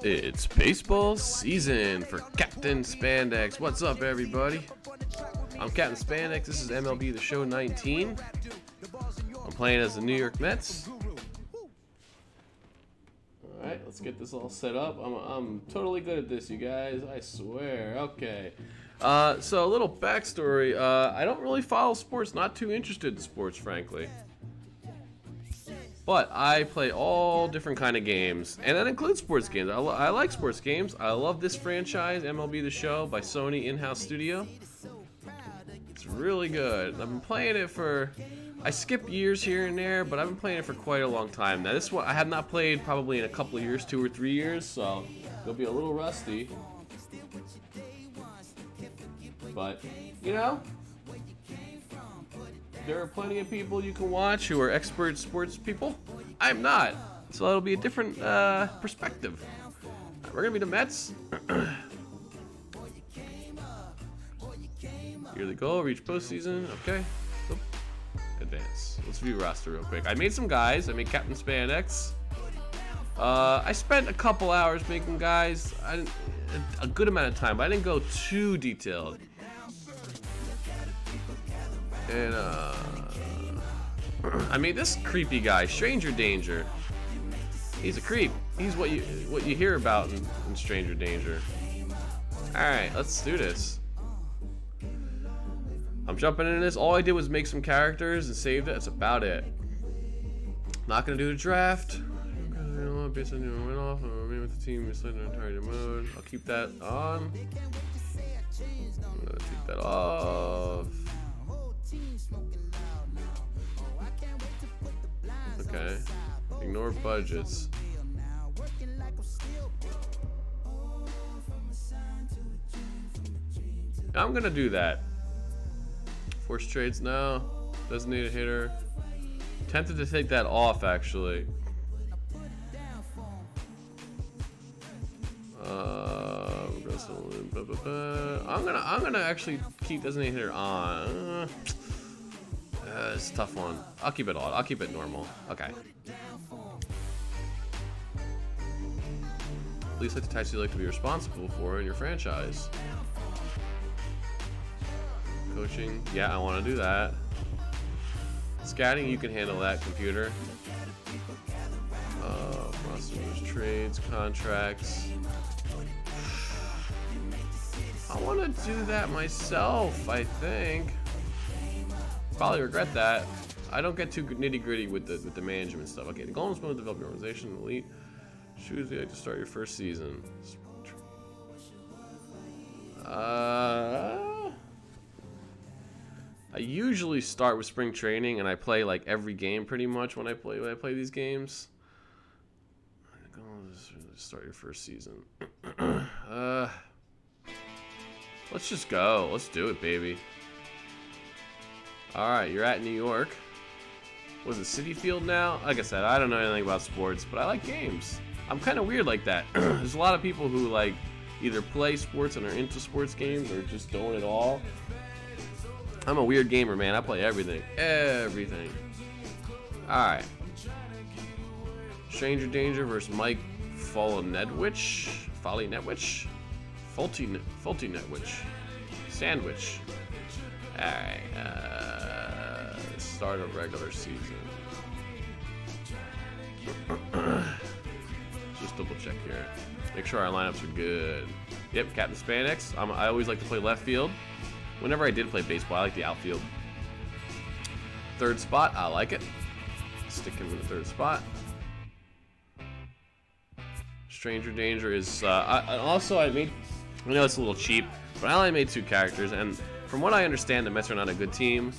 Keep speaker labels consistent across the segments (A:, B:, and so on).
A: It's baseball season for Captain Spandex. What's up, everybody? I'm Captain Spandex. This is MLB The Show 19. I'm playing as the New York Mets. Alright, let's get this all set up. I'm totally good at this, you guys. I swear. Okay. So a little backstory. I don't really follow sports. Not too interested in sports, frankly. But I play all different kind of games, and that includes sports games. I like sports games. I love this franchise, MLB The Show by Sony in-house studio. It's really good. I've been playing it for, I skip years here and there, but I've been playing it for quite a long time. Now this one I have not played probably in a couple of years, 2 or 3 years, so it'll be a little rusty. But, you know, there are plenty of people you can watch who are expert sports people. I'm not. So it'll be a different perspective. We're going to be the Mets. Yearly goal, reach postseason. Okay. Oop. Advance. Let's view roster real quick. I made some guys. I made Captain Spandex. I spent a couple hours making guys. A good amount of time, but I didn't go too detailed. And I mean, this creepy guy, Stranger Danger. He's a creep. He's what you hear about in Stranger Danger. All right, let's do this. I'm jumping into this. All I did was make some characters and saved it. That's about it. Not gonna do the draft. Based on your win off, remain with the team. Select an entire mode. I'll keep that on. I'm gonna keep that off. Okay. Ignore budgets. I'm gonna do that. Force trades now. Designated hitter. Tempted to take that off, actually. I'm gonna actually keep designated hitter on. It's a tough one. I'll keep it on. I'll keep it normal. Okay. At least that's the task you like to be responsible for in your franchise. Coaching. Yeah, I want to do that. Scouting, you can handle that, computer. Rosters, trades, contracts. I want to do that myself, I think. Probably regret that. I don't get too nitty gritty with the management stuff. Okay, the goal is to develop your organization, elite. Choose the to start your first season. I usually start with spring training, and I play like every game pretty much when I play these games. The goal is to start your first season. Let's just go. Let's do it, baby. Alright, you're at New York. Was it City Field now? Like I said, I don't know anything about sports, but I like games. I'm kind of weird like that. There's a lot of people who like either play sports and are into sports games or just don't at all. I'm a weird gamer, man. I play everything. Everything. Alright. Stranger Danger versus Mike Foley-Netwich. Sandwich. Alright, start of regular season. Just double check here. Make sure our lineups are good. Yep, Captain Spandex. I always like to play left field. Whenever I did play baseball, I like the outfield. Third spot, I like it. Stick him in the third spot. Stranger Danger is, also I know it's a little cheap, but I only made 2 characters, and from what I understand, the Mets are not a good team.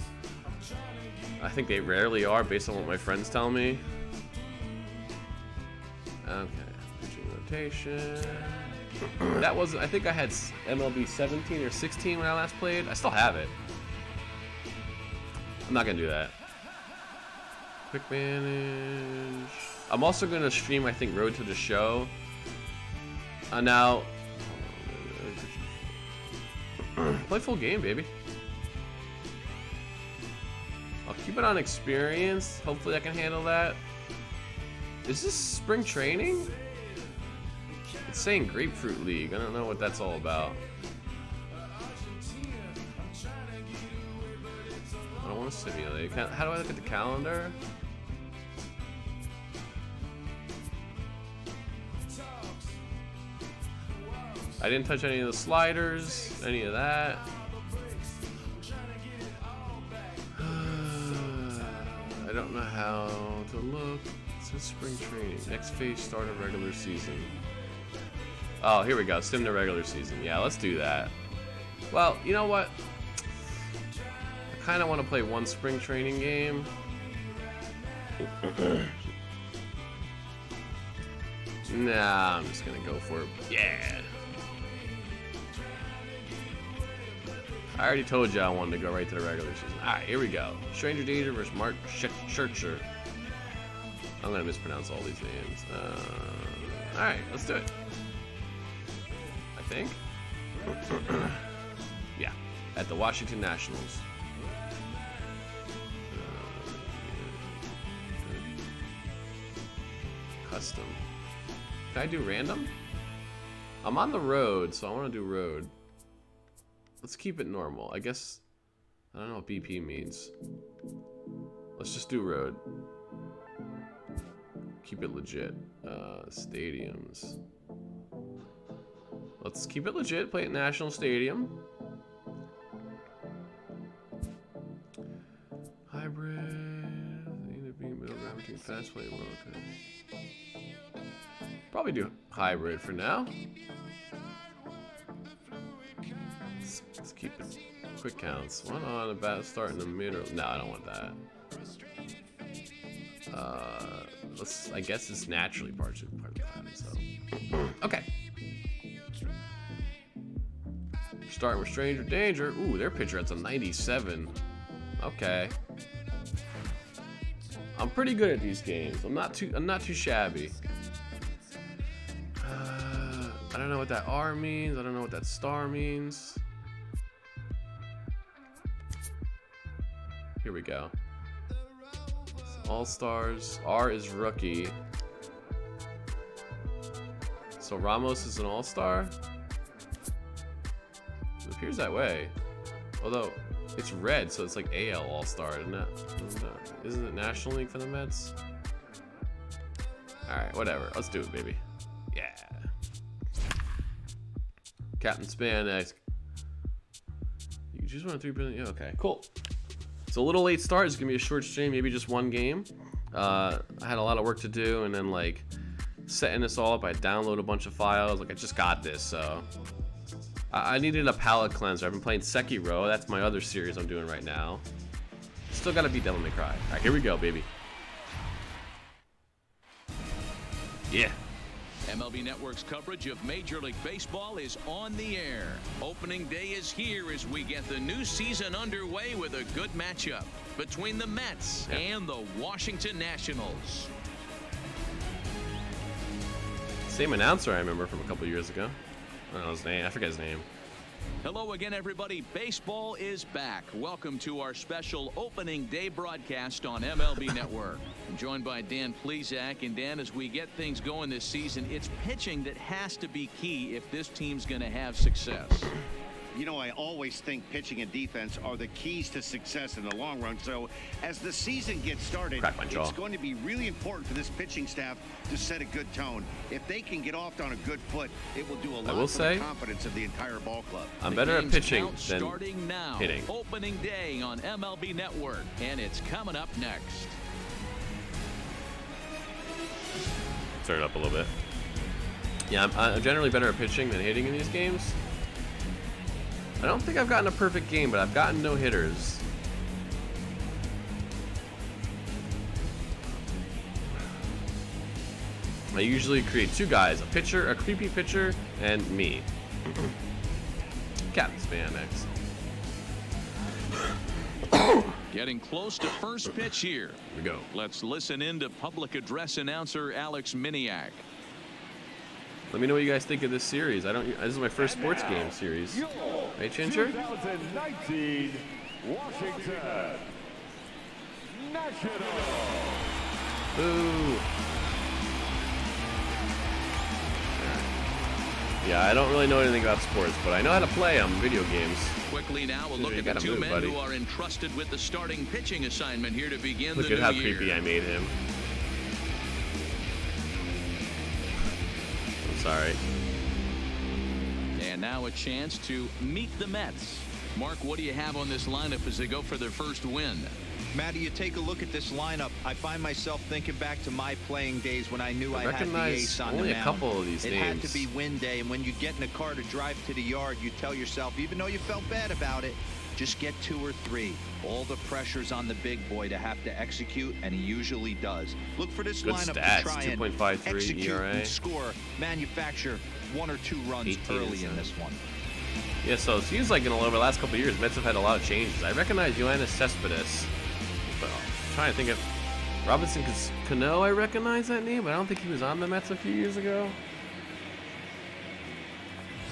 A: I think they rarely are, based on what my friends tell me. Okay, pitching rotation. That was, I think I had MLB 17 or 16 when I last played. I still have it. I'm not gonna do that. Quick manage. I'm also gonna stream, I think, Road to the Show. Now, play full game, baby. I'll keep it on experience. Hopefully I can handle that. Is this spring training? It's saying Grapefruit League. I don't know what that's all about. I don't want to simulate. How do I look at the calendar? I didn't touch any of the sliders, any of that. I don't know how to look. It says spring training. Next phase, start of regular season. Oh, here we go. Sim to regular season. Yeah, let's do that. Well, you know what? I kind of want to play one spring training game. Nah, I'm just going to go for it. Yeah. I already told you I wanted to go right to the regular season. Alright, here we go. Stranger Danger versus Mark Scherzer. I'm going to mispronounce all these names. Alright, let's do it. I think. Yeah, at the Washington Nationals. Custom. Can I do random? I'm on the road, so I want to do road. Let's keep it normal. I guess, I don't know what BP means. Let's just do road. Keep it legit. Stadiums. Let's keep it legit. Play at National Stadium. Hybrid. Middle ground between fast play and low. Okay. Probably do hybrid for now. Let's keep it quick counts. One on, about start in the middle. No, I don't want that. I guess it's naturally part of the planet, so. Okay. Starting with Stranger Danger. Ooh, their pitcher has a 97. Okay. I'm pretty good at these games. I'm not too shabby. I don't know what that R means. I don't know what that star means. Here we go. All stars. R is rookie. So Ramos is an all-star? It appears that way. Although it's red, so it's like AL all-star, isn't it? Isn't it National League for the Mets? Alright, whatever. Let's do it, baby. Yeah. Captain Spandex. You can choose one of 3 billion. Yeah, okay, cool. It's a little late start. It's gonna be a short stream, maybe just one game. I had a lot of work to do, and then like setting this all up, I downloaded a bunch of files. Like I just got this, so I needed a palate cleanser. I've been playing Sekiro. That's my other series I'm doing right now. Still gotta beat Devil May Cry. All right, here we go, baby. Yeah.
B: MLB Network's coverage of Major League Baseball is on the air. Opening day is here as we get the new season underway with a good matchup between the Mets and the Washington Nationals.
A: Same announcer I remember from a couple years ago. I don't know his name. I forget his name.
B: Hello again, everybody. Baseball is back. Welcome to our special opening day broadcast on MLB Network. I'm joined by Dan Plesac. And Dan, as we get things going this season, it's pitching that has to be key if this team's going to have success.
C: You know, I always think pitching and defense are the keys to success in the long run. So as the season gets started, it's going to be really important for this pitching staff to set a good tone. If they can get off on a good foot, it will do a lot for the confidence of the entire ball club.
A: I'm better at pitching than
B: starting now.
A: Hitting.
B: Opening day on MLB Network, and it's coming up next.
A: Turn it up a little bit. Yeah, I'm generally better at pitching than hitting in these games. I don't think I've gotten a perfect game, but I've gotten no hitters. I usually create 2 guys, a pitcher, a creepy pitcher, and me. Captain Spandex.
B: Getting close to first pitch here.
A: Here we go.
B: Let's listen in to public address announcer Alex Miniak.
A: Let me know what you guys think of this series. This is my first sports game series. Right, Ginger?
D: 2019 Washington Nationals.
A: Boo. Yeah, I don't really know anything about sports, but I know how to play on video games.
B: Quickly now, we'll look at the two men who are entrusted with the starting pitching assignment here to begin the new year.
A: Look at how creepy I made him. I'm sorry.
B: And now a chance to meet the Mets. Mark, what do you have on this lineup as they go for their first win?
E: Matty, you take a look at this lineup. I find myself thinking back to my playing days when I knew I had the ace on the mound.
A: Only a couple of these names.
E: It had to be win day, and when you get in a car to drive to the yard, you tell yourself, even though you felt bad about it, just get 2 or 3. All the pressure's on the big boy to have to execute, and he usually does. Look for this lineup to try and execute and score, manufacture 1 or 2 runs early in this one.
A: Yeah, so it seems like over the last couple of years, Mets have had a lot of changes. I recognize Yoenis Cespedes. But I'm trying to think of Robinson Cano. I recognize that name, but I don't think he was on the Mets a few years ago.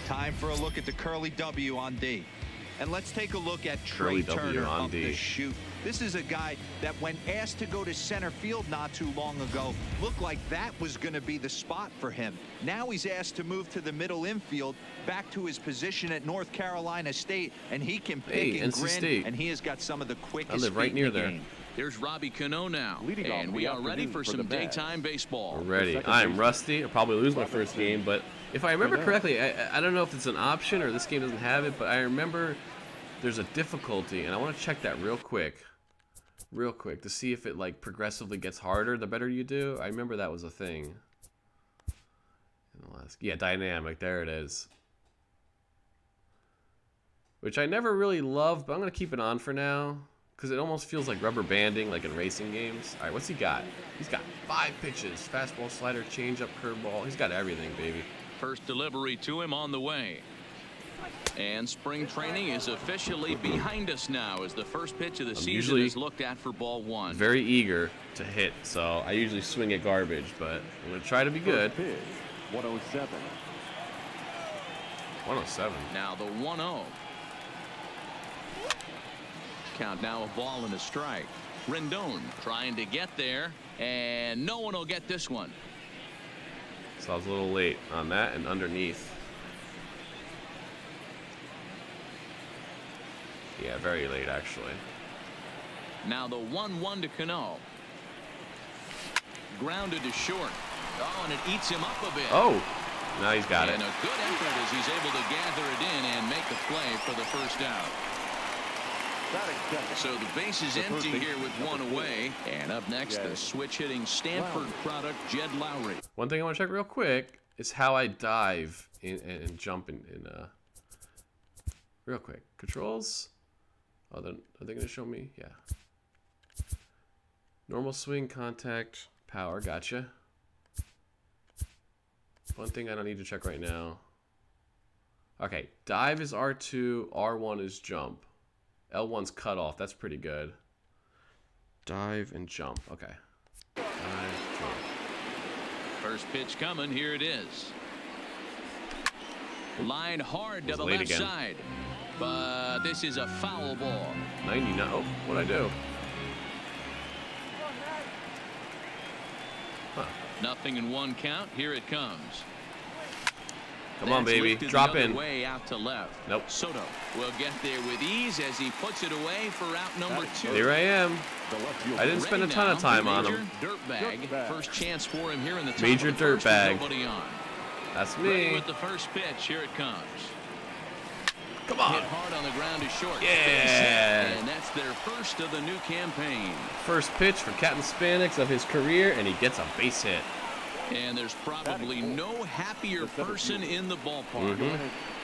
E: Time for a look at the Curly W on D. And let's take a look at Trey Turner up the chute. This is a guy that when asked to go to center field not too long ago, looked like that was going to be the spot for him. Now he's asked to move to the middle infield, back to his position at North Carolina State, and he can pick and grin, and he has got some of the quickest feet
A: right near
E: in the
A: there.
E: game.
B: There's Robbie Cano now, and we are ready for some daytime baseball.
A: We're ready. I'm rusty. I'll probably lose my first game, but if I remember correctly, I don't know if it's an option or this game doesn't have it, but I remember there's a difficulty, and I want to check that real quick to see if it like progressively gets harder the better you do. I remember that was a thing. Yeah, dynamic. There it is. Which I never really loved, but I'm going to keep it on for now. Because it almost feels like rubber banding, like in racing games. All right, what's he got? He's got 5 pitches. Fastball, slider, changeup, curveball. He's got everything, baby.
B: First delivery to him on the way. And spring training is officially behind us now as the first pitch of the season is looked at for ball 1.
A: Very eager to hit, so I usually swing at garbage, but I'm going to try to be good.
D: 107.
A: 107.
B: Now the 1-0. Count now a ball and a strike. Rendon trying to get there, and no one will get this one.
A: So I was a little late on that and underneath. Yeah, very late actually.
B: Now the 1-1 to Cano. Grounded to short. Oh, and it eats him up a bit.
A: Oh, now he's got it.
B: And a good effort as he's able to gather it in and make the play for the first out. So the base is empty here with 1 away. And up next, the switch-hitting Stanford product, Jed Lowry.
A: One thing I want to check real quick is how I dive and jump in real quick. Controls. Oh, then are they going to show me? Yeah. Normal swing, contact, power. Gotcha. One thing I don't need to check right now. Okay, dive is R2, R1 is jump. L1's cut off. That's pretty good. Dive and jump. Okay. Dive, jump.
B: First pitch coming. Here it is. Line hard to the left side. But this is a foul ball.
A: 99. Oh, what'd I do? Huh.
B: Nothing in 1 count. Here it comes.
A: Come on, baby. Drop in.
B: Way out to left.
A: Nope.
B: Soto will get there with ease as he puts it away for out number 2.
A: Here I am. I didn't spend a ton of time on him.
B: Dirtbag. First chance for him here in the top
A: Major
B: of the first.
A: dirtbag.
B: Nobody on.
A: That's me.
B: Ready with the first pitch. Here it comes.
A: Come on.
B: Hit hard on the ground is short.
A: Yeah.
B: And that's their first of the new campaign.
A: First pitch for Captain Spanix of his career, and he gets a base hit.
B: And there's probably no happier person in the ballpark.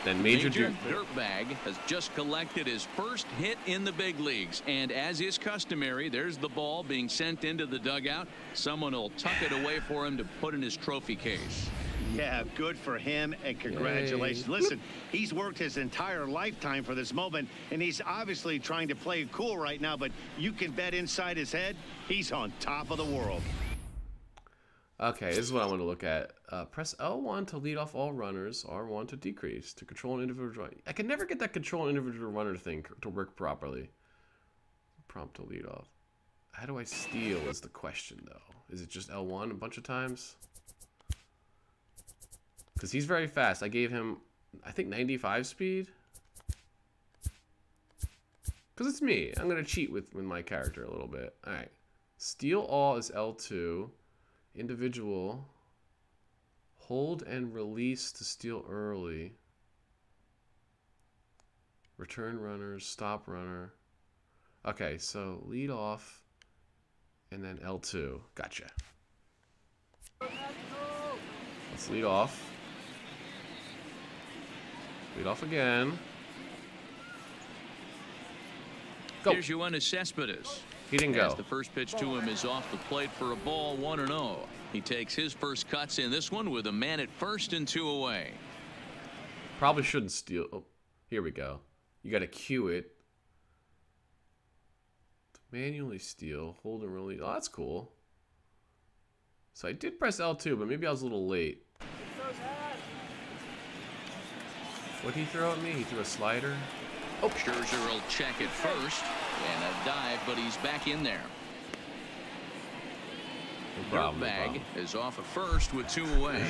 A: Then Major
B: Dirtbag has just collected his first hit in the big leagues. And as is customary, there's the ball being sent into the dugout. Someone will tuck it away for him to put in his trophy case.
C: Yeah, good for him, and congratulations. Yay. Listen, he's worked his entire lifetime for this moment, and he's obviously trying to play it cool right now, but you can bet inside his head, he's on top of the world.
A: Okay, this is what I want to look at. Press L1 to lead off all runners, R1 to decrease, to control an individual. I can never get that control an individual runner thing to work properly. Prompt to lead off. How do I steal is the question, though. Is it just L1 a bunch of times? Because he's very fast. I gave him, I think, 95 speed. Because it's me. I'm going to cheat with my character a little bit. Alright. Steal all is L2. Individual. Hold and release to steal early. Return runners. Stop runner. Okay, so lead off. And then L2. Gotcha. Let's lead off. Lead off again. Go.
B: Here's Yoenis Cespedes.
A: He didn't go.
B: The first pitch to him is off the plate for a ball, 1-0. He takes his first cuts in this one with a man at first and 2 away.
A: Probably shouldn't steal. Oh, here we go. You got to cue it. Manually steal. Hold and release. Oh, that's cool. So I did press L2, but maybe I was a little late. What did he throw at me? He threw a slider.
B: Oh, Scherzer will check it first. And a dive, but he's back in there.
A: No problem.
B: Dirtbag is off at first with 2 away.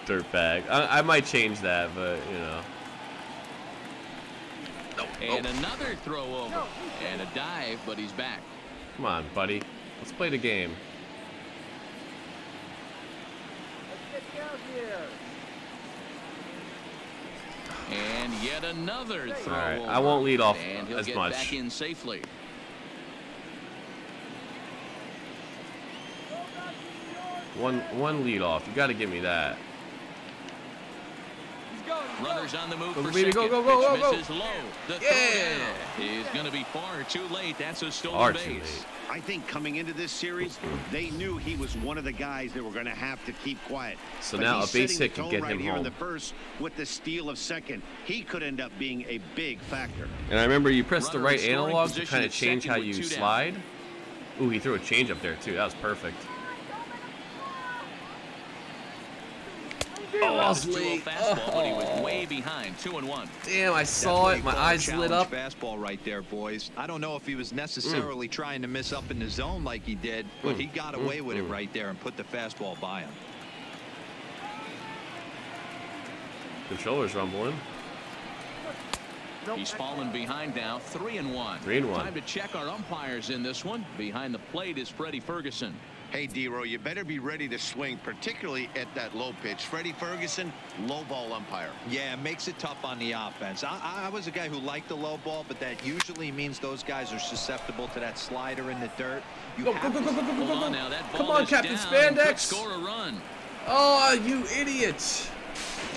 A: Dirtbag. I might change that, but, you know.
B: And another throw over. And a dive, but he's back.
A: Come on, buddy. Let's play the game.
F: Let's get down here.
B: And yet another throw.
A: All right,
B: over.
A: I won't lead off
B: and he'll
A: as
B: get
A: much.
B: Back in safely.
A: One lead off. You got to give me that.
B: Runners on the move
A: Go,
B: for
A: baby,
B: second.
A: go, go, go,
B: Pitch
A: go, go.
B: misses low. The
A: Yeah.
B: throw is going to be far too late. That's a stolen
A: Far
B: base.
A: too late.
C: I think coming into this series, they knew he was one of the guys that were going to have to keep quiet.
A: So
C: But
A: now
C: he's
A: a base
C: setting the
A: hit can
C: tone
A: get
C: right
A: him
C: here in
A: home.
C: the first with the steal of second. He could end up being a big factor.
A: And I remember you press the
B: Runner
A: right
B: in scoring
A: analog to
B: position
A: kind of
B: at
A: change
B: second
A: how
B: with
A: you
B: 2 down.
A: slide. Ooh, he threw a change up there too. That was perfect. Oh, I was
B: 2-0
A: late.
B: fastball, but he was way behind. 2-1.
A: Damn, I saw it. My eyes lit up.
E: Fastball right there, boys. I don't know if he was necessarily trying to miss up in the zone like he did, but he got away with it right there and put the fastball by him.
A: Controller's rumbling.
B: He's fallen behind now. 3-1.
A: 3-1.
B: Time to check our umpires in this one. Behind the plate is Freddie Ferguson.
C: Hey, D-Row, you better be ready to swing, particularly at that low pitch. Freddie Ferguson, low ball umpire.
E: Yeah, it makes it tough on the offense. I was a guy who liked the low ball, but that usually means those guys are susceptible to that slider in the dirt.
A: Go, go, go, go, go, go,
B: Hold
A: go,
B: on
A: go.
B: now. That ball
A: Come on,
B: is
A: Captain
B: down.
A: Spandex.
B: Could score a run.
A: Oh, you idiot.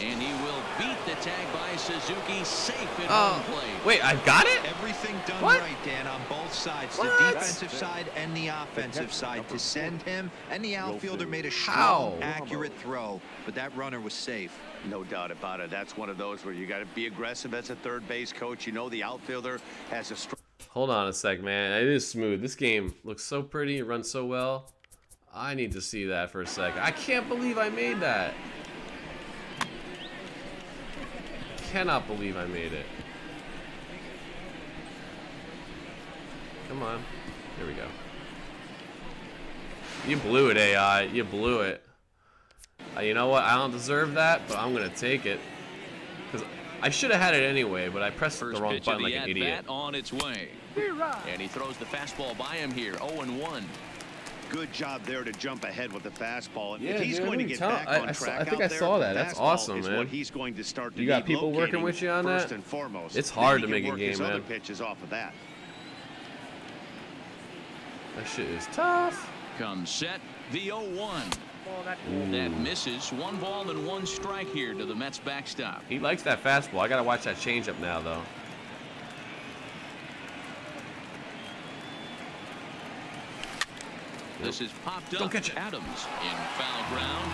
B: And he will beat the tag by Suzuki, safe at
A: Oh,
B: home plate.
A: wait, I got it?
E: Everything done
A: What?
E: right, Dan, on both sides,
A: What?
E: the defensive side and the offensive side, to send him, and the outfielder made a strong,
A: How?
E: accurate throw, but that runner was safe.
C: No doubt about it. That's one of those where you got to be aggressive as a third base coach. You know the outfielder has a strong.
A: Hold on a sec, man. It is smooth. This game looks so pretty. It runs so well. I need to see that for a sec. I can't believe I made that. Cannot believe I made it. Come on. Here we go. You blew it, AI. You blew it. You know what? I don't deserve that, but I'm going to take it. Because I should have had it anyway, but I pressed the wrong
B: Pitch
A: button
B: of
A: like
B: the
A: an idiot.
B: at-bat on its way. And he throws the fastball by him here. 0-1.
C: Good job there to jump ahead with the fastball. And
A: Yeah,
C: if he's
A: dude,
C: going to
A: let me
C: get
A: tell-
C: back on
A: I
C: track
A: think
C: out
A: I
C: there,
A: saw
C: the
A: that. That's
C: fastball
A: awesome,
C: is
A: man.
C: what he's going to start to
A: You got
C: need
A: people working
C: locating
A: with you on
C: first
A: that?
C: and foremost.
A: It's hard
C: Then
A: to
C: he can
A: make a
C: work
A: game,
C: his
A: man.
C: other pitches off of that.
A: That shit is tough.
B: Comes set. The 0-1. That misses. 1 ball and 1 strike here to the Mets backstop.
A: He likes that fastball. I got to watch that changeup now, though.
B: This is popped up.
A: Don't catch it.
B: Adams in foul ground.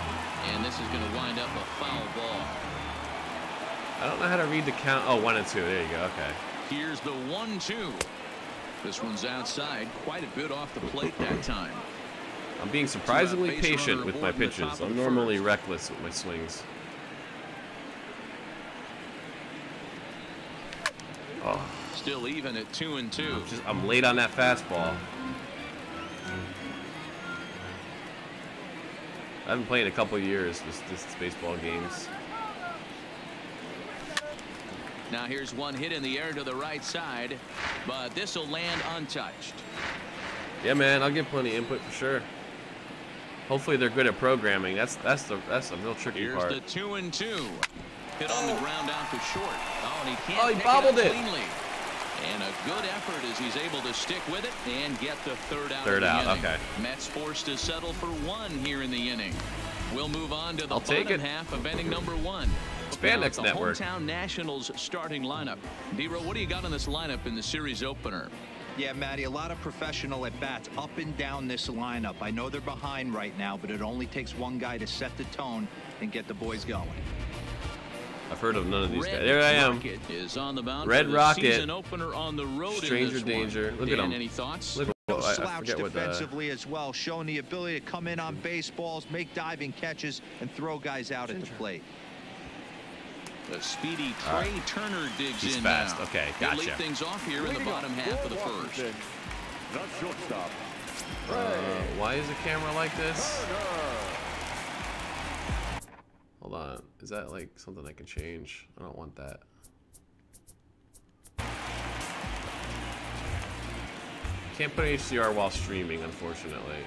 B: And this is going to wind up a foul ball.
A: I don't know how to read the count. Oh, 1 and 2. There you go. Okay.
B: Here's the 1-2. This one's outside. Quite a bit off the plate that time.
A: I'm being surprisingly
B: base
A: patient
B: runner
A: with my
B: aboard in the
A: pitches.
B: top of
A: I'm
B: the
A: normally
B: first.
A: reckless with my swings. Oh,
B: Still even at 2-2.
A: I'm late on that fastball. I haven't played in a couple years this baseball games.
B: Now here's one hit in the air to the right side, but this will land untouched.
A: Yeah, man, I'll get plenty of input for sure. Hopefully they're good at programming. That's the real tricky part.
B: Here's the 2-2. Hit on the ground out to short. Oh, and he can't.
A: Oh, he bobbled it.
B: Cleanly. And a good effort as he's able to stick with it and get the third out.
A: Third out,
B: inning.
A: okay.
B: Mets forced to settle for one here in the inning. We'll move on to the
A: bottom
B: half of inning number 1.
A: Spandex Network.
B: Hometown Nationals starting lineup. D-Row, what do you got on this lineup in the series opener?
E: Yeah, Matty, a lot of professional at-bats up and down this lineup. I know they're behind right now, but it only takes one guy to set the tone and get the boys going.
A: I've heard of none of these guys. There I am.
B: Is on the mound
A: Red
B: for the
A: Rocket.
B: season opener on the road.
A: Stranger Danger. Look at him.
B: Any thoughts?
A: Look,
E: No
A: I
E: slouch
A: forget what
E: defensively as well, showing the ability to come in on baseballs, make diving catches, and throw guys out at the plate.
B: The speedy Trey Turner digs
A: He's
B: in
A: fast.
B: now.
A: Okay,
B: He'll
A: gotcha.
B: lead things off here in the bottom half of the first.
D: The shortstop.
A: Why is the camera like this? Hold on. Is that like something I can change? I don't want that. Can't put HDR while streaming, unfortunately.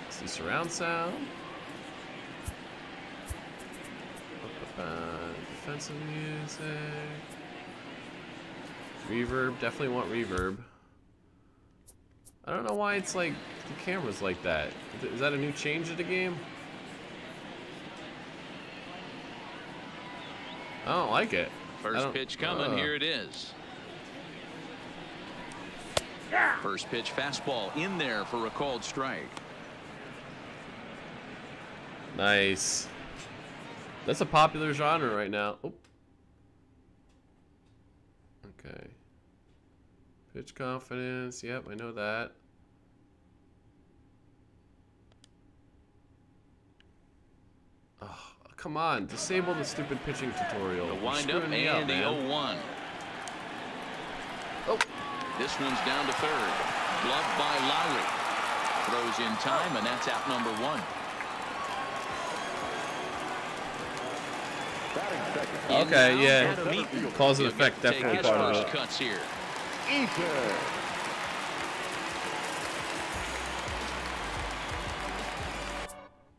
A: Let's see, surround sound. Defensive music. Reverb, definitely want reverb. I don't know why it's like the camera's like that. Is that a new change to the game? I don't like it.
B: First pitch coming, here it is. First pitch fastball in there for a called strike.
A: Nice. That's a popular genre right now. Oh. Okay. Pitch confidence. Yep, I know that. Oh, come on. Disable the stupid pitching tutorial.
B: The windup and the 0-1.
A: Oh.
B: This one's down to third. Gloved by Lowry. Throws in time, and that's out number 1.
A: Okay, yeah. Cause and effect, definitely part of it.
B: Cuts here.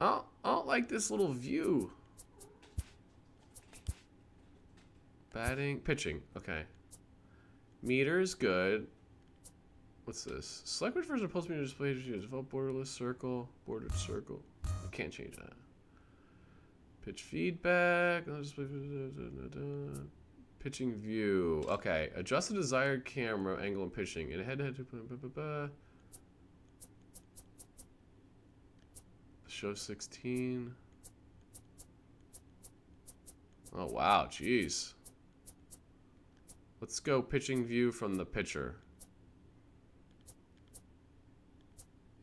A: I don't like this little view. Batting, pitching. Okay. Meters, good. What's this? Select which version of pulse meter display to use. Default borderless circle, bordered circle. I can't change that. Pitch feedback. Pitching view. Okay. Adjust the desired camera angle and pitching. And head to show 16. Oh wow, jeez. Let's go pitching view from the pitcher.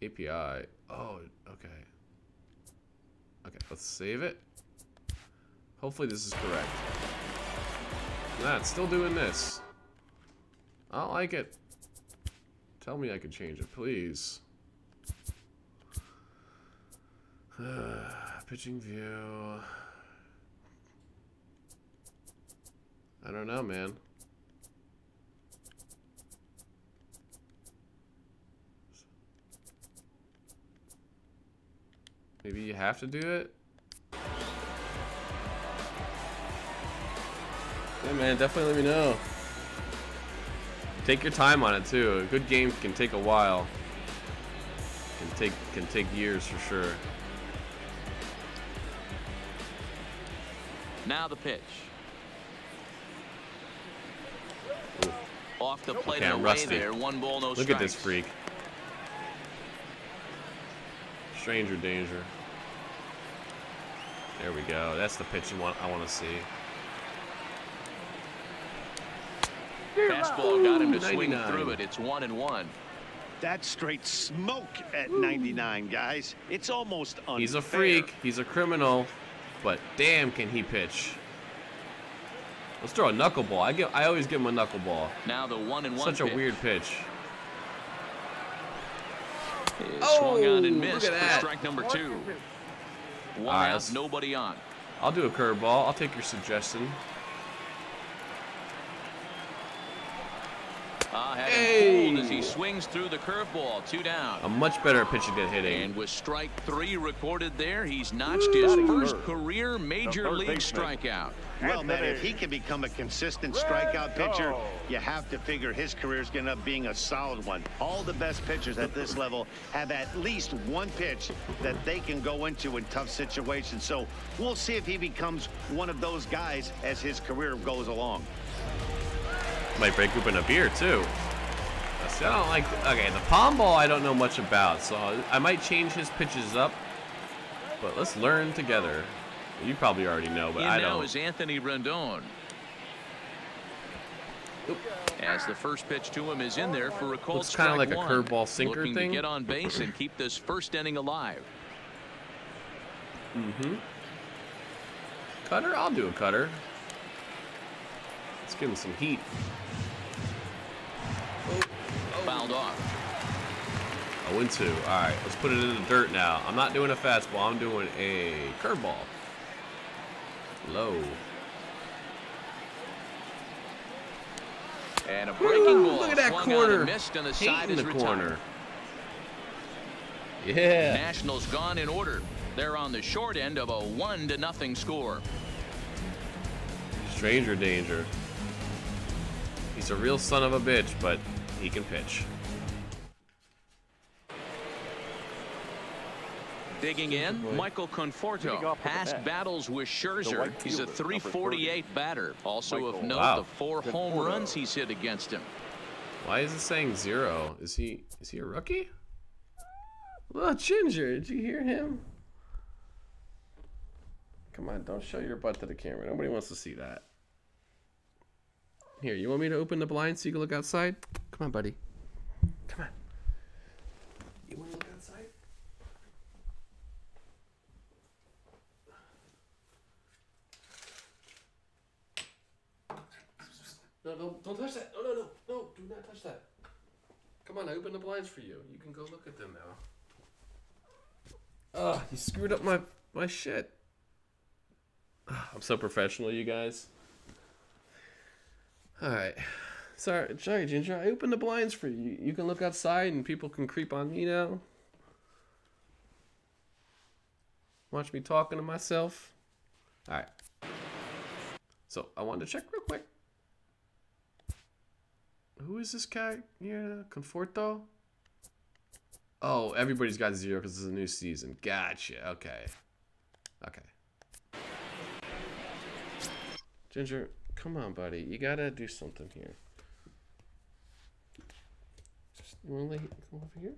A: API. Oh, okay. Okay, let's save it. Hopefully this is correct. Nah, it's still doing this. I don't like it. Tell me I can change it, please. Pitching view. I don't know, man. Maybe you have to do it? Yeah, man, definitely let me know. Take your time on it, too. A good game can take a while. Can take years for sure.
B: Now the pitch.
A: Ooh.
B: Off the plate
A: Okay,
B: and
A: I'm
B: away
A: rusty.
B: there. 1 ball, no strikes.
A: Look at this freak. Stranger danger. There we go. That's the pitch I want to see.
B: Fastball got him to
A: 99.
B: swing through it. It's 1-1.
C: That's straight smoke at 99, guys. It's almost unfair.
A: He's a freak. He's a criminal. But damn, can he pitch? Let's throw a knuckleball. I always give him a knuckleball.
B: Now the 1-1
A: Such
B: pitch.
A: a weird pitch.
B: Swung on and missed
A: look at
B: for
A: that.
B: strike number 2. One
A: right,
B: out, nobody on.
A: I'll do a curveball. I'll take your suggestion.
B: field as he swings through the curveball. 2 down.
A: I'm much better at pitching than hitting.
B: And with strike 3 recorded there, he's notched his first career major league strikeout.
C: Well, man, if he can become a consistent strikeout pitcher, you have to figure his career is going to end up being a solid one. All the best pitchers at this level have at least one pitch that they can go into in tough situations. So we'll see if he becomes one of those guys as his career goes along.
A: Might break open a beer, too. See, I don't like... Okay, the palm ball I don't know much about, so I might change his pitches up. But let's learn together. You probably already know, but I don't.
B: Now is Anthony Rendon.
A: Oop.
B: As the first pitch to him is in there for a called
A: Looks kind of like a
B: one.
A: curveball sinker
B: Looking
A: thing.
B: to get on base and keep this first inning alive.
A: Cutter? I'll do a cutter. Let's give him some heat.
B: Fouled off.
A: 0-2. All right, let's put it in the dirt now. I'm not doing a fastball. I'm doing a curveball. Low.
B: And a breaking ball.
A: Look at that corner.
B: Missed on the side
A: in
B: is
A: the
B: retired.
A: corner. Yeah.
B: Nationals gone in order. They're on the short end of a 1-0 score.
A: Stranger danger. He's a real son of a bitch, but he can pitch.
B: Digging in, Michael Conforto. Past battles with Scherzer. He's a .348 batter. Also of note, the 4 home runs he's hit against him.
A: Why is it saying 0? Is he a rookie? Look, Ginger, did you hear him? Come on, don't show your butt to the camera. Nobody wants to see that. Here, you want me to open the blinds so you can look outside? Come on, buddy. Come on. You want to look outside? No, don't touch that. No, do not touch that. Come on, I opened the blinds for you. You can go look at them now. Ugh, you screwed up my shit. I'm so professional, you guys. Alright. Sorry, Ginger. I opened the blinds for you. You can look outside and people can creep on me now. Watch me talking to myself. Alright. So, I wanted to check real quick. Who is this guy here? Conforto? Oh, everybody's got 0 because it's a new season. Gotcha. Okay. Ginger, come on, buddy. You gotta do something here. You wanna come over here?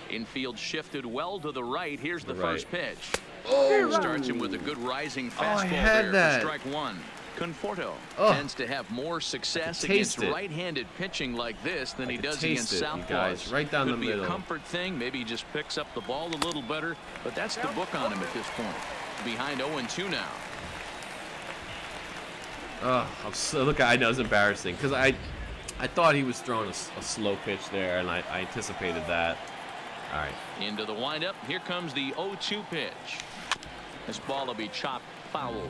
B: Infield shifted well to the right. Here's the
A: Right.
B: first pitch.
A: Oh!
B: Starts him with a good rising fastball
A: had
B: there
A: that.
B: for strike 1. Conforto tends to have more success against right-handed pitching like this than he does against southpaws.
A: Right down the
B: Could be
A: middle.
B: a comfort thing. Maybe he just picks up the ball a little better, but that's the book on him at this point. Behind 0-2 now.
A: Look, I know it's embarrassing because I thought he was throwing a slow pitch there, and I anticipated that. All right.
B: Into the windup. Here comes the 0-2 pitch. This ball will be chopped foul.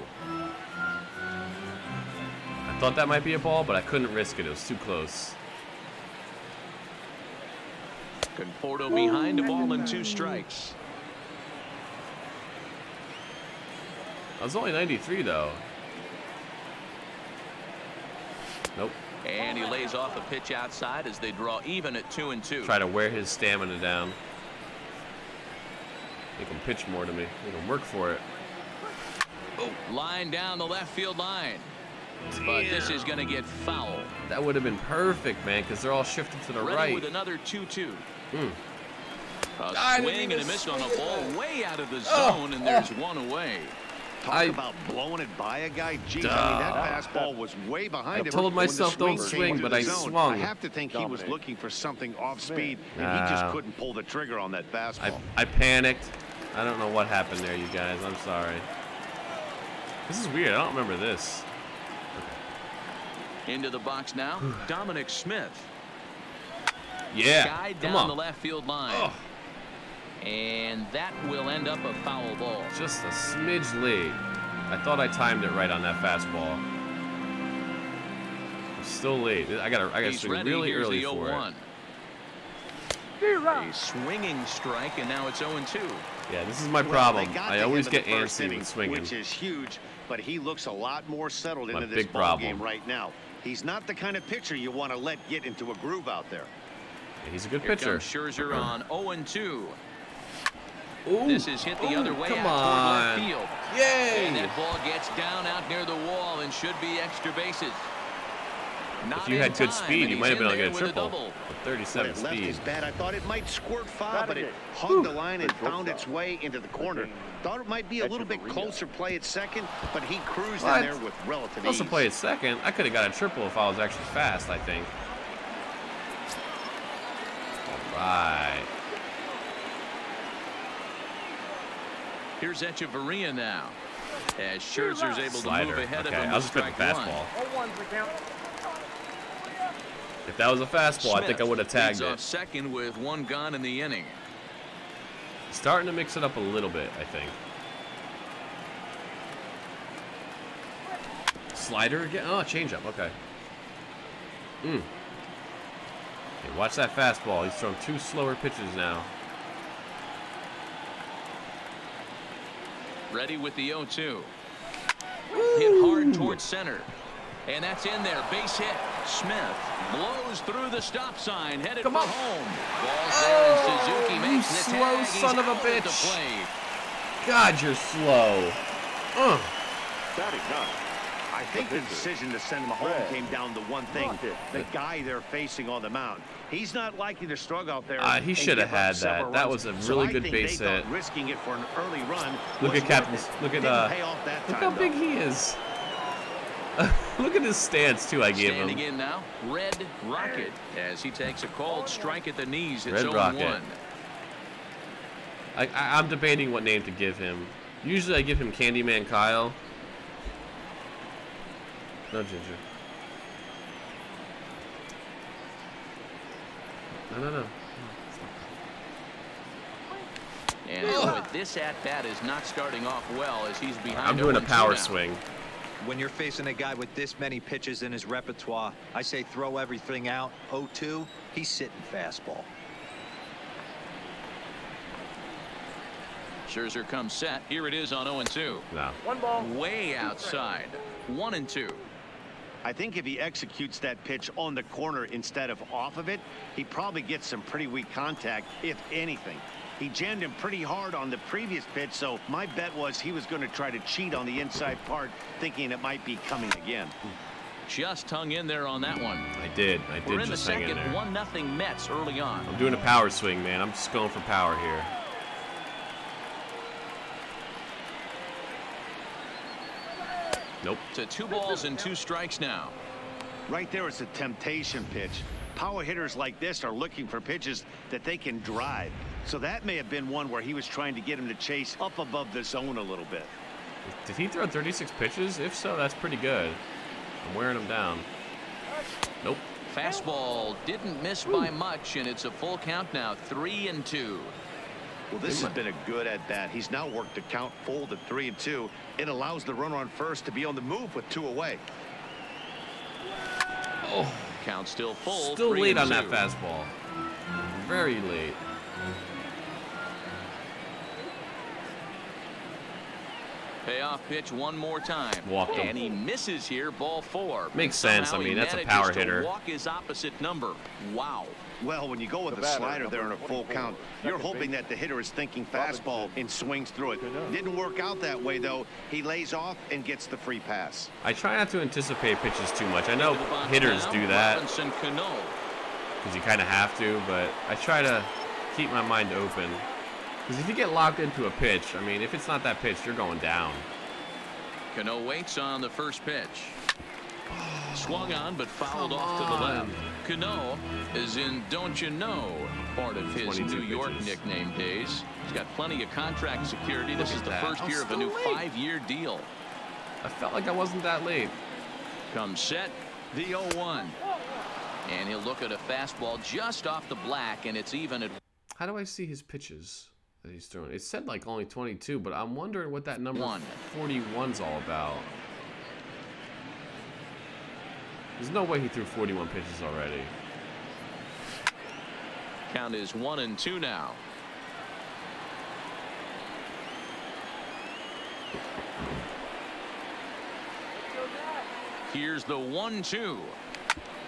A: I thought that might be a ball, but I couldn't risk it. It was too close.
B: Conforto behind a ball and 2 strikes.
A: I was only 93 though. Nope.
B: And he lays off a pitch outside as they draw even at 2-2.
A: Try to wear his stamina down. Make him pitch more to me. Make him work for it.
B: Oh. Line down the left field line. Damn. But this is going to get foul.
A: That would have been perfect, man, because they're all shifted to the right.
B: With another 2-2.
A: A
B: swing and a miss on a ball way out of the zone, and there's one away.
C: Talk about blowing it by a guy. Geez, I mean, that fastball was way behind him.
A: I told myself don't swing, but I swung.
C: I have to think he was looking for something off speed, and he just couldn't pull the trigger on that fastball.
A: I panicked. I don't know what happened there, you guys. I'm sorry. This is weird. I don't remember this.
B: Into the box now, Dominic Smith.
A: Yeah,
B: Guide down the left field line. And that will end up a foul ball.
A: Just a smidge late. I thought I timed it right on that fastball. I'm still late. I gotta swing really early for it.
B: A swinging strike, and now it's 0-2.
A: Yeah, this is my problem. I always get antsy when swinging.
C: Which is huge, but he looks a lot more settled into this ball game right now. He's not the kind of pitcher you want to let get into a groove out there.
A: Yeah, he's a good pitcher.
B: Scherzer on 0-2.
A: Ooh.
B: This is hit the other way
A: come
B: out toward left field.
A: Yay!
B: And that ball gets down out near the wall and should be extra bases.
A: If you had good speed, you might have been able to get a triple. 37
C: left
A: speed.
C: his bat. I thought it might squirt foul, but it hugged the line and found its way into the corner. Thought it might be a little bit closer play at second, but he cruised in there with relative ease.
A: Closer play at second. I could have got a triple if I was actually fast, I think. All right.
B: Here's Echeverria now. As Scherzer's able to move ahead of him.
A: I was expecting fastball. If that was a fastball, I think I would have tagged it.
B: Second with 1 gone in the inning.
A: Starting to mix it up a little bit, I think. Slider again? Oh, changeup. Okay. Okay, watch that fastball. He's throwing 2 slower pitches now.
B: Ready with the 0-2. Hit hard towards center. And that's in there. Base hit. Smith blows through the stop sign. Headed for home. Ball's there and Suzuki makes the tag.
A: Slow son of a bitch. God, you're slow.
C: I think the decision to send him home came down to one thing: the guy they're facing on the mound. He's not likely to struggle out there.
A: He should have had that. That was a really good base hit.
C: Risking it for an early run.
A: Look at Captain's. Look at look how big he is. Look at his stance too. I gave him.
B: Standing in now, Red Rocket, as he takes a cold strike at the knees. It's
A: Red Rocket. I'm debating what name to give him. Usually I give him Candyman Kyle. No, Ginger. No.
B: And with this at-bat is not starting off well as he's behind.
A: I'm doing a power swing.
E: When you're facing a guy with this many pitches in his repertoire, I say throw everything out. 0-2, he's sitting fastball.
B: Scherzer comes set. Here it is on 0-2.
A: No.
F: 1 ball.
B: Way outside. 1-2.
C: I think if he executes that pitch on the corner instead of off of it, he probably gets some pretty weak contact, if anything. He jammed him pretty hard on the previous pitch, so my bet was he was going to try to cheat on the inside part, thinking it might be coming again.
B: Just hung in there on that one.
A: I did just hang in there.
B: We're in the second, 1-0 Mets early on.
A: I'm doing a power swing, man. I'm just going for power here. Nope.
B: To 2 balls and 2 strikes now.
C: Right there, it's a temptation pitch. Power hitters like this are looking for pitches that they can drive. So that may have been one where he was trying to get him to chase up above the zone a little bit.
A: Did he throw 36 pitches? If so, that's pretty good. I'm wearing him down. Nope.
B: Fastball didn't miss by much, and it's a full count now. 3-2.
C: Well, this has been a good at-bat. He's now worked the count full to 3-2. It allows the runner on first to be on the move with 2 away.
B: Oh, count still full.
A: Still late on that fastball. Very late.
B: Payoff pitch one more time.
A: Walked him.
B: And he misses here. Ball 4.
A: Makes sense. I mean, that's a power hitter.
B: Walk his opposite number. Wow.
C: Well, when you go with a slider there in a full count, you're hoping that the hitter is thinking fastball and swings through it. Didn't work out that way, though. He lays off and gets the free pass.
A: I try not to anticipate pitches too much. I know hitters do that because you kind of have to, but I try to keep my mind open. Because if you get locked into a pitch, I mean, if it's not that pitch, you're going down.
B: Cano waits on the first pitch. Swung on, but fouled off to the left. Cano is in Don't You Know, part of his New York nickname days. He's got plenty of contract security. This is the first year of a new 5-year deal.
A: I felt like I wasn't that late.
B: Comes set, the 0-1. And he'll look at a fastball just off the black, and it's even at...
A: How do I see his pitches that he's throwing? It said like only 22, but I'm wondering what that number 41's all about. There's no way he threw 41 pitches already.
B: Count is 1-2 now. Here's the 1-2.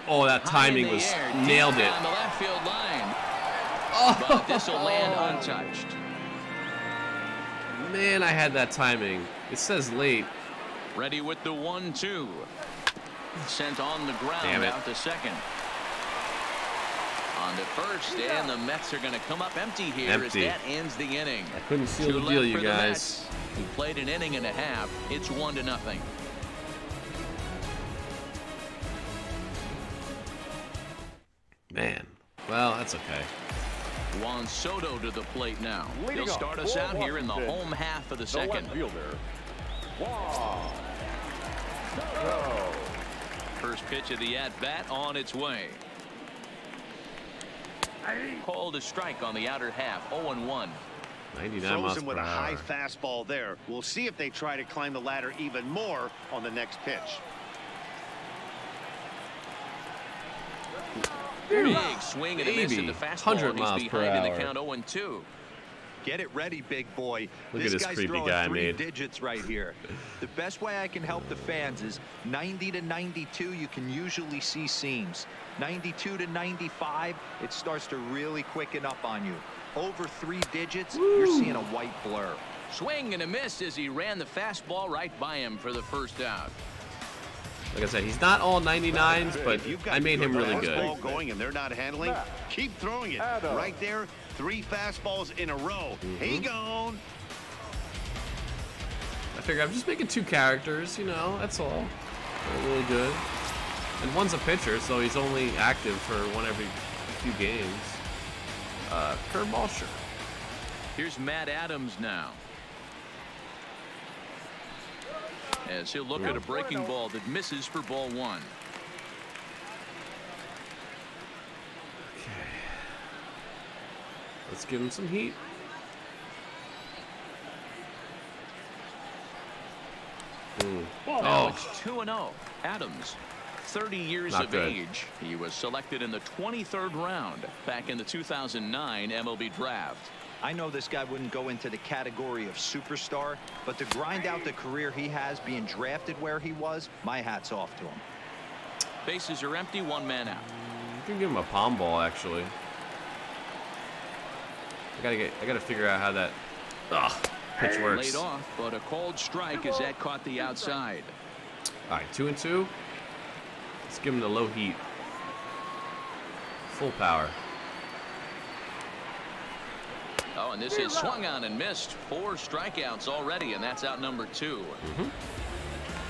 A: Oh, that timing was nailed it.
B: On the left field line. Oh. But this will land untouched.
A: Man, I had that timing. It says late.
B: Ready with the 1-2. Sent on the ground.
A: Damn it.
B: Out to second. On to first, and the Mets are going to come up empty here as that ends the inning.
A: I couldn't seal the deal, you guys.
B: Who played an inning and a half. It's 1-0.
A: Man, well, that's okay.
B: Juan Soto to the plate now. He'll start us out here in the home half of the second. First pitch of the at-bat on its way. Called a strike on the outer half. 0-1.
A: 99 miles
C: Frozen with
A: per
C: a high
A: hour.
C: fastball there. We'll see if they try to climb the ladder even more on the next pitch.
B: Big swing and a miss at the fastball.
A: 100 miles
B: He's
A: per
B: behind in
A: hour.
B: the count. 0-2.
E: Get it ready, big boy.
A: Look at this
E: guy's
A: creepy
E: throwing
A: guy I
E: 3
A: made.
E: digits right here. The best way I can help the fans is 90 to 92. You can usually see seams. 92 to 95. It starts to really quicken up on you. Over 3 digits, you're seeing a white blur.
B: Swing and a miss as he ran the fastball right by him for the first out.
A: Like I said, he's not all 99s, but I made him really good.
C: Fastball going and they're not handling. Keep throwing it. Right there. 3 fastballs in a row. He gone.
A: I figure I'm just making 2 characters, you know, that's all. They're really good. And one's a pitcher, so he's only active for one every few games. Curveball, sure.
B: Here's Matt Adams now. As he'll look at a breaking ball that misses for ball 1.
A: Okay. Let's give him some heat.
B: Now it's 2-0. Adams, 30 years
A: Not
B: of
A: good.
B: age. He was selected in the 23rd round back in the 2009 MLB draft.
E: I know this guy wouldn't go into the category of superstar, but to grind out the career he has being drafted where he was, my hat's off to him.
B: Bases are empty, 1 man out.
A: You can give him a palm ball, actually. I gotta figure out how that pitch works.
B: Laid off, but a called strike as that caught the outside.
A: All right, 2-2. Let's give him the low heat. Full power.
B: Oh, and this is swung on and missed. 4 strikeouts already, and that's out number 2.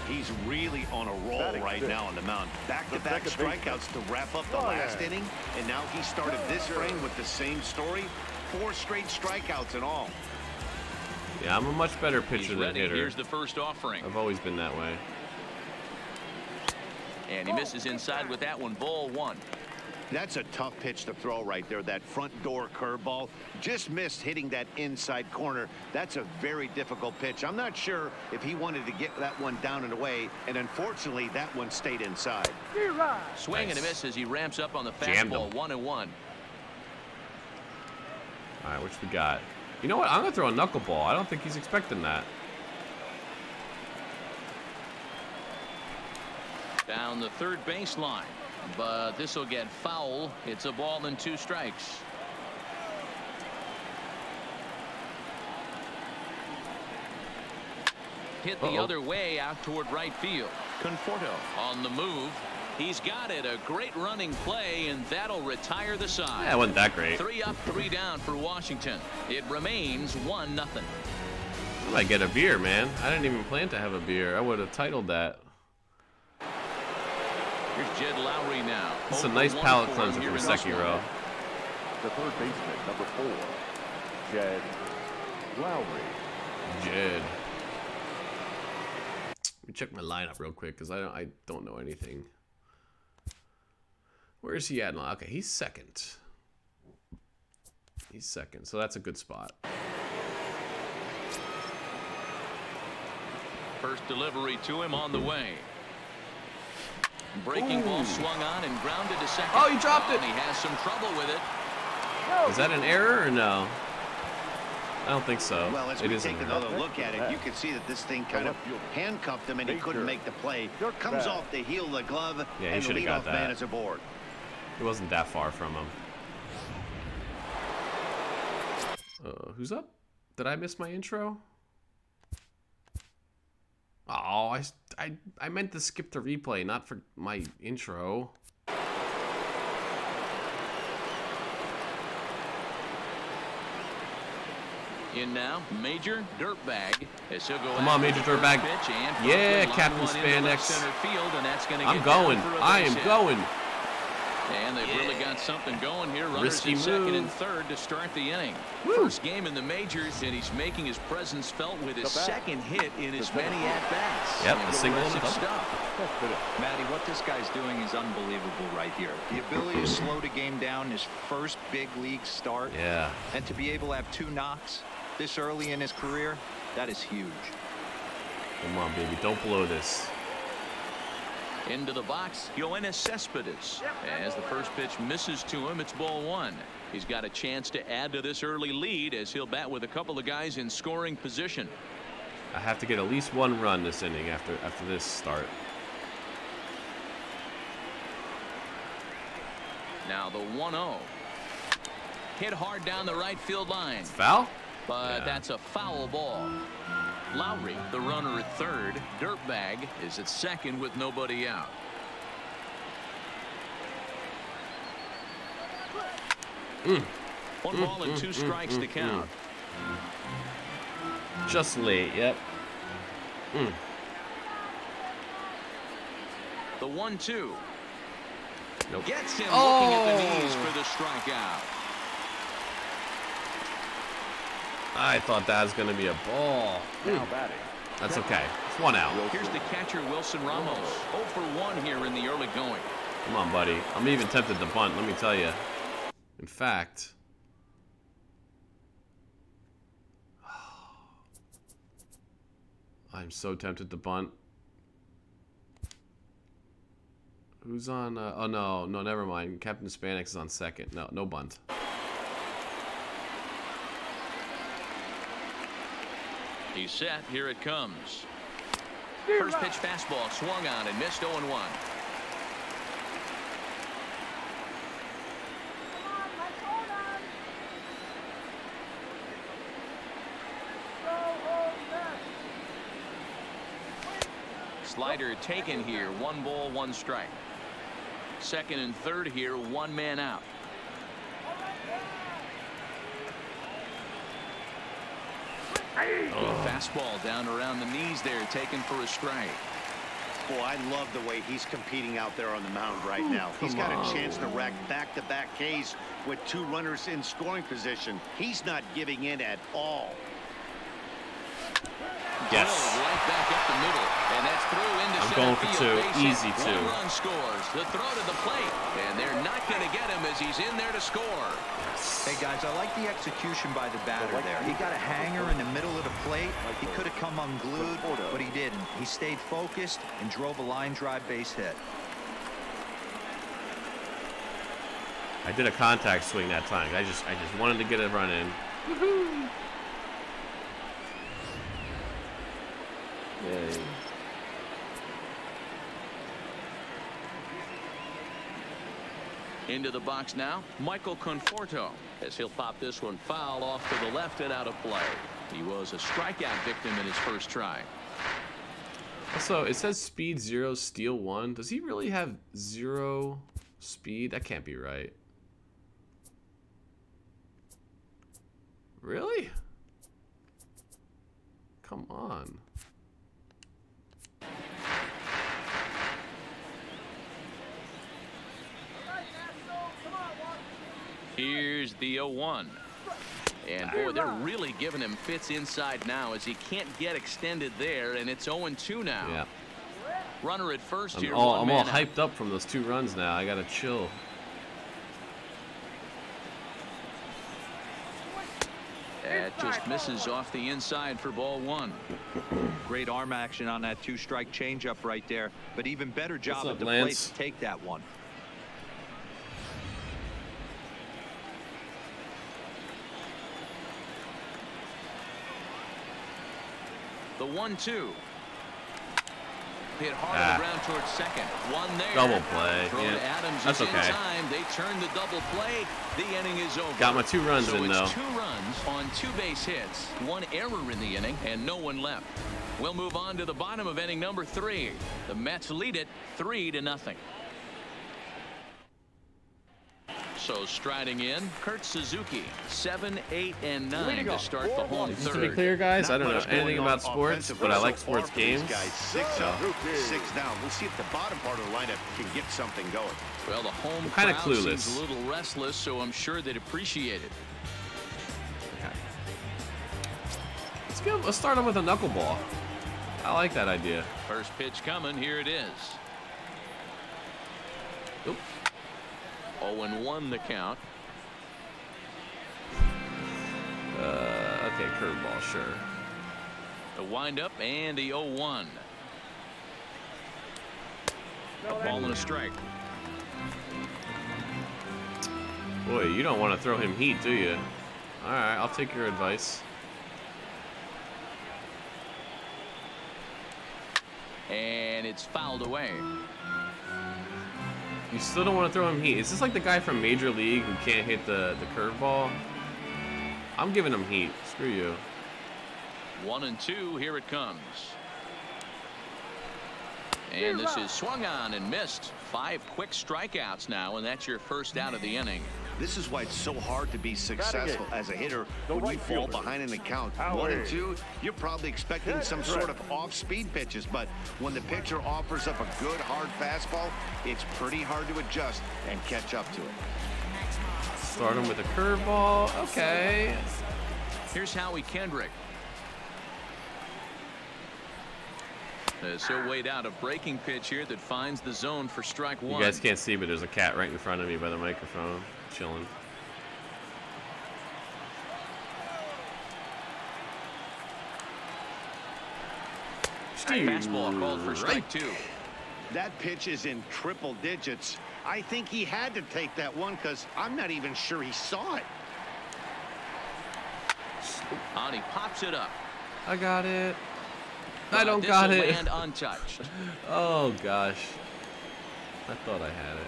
C: He's really on a roll right now on the mound. Back-to-back strikeouts to wrap up the last inning, and now he started this frame with the same story. 4 straight strikeouts in all.
A: Yeah, I'm a much better pitcher
B: He's
A: than
B: ready.
A: hitter.
B: Here's the first offering.
A: I've always been that way.
B: And he misses inside with that one. Ball 1.
C: That's a tough pitch to throw right there. That front door curveball just missed hitting that inside corner. That's a very difficult pitch. I'm not sure if he wanted to get that one down and away, and unfortunately that one stayed inside.
B: Swing and a miss as he ramps up on the
A: Jammed
B: fastball.
A: him.
B: 1-1.
A: All right, which we got? You know what? I'm gonna throw a knuckleball. I don't think he's expecting that.
B: Down the third baseline, but this will get foul. It's a ball and 2 strikes. Hit the other way out toward right field. Conforto on the move. He's got it. A great running play, and that'll retire the side.
A: Yeah, it wasn't that great.
B: 3 up, 3 down for Washington. It remains 1-0.
A: I might get a beer, man. I didn't even plan to have a beer. I would have titled that.
B: Here's Jed Lowry now.
A: It's a nice palate cleanser from Sekiro.
D: The third baseman, number 4, Jed Lowry.
A: Jed. Let me check my lineup real quick because I don't know anything. Where is he at now? Okay, he's second. He's second, so that's a good spot.
B: First delivery to him on the way. Breaking ball swung on and grounded to second.
A: Oh, he dropped it.
B: And he has some trouble with it.
A: Is that an error or no? I don't think so.
C: Well, as we take another look at it, you can see that this thing kind of handcuffed him and he couldn't make the play. Comes off the heel of the glove, and the leadoff man is aboard.
A: It wasn't that far from him. Who's up? Did I miss my intro? Oh, I meant to skip the replay, not for my intro.
B: In now, Major Dirtbag. As he'll go.
A: Come on, Major Dirtbag. Yeah, Captain Spandex.
B: Center field, and that's going to
A: I'm going. I am going.
B: And they've really got something going here. Runners in second and third to start the inning. First game in the majors, and he's making his presence felt with his second hit in as many at-bats.
A: Yep, the single
E: stuff. Matty, what this guy's doing is unbelievable right here. The ability to slow the game down, his first big league start.
A: Yeah.
E: And to be able to have 2 knocks this early in his career, that is huge.
A: Come on, baby, don't blow this.
B: Into the box, Yoenis Cespedes. As the first pitch misses to him, it's ball 1. He's got a chance to add to this early lead as he'll bat with a couple of guys in scoring position.
A: I have to get at least 1 run this inning after this start.
B: Now the 1-0. Hit hard down the right field line.
A: It's foul?
B: But that's a foul ball. Lowry, the runner at third. Dirtbag is at second with nobody out. One ball and 2 strikes to count.
A: Just late, yep.
B: The 1-2.
A: Nope.
B: Gets him looking at the knees for the strikeout.
A: I thought that was going to be a ball.
D: Now batting.
A: That's okay. It's 1 out.
B: Here's the catcher, Wilson Ramos. 0 for 1 here in the early going.
A: Come on, buddy. I'm even tempted to bunt, let me tell you. In fact, I'm so tempted to bunt. Who's on? Oh, no, never mind. Captain Spandex is on second. No bunt.
B: He's set. Here it comes. First pitch fastball swung on and missed 0-1. Slider taken here. 1 ball, 1 strike. Second and third here. 1 man out. Fastball down around the knees there, taken for a strike.
C: Boy, I love the way he's competing out there on the mound right now. He's got a chance to rack back-to-back Ks with 2 runners in scoring position. He's not giving in at all.
A: Yes.
B: Right back up the middle, and that's through into
A: I'm
B: center
A: going for
B: field.
A: 2. Easy 2.
B: 1 run scores. The throw to the plate, and they're not going to get him as he's in there to score.
E: Hey guys, I like the execution by the batter there. He got a hanger in the middle of the plate. He could have come unglued, but he didn't. He stayed focused and drove a line drive base hit.
A: I did a contact swing that time. I just wanted to get a run in. Woohoo! Yay.
B: Into the box now, Michael Conforto, as he'll pop this one foul off to the left and out of play. He was a strikeout victim in his first try.
A: Also, it says speed 0, steal 1. Does he really have 0 speed? That can't be right. Really? Come on.
B: Here's the 0-1. And boy, they're really giving him fits inside now as he can't get extended there, and it's 0-2 now.
A: Yeah.
B: Runner at first here.
A: I'm all hyped up from those 2 runs now. I gotta chill.
B: That just misses off the inside for ball one.
E: Great arm action on that two-strike changeup right there, but even better job at the plate to take that one.
B: The 1-2. Hit hard around towards second. One there.
A: Double play.
B: Throw to Adams.
A: That's okay.
B: In time. They turn the double play. The inning is over.
A: Got my 2 runs in though.
B: So it's 2 runs on 2 base hits. 1 error in the inning and no one left. We'll move on to the bottom of inning number 3. The Mets lead it 3-0. So striding in, Kurt Suzuki, 7, 8, and 9 to start the home
A: Just
B: third.
A: to be clear, guys, I don't know anything about sports, but I like sports games.
C: Six down. We'll see if the bottom part of the lineup can get something going.
B: Well, the home
A: kind
B: crowd
A: of clueless.
B: seems a little restless, so I'm sure they'd appreciate it.
A: Okay. Let's start them with a knuckleball. I like that idea.
B: First pitch coming. Here it is.
A: Oop.
B: 0-1 the count.
A: Okay, curveball, sure.
B: The windup and the 0-1. A ball and a strike.
A: Boy, you don't want to throw him heat, do you? All right, I'll take your advice.
B: And it's fouled away.
A: You still don't want to throw him heat. Is this like the guy from Major League who can't hit the curveball? I'm giving him heat. Screw you.
B: 1-2. Here it comes. And this is swung on and missed. 5 quick strikeouts now, and that's your first out of the inning.
C: This is why it's so hard to be successful as a hitter when you fall behind in the count. 1-2, you're probably expecting some sort of off-speed pitches, but when the pitcher offers up a good hard fastball, it's pretty hard to adjust and catch up to it.
A: Start him with a curveball. Okay.
B: Here's Howie Kendrick. So weighed out a breaking pitch here that finds the zone for strike 1.
A: You guys can't see, but there's a cat right in front of me by the microphone, chilling.
B: Fastball called for strike 2.
C: That pitch is in triple digits. I think he had to take that one because I'm not even sure he saw it.
B: And he pops it up.
A: I got it. I don't got it.
B: Land untouched.
A: Oh gosh, I thought I had it.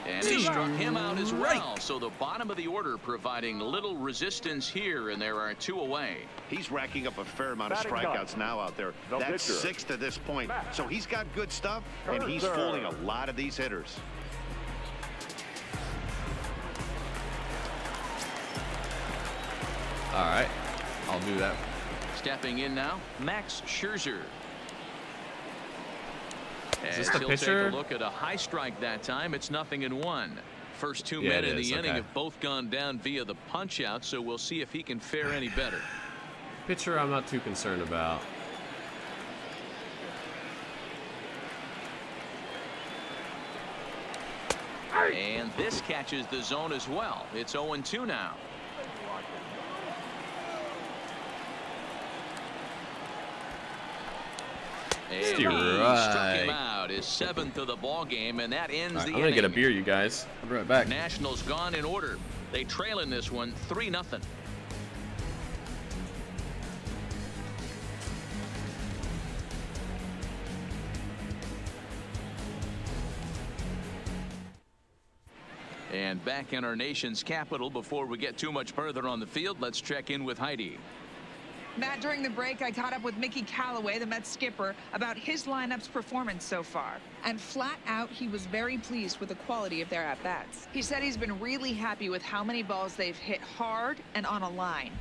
B: And he struck him out as well. So the bottom of the order providing little resistance here, and there are 2 away.
C: He's racking up a fair amount of strikeouts now out there. That's 6 to this point. So he's got good stuff, and he's fooling a lot of these hitters.
A: All right. I'll do that.
B: Stepping in now, Max Scherzer.
A: Is this the
B: he'll
A: pitcher?
B: take a look at a high strike that time. It's 0-1. First 2 men in the inning have both gone down via the punch out, so we'll see if he can fare any better.
A: Pitcher, I'm not too concerned about.
B: And this catches the zone as well. It's 0-2 now. And he struck him out, his 7th of the ball game, and that ends the inning.
A: I'm gonna get a beer, you guys. I'll be right back.
B: Nationals gone in order. They trail in this one 3-0. And back in our nation's capital, before we get too much further on the field, let's check in with Heidi.
G: Matt, during the break, I caught up with Mickey Callaway, the Mets skipper, about his lineup's performance so far. And flat out, he was very pleased with the quality of their at-bats. He said he's been really happy with how many balls they've hit hard and on a line.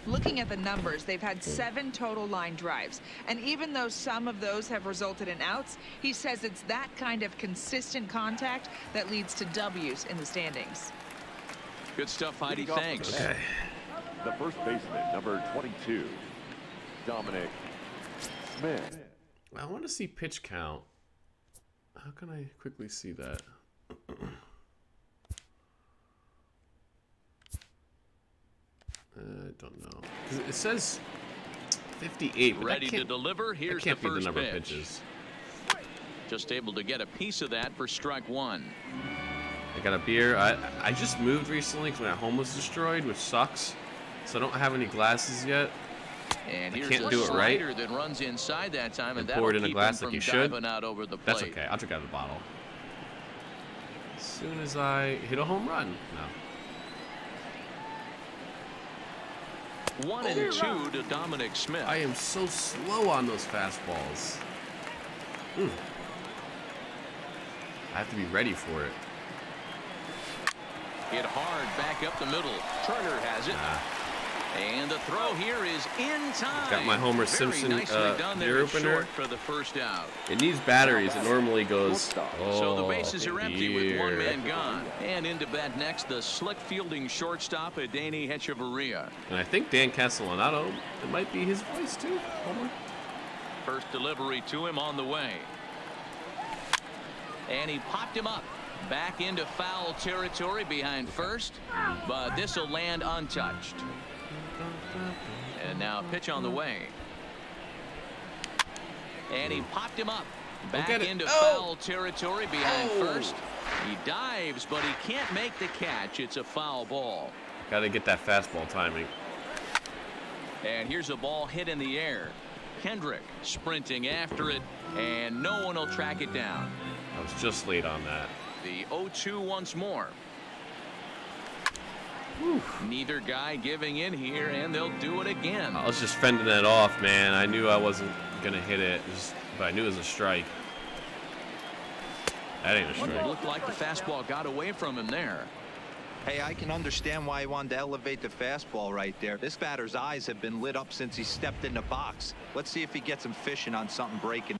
G: Looking at the numbers, they've had 7 total line drives. And even though some of those have resulted in outs, he says it's that kind of consistent contact that leads to W's in the standings.
B: Good stuff, Heidi. Thanks.
A: Okay.
D: The first baseman, number 22, Dominic Smith.
A: I want to see pitch count. How can I quickly see that? I don't know. 'Cause it says 58. But
B: Ready to deliver. Here's the
A: that can't be the
B: first
A: number
B: pitch.
A: of pitches.
B: Just able to get a piece of that for strike one.
A: I got a beer. I just moved recently because my home was destroyed, which sucks. So I don't have any glasses yet.
B: And
A: I
B: here's
A: can't
B: a
A: do it right.
B: slider that runs inside that time, and
A: pour it
B: that'll
A: in a
B: keep
A: glass
B: him
A: like you
B: from
A: should.
B: diving out over the plate.
A: That's okay. I'll drink out of the bottle. As soon as I hit a home run. No.
B: 1-2 to Dominic Smith.
A: I am so slow on those fastballs. I have to be ready for it.
B: Hit hard back up the middle. Turner has it. And the throw here is in time.
A: Got my Homer Simpson beer opener
B: for the first out.
A: It needs batteries. It normally goes. Oh,
B: So the bases are empty with one
A: beer.
B: man gone. And into bat next, the slick fielding shortstop, Adeiny Hechavarria.
A: And I think Dan Castellanato, it might be his voice too. Homer.
B: First delivery to him on the way. And he popped him up. Back into foul territory behind first. But this will land untouched. And now pitch on the way. And he popped him up. Back into foul territory behind first. He dives, but he can't make the catch. It's a foul ball.
A: Got to get that fastball timing.
B: And here's a ball hit in the air. Kendrick sprinting after it, and no one will track it down.
A: I was just late on that.
B: The 0-2 once more. Neither guy giving in here, and they'll do it again.
A: I was just fending that off, man. I knew I wasn't going to hit it, but I knew it was a strike. That ain't a strike.
B: It looked like the fastball got away from him there.
E: Hey, I can understand why he wanted to elevate the fastball right there. This batter's eyes have been lit up since he stepped in the box. Let's see if he gets him fishing on something breaking.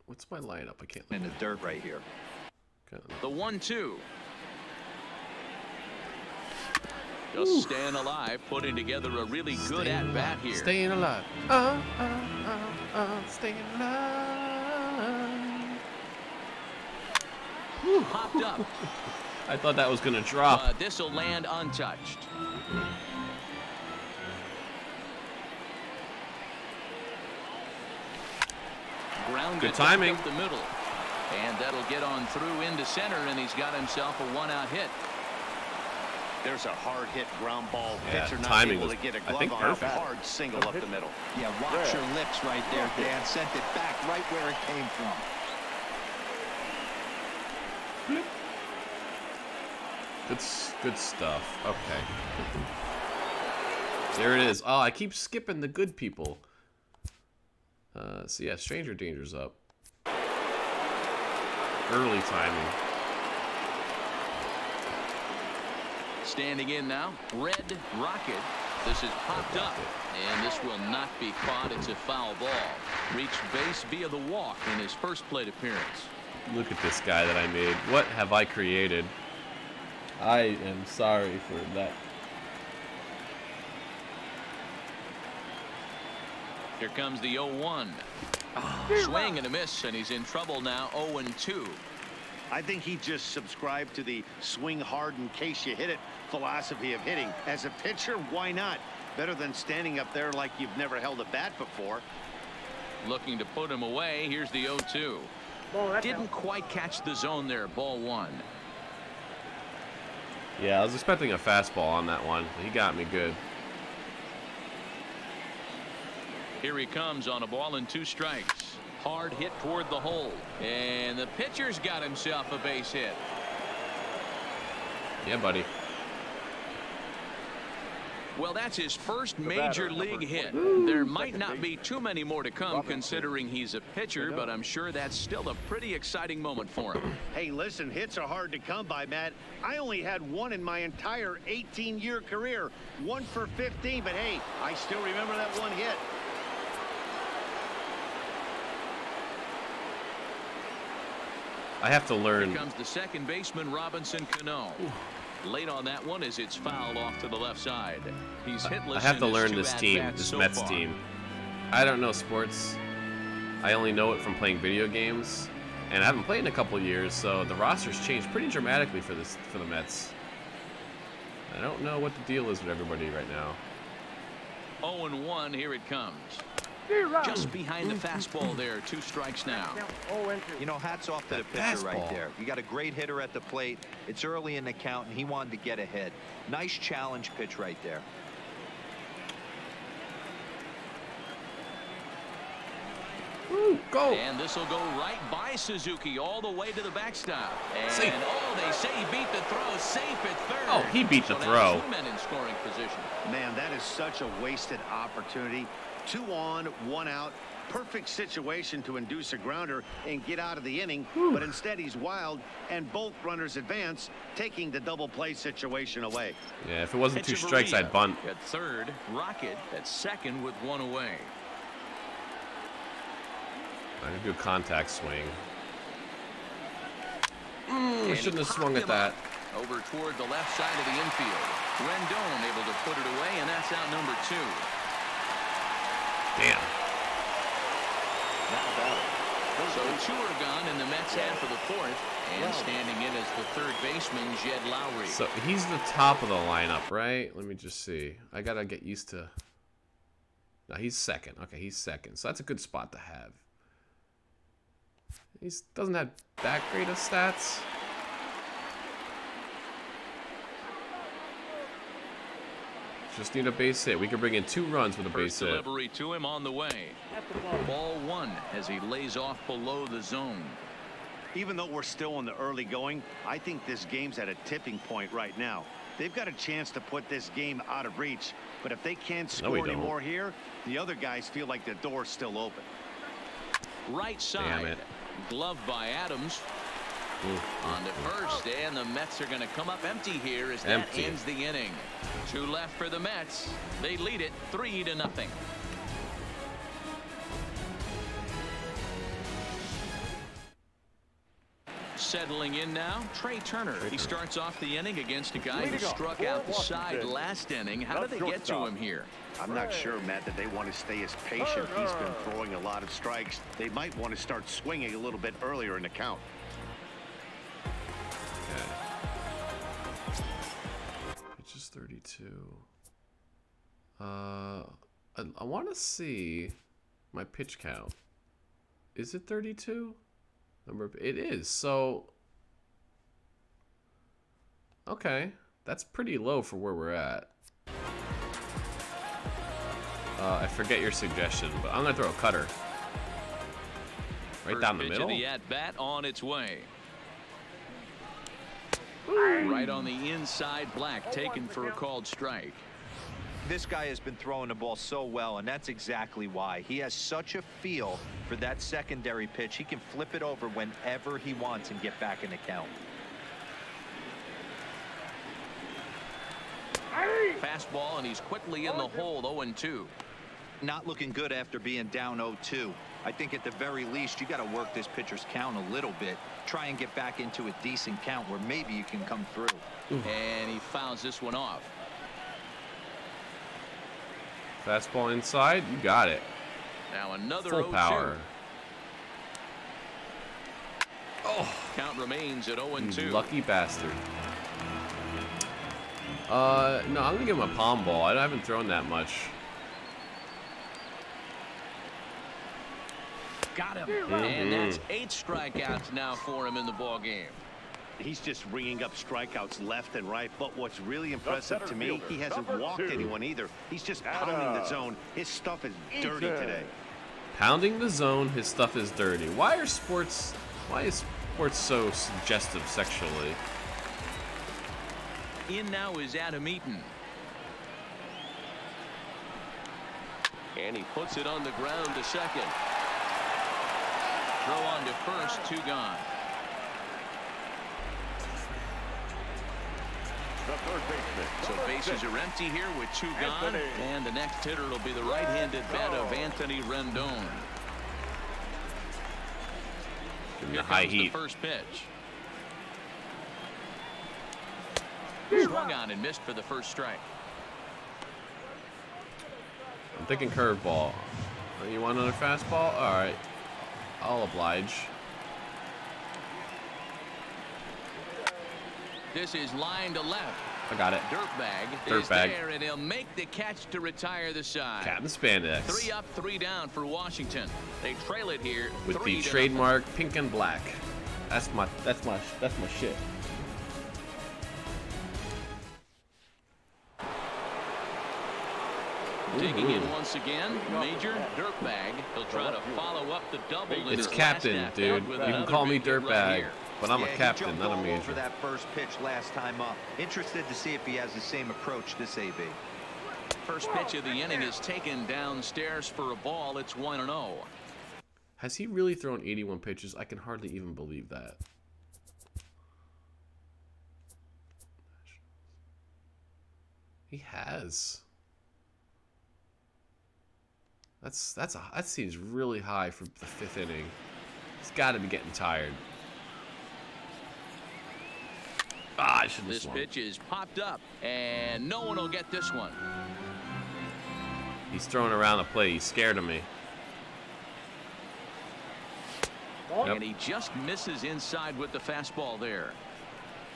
A: What's my lineup? I can't look
E: in the dirt right here.
A: Okay.
B: The 1-2. Just staying alive, putting together a really good at-bat here.
A: Staying alive. Staying alive.
B: Popped up.
A: I thought that was going to drop.
B: This will land untouched.
A: Good timing.
B: Up the middle. And that'll get on through into center, and he's got himself a one-out hit.
C: There's a hard hit ground ball.
A: Yeah,
C: Pitcher not
A: timing
C: able
A: was,
C: to get a
A: I
C: glove
A: think,
C: on
A: perfect.
C: a hard single up the middle.
E: Yeah, watch your lips right there, Dan. Sent it back right where it came from.
A: Good stuff. Okay. There it is. Oh, I keep skipping the good people. So yeah, Stranger Danger's up. Early timing.
B: Standing in now, Red Rocket. This is popped up, and this will not be caught. It's a foul ball. Reached base via the walk in his first plate appearance.
A: Look at this guy that I made. What have I created? I am sorry for that.
B: Here comes the 0-1. Swing and a miss, and he's in trouble now. 0-2.
C: I think he just subscribed to the swing hard in case you hit it philosophy of hitting. As a pitcher, why not? Better than standing up there like you've never held a bat before.
B: Looking to put him away. Here's the 0-2. Didn't quite catch the zone there. Ball one.
A: Yeah, I was expecting a fastball on that one. He got me good.
B: Here he comes on a ball and 2 strikes. Hard hit toward the hole. And the pitcher's got himself a base hit.
A: Yeah, buddy.
B: Well, that's his first major league hit. There might not be too many more to come considering he's a pitcher, but I'm sure that's still a pretty exciting moment for him.
C: Hey, listen, hits are hard to come by, Matt. I only had one in my entire 18-year career. 1 for 15, but hey, I still remember that one hit.
A: I have to learn.
B: Here comes the second baseman, Robinson Cano. Late on that one as it's fouled off to the left side. He's hitless.
A: I have to
B: in his
A: learn
B: 2
A: this team,
B: at-bats
A: this
B: so
A: Mets
B: far.
A: team. I don't know sports. I only know it from playing video games, and I haven't played in a couple years, so the roster's changed pretty dramatically for the Mets. I don't know what the deal is with everybody right now.
B: 0-1, here it comes. Just behind the fastball there. 2 strikes now.
E: You know, hats off to the pitcher right there. You got a great hitter at the plate. It's early in the count, and he wanted to get ahead. Nice challenge pitch right there.
A: Ooh, go.
B: And this will go right by Suzuki all the way to the backstop. And
A: safe.
B: Oh, they say he beat the throw. Safe at third.
A: Oh, he beat the throw.
B: 2 men in scoring position.
C: Man, that is such a wasted opportunity. 2 on, 1 out. Perfect situation to induce a grounder and get out of the inning.
A: Whew.
C: But instead he's wild, and both runners advance, taking the double play situation away.
A: Yeah, if it wasn't 2 strikes, I'd bunt.
B: At third, Rocket at second with 1 away.
A: I'm gonna do a contact swing. I shouldn't have swung at that.
B: Over toward the left side of the infield. Rendon able to put it away, and that's out number 2.
A: Damn.
B: So 2 are gone in the Mets half of the 4th, and standing in as the third baseman, Jed Lowry.
A: So he's the top of the lineup, right? Let me just see. I gotta get used to. No, he's second. Okay, he's second. So that's a good spot to have. He doesn't have that great of stats. Just need a base hit. We can bring in 2 runs with a base hit.
B: Delivery to him on the way. Ball 1 as he lays off below the zone.
C: Even though we're still in the early going, I think this game's at a tipping point right now. They've got a chance to put this game out of reach, but if they can't score any more here, the other guys feel like the door's still open.
B: Right side. Glove by Adams. On to first, and the Mets are going to come up empty here as that ends the inning. 2 left for the Mets. They lead it 3-0. Settling in now, Trey Turner. He starts off the inning against a guy who struck out the side last inning. How did they get to him here?
C: I'm not sure, Matt, that they want to stay as patient. He's been throwing a lot of strikes. They might want to start swinging a little bit earlier in the count.
A: Okay. Pitch is 32. I want to see my pitch count. Is it 32? It is. So okay, that's pretty low for where we're at. I forget your suggestion, but I'm gonna throw a cutter right down the middle.
B: The at bat on its way. Right on the inside, Black taken for a called strike.
E: This guy has been throwing the ball so well, and that's exactly why. He has such a feel for that secondary pitch. He can flip it over whenever he wants and get back in the count.
B: Fastball, and he's quickly in the hole. 0-2.
E: Not looking good after being down 0-2. I think at the very least you got to work this pitcher's count a little bit. Try and get back into a decent count where maybe you can come through.
B: And he fouls this one off.
A: Fastball inside, you got it.
B: Now another
A: full power.
B: Oh, count remains at 0-2.
A: Lucky bastard. No, I'm gonna give him a palm ball. I haven't thrown that much.
B: Got him. And that's 8 strikeouts now for him in the ball game.
C: He's just ringing up strikeouts left and right, but what's really impressive to me, he hasn't walked anyone either. He's just pounding the zone. His stuff is dirty today.
A: Pounding the zone, his stuff is dirty. Why is sports so suggestive sexually?
B: In now is Adam Eaton. And he puts it on the ground to second. Throw on to first, 2 gone. So bases are empty here with 2 gone. And the next hitter will be the right-handed bat of Anthony Rendon.
A: In the high heat.
B: The first pitch. Swung on and missed for the first strike.
A: I'm thinking curveball. You want another fastball? All right, I'll oblige.
B: This is line to left.
A: I got it.
B: Dirtbag is there, and he'll make the catch to retire the side.
A: Captain Spandex.
B: 3 up, 3 down for Washington. They trail it here
A: with the trademark pink and black. That's my shit.
B: Digging in once again, Major Dirtbag. He'll try to follow up the double.
A: It's Captain, dude. You can call me Dirtbag, but I'm a captain, not a major.
E: For that first pitch last time up. Interested to see if he has the same approach this AB.
B: First pitch of the inning is taken downstairs for a ball. It's 1-0.
A: Has he really thrown 81 pitches? I can hardly even believe that. He has. That seems really high for the 5th inning. He's got to be getting tired. I should have swung.
B: This pitch is popped up, and no one will get this one.
A: He's throwing around the plate. He's scared of me.
B: Yep. And he just misses inside with the fastball there.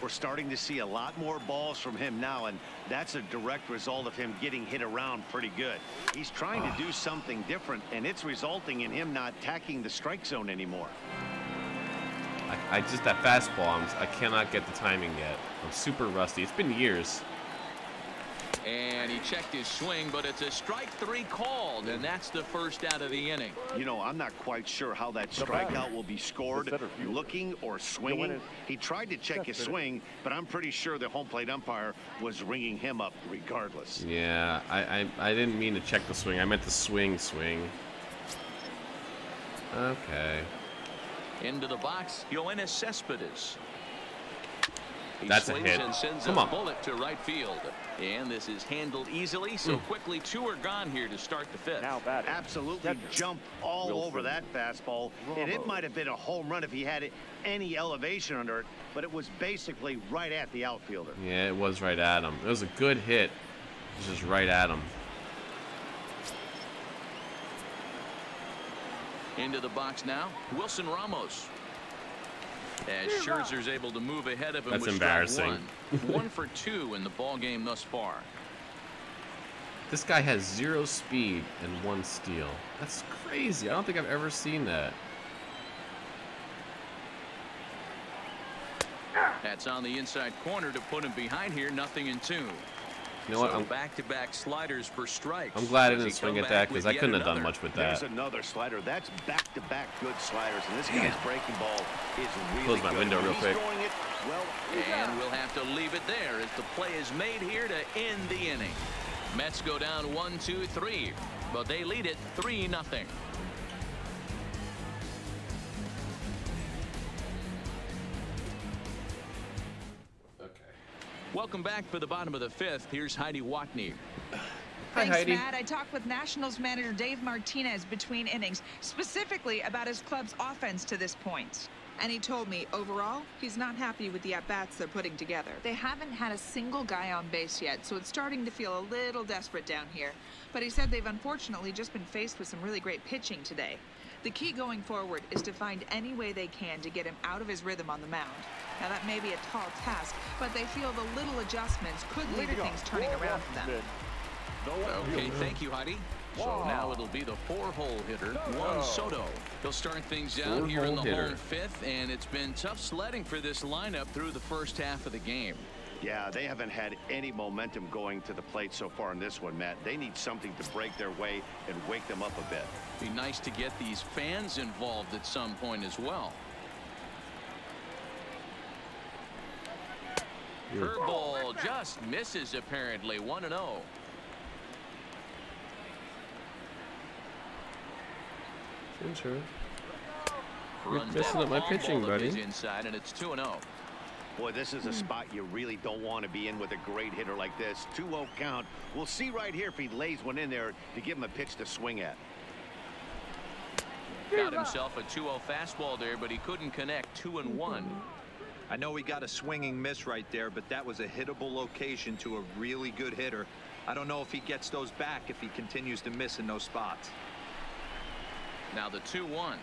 C: We're starting to see a lot more balls from him now, and that's a direct result of him getting hit around pretty good. He's trying to do something different, and it's resulting in him not attacking the strike zone anymore.
A: I just, that fastball, I cannot get the timing yet. I'm super rusty. It's been years.
B: And he checked his swing, but it's a strike 3 called, and that's the first out of the inning.
C: You know, I'm not quite sure how that strikeout will be scored, looking or swinging. He tried to check his swing, but I'm pretty sure the home plate umpire was ringing him up regardless.
A: Yeah, I didn't mean to check the swing. I meant the swing. Okay.
B: Into the box, Yoenis Cespedes.
A: That's a hit.
B: And sends
A: Come
B: a
A: on.
B: bullet to right field. And this is handled easily, so quickly 2 are gone here to start the 5th.
C: Now batting. Absolutely jumped all over that fastball. And it might have been a home run if he had any elevation under it, but it was basically right at the outfielder.
A: Yeah, it was right at him. It was a good hit. It was just right at him.
B: Into the box now, Wilson Ramos. As Scherzer's able to move ahead of him.
A: That's
B: with
A: embarrassing.
B: 1 for 2 in the ball game thus far.
A: This guy has 0 speed and 1 steal. That's crazy. I don't think I've ever seen that.
B: That's on the inside corner to put him behind here. 0-2.
A: You know what?
B: So back-to-back sliders for strikes.
A: I'm glad I didn't swing at that because I couldn't have done much with that.
C: There's another slider. That's back-to-back good sliders, and this guy's breaking ball is really
A: Close my window real quick.
B: And we'll have to leave it there as the play is made here to end the inning. Mets go down 1-2-3, but they lead it 3-0. Welcome back for the bottom of the 5th. Here's Heidi Watney.
G: Thanks,
A: Heidi.
G: Matt. I talked with Nationals manager Dave Martinez between innings, specifically about his club's offense to this point. And he told me, overall, he's not happy with the at-bats they're putting together. They haven't had a single guy on base yet, so it's starting to feel a little desperate down here. But he said they've unfortunately just been faced with some really great pitching today. The key going forward is to find any way they can to get him out of his rhythm on the mound. Now, that may be a tall task, but they feel the little adjustments could lead to things turning around for them.
B: Okay, thank you, Heidi. So now it'll be the 4-hole hitter, Juan Soto. He'll start things out here in the home 5th, and it's been tough sledding for this lineup through the first half of the game.
C: Yeah, they haven't had any momentum going to the plate so far in this one, Matt. They need something to break their way and wake them up a bit.
B: Be nice to get these fans involved at some point as well. Curveball just misses apparently. 1-0.
A: Sure. You're messing up my pitching, buddy.
B: Inside, and it's 2-0.
C: Boy, this is a spot you really don't want to be in with a great hitter like this. 2-0 count. We'll see right here if he lays one in there to give him a pitch to swing at.
B: Got himself a 2-0 fastball there, but he couldn't connect. 2-1.
E: I know he got a swinging miss right there, but that was a hittable location to a really good hitter. I don't know if he gets those back if he continues to miss in those spots.
B: Now the 2-1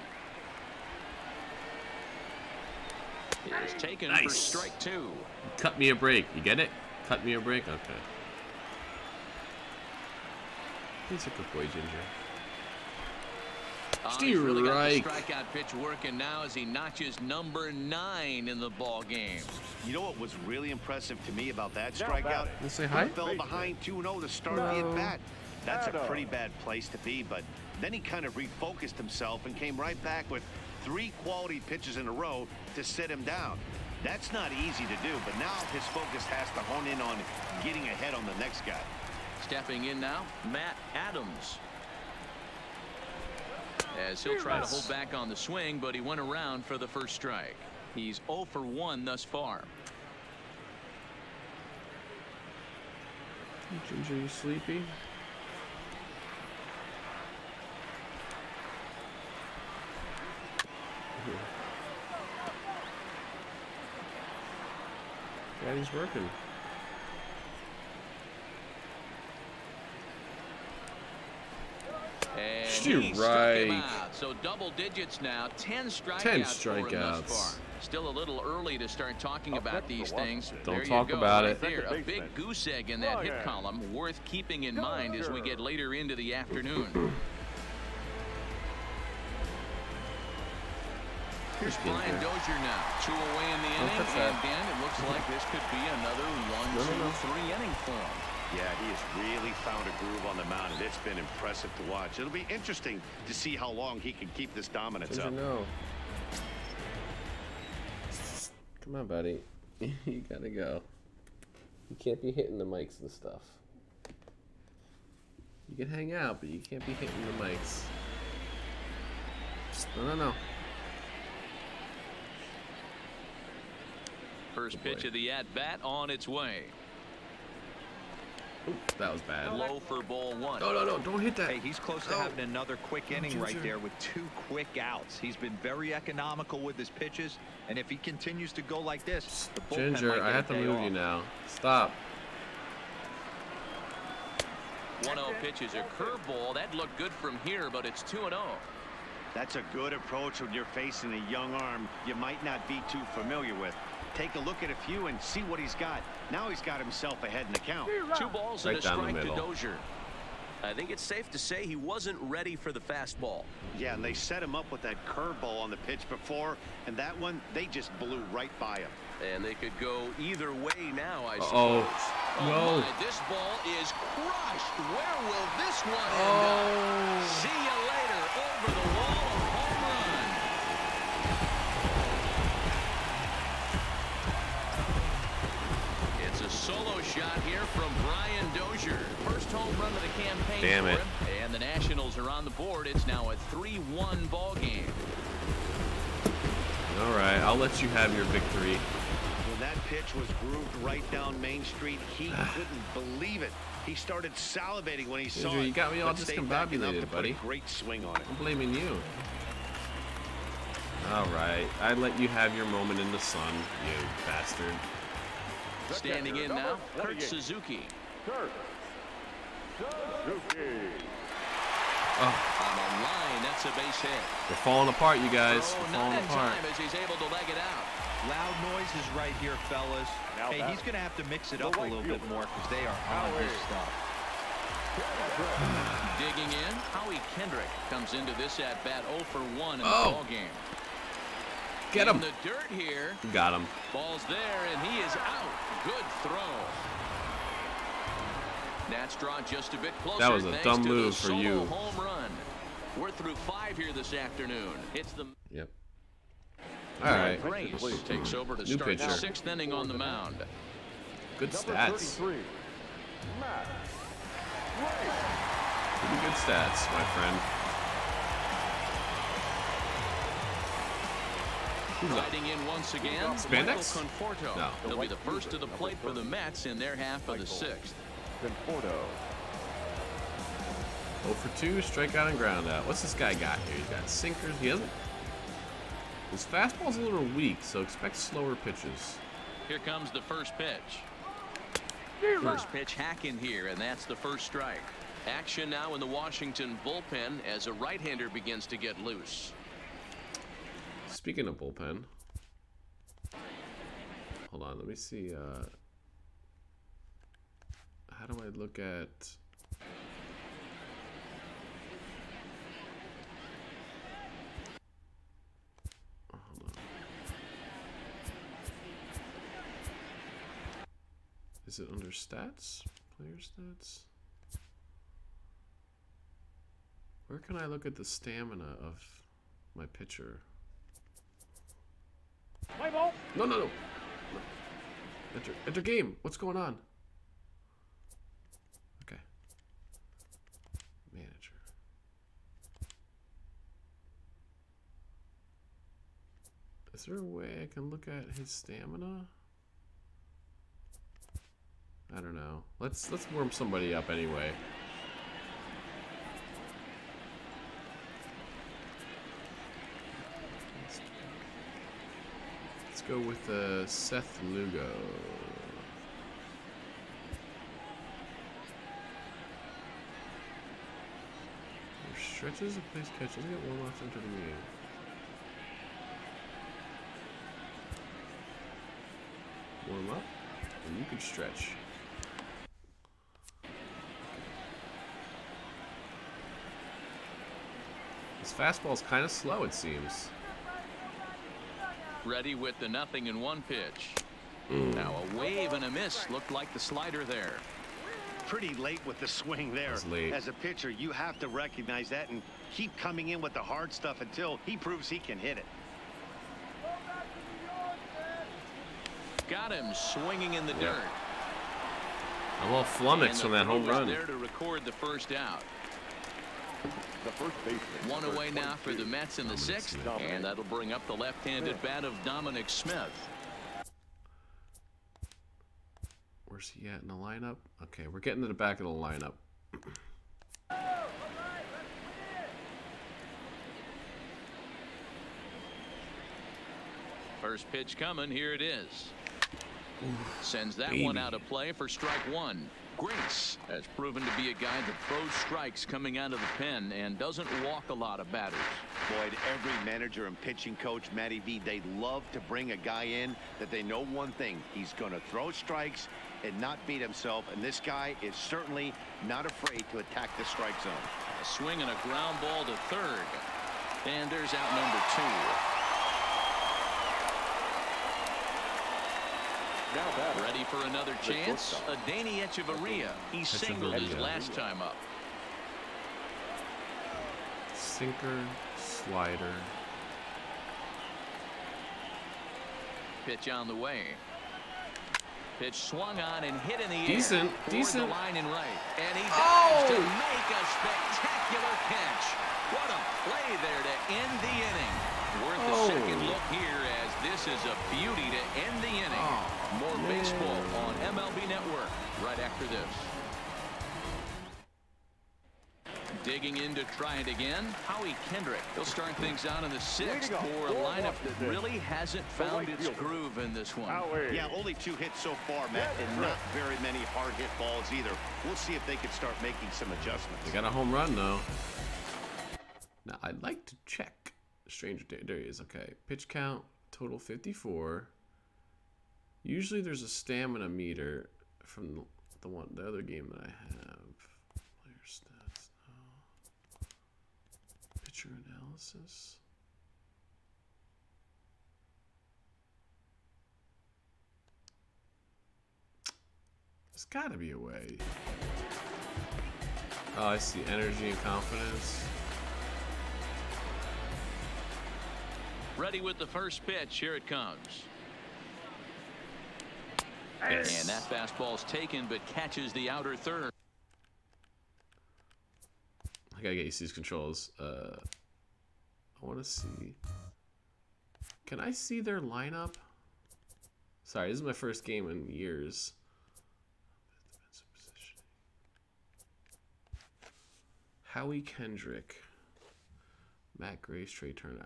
B: is taken for strike 2.
A: Cut me a break. You get it? Cut me a break? Okay. He's a good boy, Ginger.
B: He's really got the strikeout pitch working now as he notches number 9 in the ball game.
C: You know what was really impressive to me about that strikeout?
A: Let's say hi.
C: He fell behind 2-0 to start the at-bat. That's a pretty bad place to be, but then he kind of refocused himself and came right back with 3 quality pitches in a row to sit him down. That's not easy to do, but now his focus has to hone in on getting ahead on the next guy.
B: Stepping in now, Matt Adams. As he'll try to hold back on the swing, but he went around for the first strike. He's 0 for 1 thus far.
A: Ginger, you sleepy? Daddy's working.
B: And
A: you're
B: he
A: right.
B: struck him out. So double digits now, 10 strikeouts.
A: 10
B: for him thus
A: strikeouts.
B: far. Still a little early to start talking about these things.
A: Don't
B: there
A: talk
B: you go,
A: about
B: right
A: it.
B: There, a big goose egg in that hit column, worth keeping in mind as we get later into the afternoon. Here's Brian Dozier now. 2 away in the inning, and Dan, it looks like this could be another 1, 2, 3 inning for him.
C: Yeah, he has really found a groove on the mound, and it's been impressive to watch. It'll be interesting to see how long he can keep this dominance up.
A: No. Come on, buddy. You gotta go. You can't be hitting the mics and stuff. You can hang out, but you can't be hitting the mics. No.
B: First pitch of the at-bat on its way.
A: Ooh, that was bad.
B: Low for ball 1.
A: No, don't hit that.
E: Hey, he's close to having another quick inning right there with 2 quick outs. He's been very economical with his pitches, and if he continues to go like this, the bullpen
A: Ginger,
E: might get
A: I have to move
E: off.
A: you now. Stop.
B: 1-0 pitch is a curveball. That looked good from here, but it's 2-0.
C: That's a good approach when you're facing a young arm you might not be too familiar with. Take a look at a few and see what he's got. Now he's got himself ahead in the count.
B: 2 balls
A: Right
B: and a
A: down the
B: strike to
A: middle.
B: Dozier.
H: I think it's safe to say he wasn't ready for the fastball.
C: Yeah, and they set him up with that curveball on the pitch before, and that one, they just blew right by him.
H: And they could go either way now, I suppose.
A: Oh, no.
B: My, this ball is crushed. Where will this one end up? See you later. Over the wall, a home run. It's a solo shot here from Brian Dozier. First home run of the campaign
A: Damn
B: for
A: it.
B: him. And the Nationals are on the board. It's now a 3-1 ball game.
A: All right, I'll let you have your victory.
C: When that pitch was grooved right down Main Street, he couldn't believe it. He started salivating when he saw
A: Ginger,
C: it.
A: you got me all
C: but stayed back enough
A: discombobulated,
C: to put
A: buddy.
C: a great swing on it.
A: I'm blaming you. All right, I let you have your moment in the sun, you bastard.
B: Standing in now, Kurt Suzuki.
D: Kurt Suzuki.
A: Oh,
B: On the line, that's a base hit.
A: we're falling apart, you guys.
B: Oh,
A: We're
B: not
A: falling
B: in
A: apart.
B: time as he's able to leg it out.
E: Loud noises right here, fellas.
D: Now
E: Hey, he's going to have to mix it up a little bit more because they are on his stuff.
B: Digging in, Howie Kendrick comes into this at-bat 0 for 1 in the
A: Oh.
B: ball game.
A: Get him.
B: In the dirt here.
A: Got him.
B: Ball's there, and he is out. Good throw. Nats draw just a bit closer.
A: That was a
B: thanks
A: dumb
B: to
A: move
B: the
A: for
B: solo
A: you.
B: home run. We're through 5 here this afternoon. It's the
A: Yep. All right.
B: Grace takes over to
A: New
B: start the
A: pitcher.
B: 6th inning on the mound.
A: Good
D: Number
A: stats.
D: 33, Matt Grace.
A: Pretty good stats, my friend. Who's up?
B: Riding in once again,
A: Spandex?
B: Michael Conforto.
A: No.
B: He'll be the first to the plate for the Mets in their half of the 6th.
D: Conforto.
A: 0 for 2, strikeout and ground out. What's this guy got here? He's got sinkers. He hasn't. His fastball's a little weak, so expect slower pitches.
B: Here comes the first pitch. First pitch hacking here, and that's the first strike. Action now in the Washington bullpen as a right-hander begins to get loose.
A: Speaking of bullpen, hold on, let me see. How do I look at... Oh, hold on. Is it under stats? Player stats? Where can I look at the stamina of my pitcher?
F: Play ball.
A: No, no, no. Enter game. What's going on? Okay. Manager. Is there a way I can look at his stamina? I don't know. Let's warm somebody up anyway. Let's go with Seth Lugo. There's stretches of place catches. Let's get one left into the game. Warm up, and you can stretch. This fastball's kind of slow, it seems.
B: Ready with the 0-1 pitch. Now a wave and a miss. Looked like the slider there.
C: Pretty late with the swing there. As a pitcher, you have to recognize that and keep coming in with the hard stuff until he proves he can hit it.
B: Got him swinging in the dirt.
A: I'm all flummoxed from that home run.
B: There to record the first out.
D: The first baseman.
B: One away now for the Mets in the 6th, and that'll bring up the left-handed bat of Dominic Smith.
A: Where's he at in the lineup? Okay, we're getting to the back of the lineup.
B: First pitch coming. Here it is. Sends that one out of play for strike one. Grace has proven to be a guy that throws strikes coming out of the pen and doesn't walk a lot of batters.
C: Boyd, every manager and pitching coach, Matty V, they love to bring a guy in that they know one thing. He's going to throw strikes and not beat himself, and this guy is certainly not afraid to attack the strike zone.
B: A swing and a ground ball to third. And there's out number 2. Ready for another chance. Adani Echeverria. He singled his last time up.
A: Sinker, slider.
B: Pitch on the way. Pitch swung on and hit in the air.
A: Decent.
B: The line and right. And he dives to make a spectacular catch. What a play there to end the inning. Worth a second look here as this is a beauty to end the inning. More baseball on MLB Network right after this. Digging in to try it again, Howie Kendrick. He'll start things out in the 6th for a lineup that really hasn't found its groove in this one.
C: Yeah, only 2 hits so far, Matt, and not very many hard hit balls either. We'll see if they can start making some adjustments.
A: They got a home run though. Now I'd like to check. Stranger, there he is. Okay, pitch count total 54. Usually there's a stamina meter from the other game that I have. Player stats. No. Pitcher analysis. There's got to be a way. Oh, I see. Energy and confidence.
B: Ready with the first pitch. Here it comes.
A: Yes.
B: And that fastball's taken, but catches the outer third.
A: I gotta get used to these controls. I want to see. Can I see their lineup? Sorry, this is my first game in years. Howie Kendrick, Matt Grace, Trey Turner.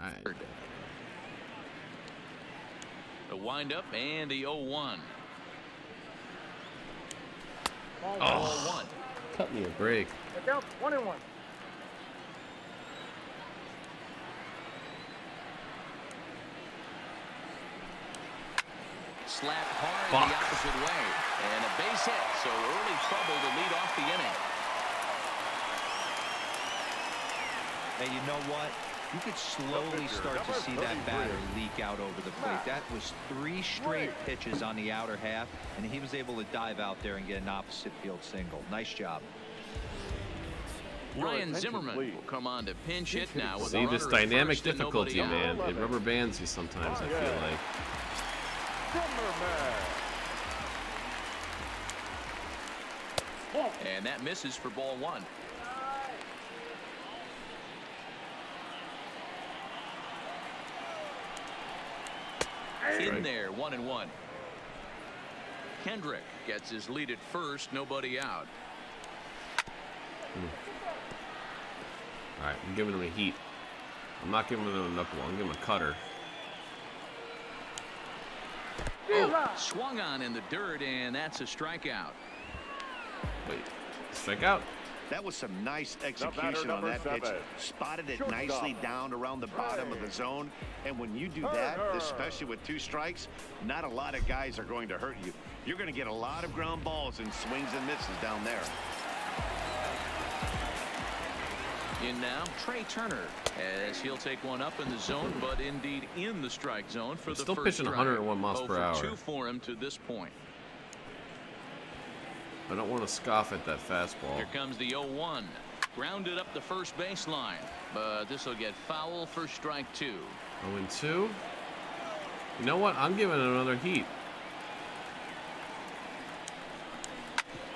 B: The windup and the 0-1.
A: Oh,
B: 0-1.
A: Cut me a break.
F: Down 1-1.
B: slapped hard the opposite way. And a base hit, so early trouble to lead off the inning.
E: Hey, you know what? You could slowly start to see that batter leak out over the plate. That was 3 straight pitches on the outer half, and he was able to dive out there and get an opposite field single. Nice job.
B: Ryan Zimmerman will come on to pinch hit now.
A: See this dynamic difficulty, man. It rubber bands you sometimes, I feel like.
B: And that misses for ball 1. In there, 1-1. Kendrick gets his lead at first, nobody out.
A: All right, I'm giving him a heat. I'm not giving him a knuckle. I'm giving him a cutter.
B: Oh, swung on in the dirt, and that's a strikeout.
A: Wait, strikeout?
C: That was some nice execution on that pitch. Spotted it nicely down around the bottom of the zone. And when you do that, especially with 2 strikes, not a lot of guys are going to hurt you. You're going to get a lot of ground balls and swings and misses down there.
B: In now, Trey Turner, as he'll take one up in the zone, but indeed in the strike zone for the
A: still
B: first
A: pitching
B: drive.
A: 101 miles per hour.
B: 2 for him to this point.
A: I don't want to scoff at that fastball.
B: Here comes the 0-1. Grounded up the first baseline, but this will get foul for strike 2.
A: 0-2. You know what? I'm giving it another heat.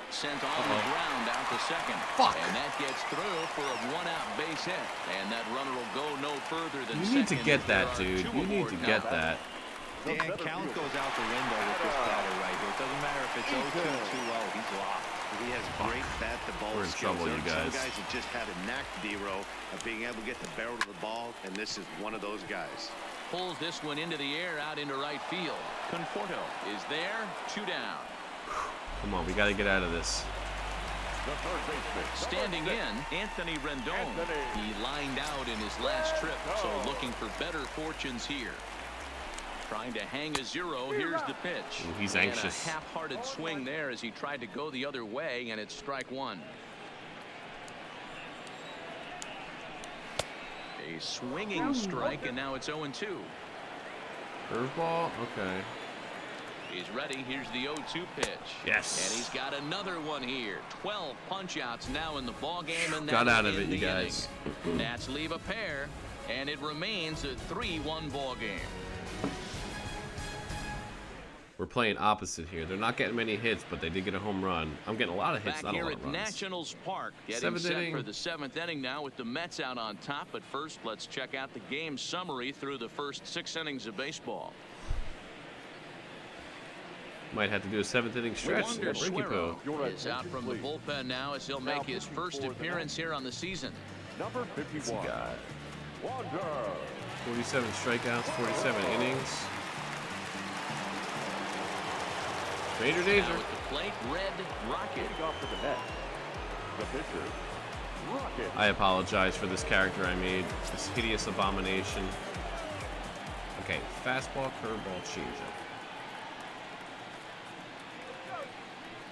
B: Sent on the ground out to second.
A: Fuck.
B: And that gets through for a 1-out base hit. And that runner will go no further than
A: You need to
B: second.
A: get that, dude. You need to get that.
E: Dan, count goes out the window with this batter right here. It doesn't matter if it's 0-2, 2-0. He's locked.
C: He has great bat-to-ball
A: We're in
C: skills.
A: trouble, you guys.
C: Some guys have just had a knack, D-Row, of being able to get the barrel of the ball, and this is one of those guys.
B: Pulls this one into the air out into right field. Conforto is there. 2 down.
A: Come on, we got to get out of this.
B: Standing in, Anthony Rendon. He lined out in his last trip, so looking for better fortunes here. Trying to hang a 0. Here's the pitch.
A: Ooh, he's anxious.
B: And a half-hearted swing there as he tried to go the other way, and it's strike 1. A swinging strike, and now it's 0-2.
A: Curveball? Okay.
B: He's ready. Here's the 0-2 pitch.
A: Yes.
B: And he's got another one here. 12 punch-outs now in the ballgame. And
A: got out of it, you guys.
B: Nats leave a pair, and it remains a 3-1 ballgame.
A: We're playing opposite here. They're not getting many hits, but they did get a home run. I'm getting a lot of hits,
B: Back
A: not a
B: here
A: lot
B: at
A: of runs.
B: Nationals Park, getting set for the 7th inning now with the Mets out on top. But first, let's check out the game summary through the first 6 innings of baseball.
A: Might have to do a 7th inning stretch.
B: Wander Suero is out from the bullpen now as he'll make his first appearance here on the season.
D: Number 51.
A: 47 strikeouts, 47 innings. Danger, danger.
B: Now at the plate, Red Rocket.
D: Off to the net. The pitcher, Rocket.
A: I apologize for this character I made. This hideous abomination. Okay, fastball, curveball, changeup.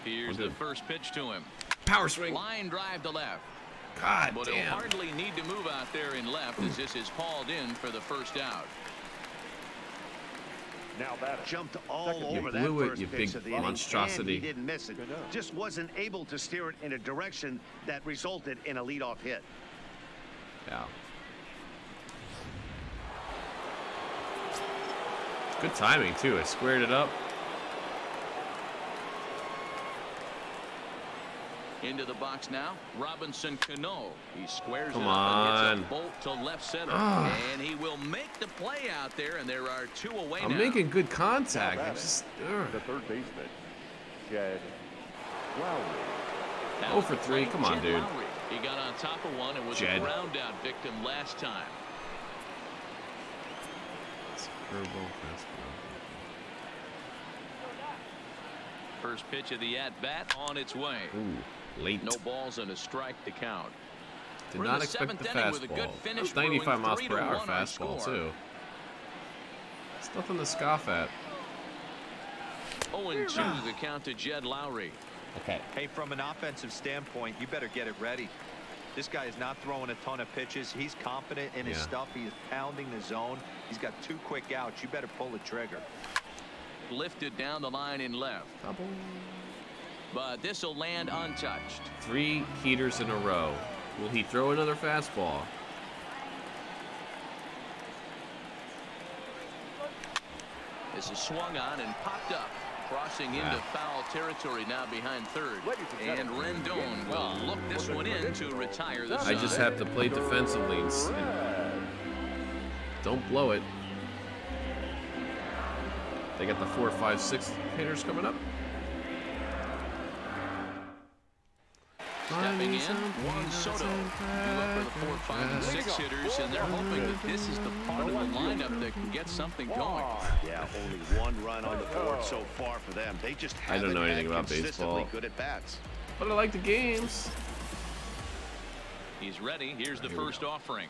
B: Here's the first pitch to him.
A: Power swing.
B: Line drive to left.
A: God
B: but
A: damn.
B: he'll hardly need to move out there in left as this is hauled in for the first out.
C: Now that jumped all over
A: blew
C: that
A: it,
C: first
A: you
C: pitch
A: big
C: of the inning,
A: monstrosity.
C: and he didn't miss it. Just wasn't able to steer it in a direction that resulted in a leadoff hit.
A: Yeah. Good timing too. I squared it up.
B: Into the box now, Robinson Cano. He squares
A: Come
B: it up
A: on.
B: and hits a bolt to left center. And he will make the play out there, and there are 2 away now.
A: I'm making good contact. I just,
D: the third baseman, Jed Lowry.
A: 0 for 3. Come on, dude.
B: Lowry. He got on top of one and was
A: Jed.
B: a ground out victim last time.
A: Curveball, fastball.
B: First pitch of the at-bat on its way.
A: Ooh, late.
B: No balls and a strike to count.
A: Did not expect the fastball. That was 95 miles per hour fastball too. It's nothing to scoff at.
B: 0-2 the count to Jed Lowry.
A: Okay.
E: Hey, from an offensive standpoint, you better get it ready. This guy is not throwing a ton of pitches. He's confident in his stuff. He is pounding the zone. He's got 2 quick outs. You better pull the trigger.
B: Lifted down the line in left. But this will land untouched.
A: 3 heaters in a row. Will he throw another fastball?
B: This is swung on and popped up. Crossing into foul territory now behind third. And Rendon will look this one in to retire the side.
A: I just have to play defensively and don't blow it. They got the 4, 5, 6 hitters coming up.
B: Stepping in, Juan Soto. Due up for the 4, 5, and 6 hitters, and they're hoping that this is the part of the lineup that can get something going.
C: Yeah, only 1 run on the board so far for them. They just haven't
A: I don't know anything about
C: consistently
A: baseball.
C: good at bats.
A: But I like the games.
B: He's ready. Here's the first offering.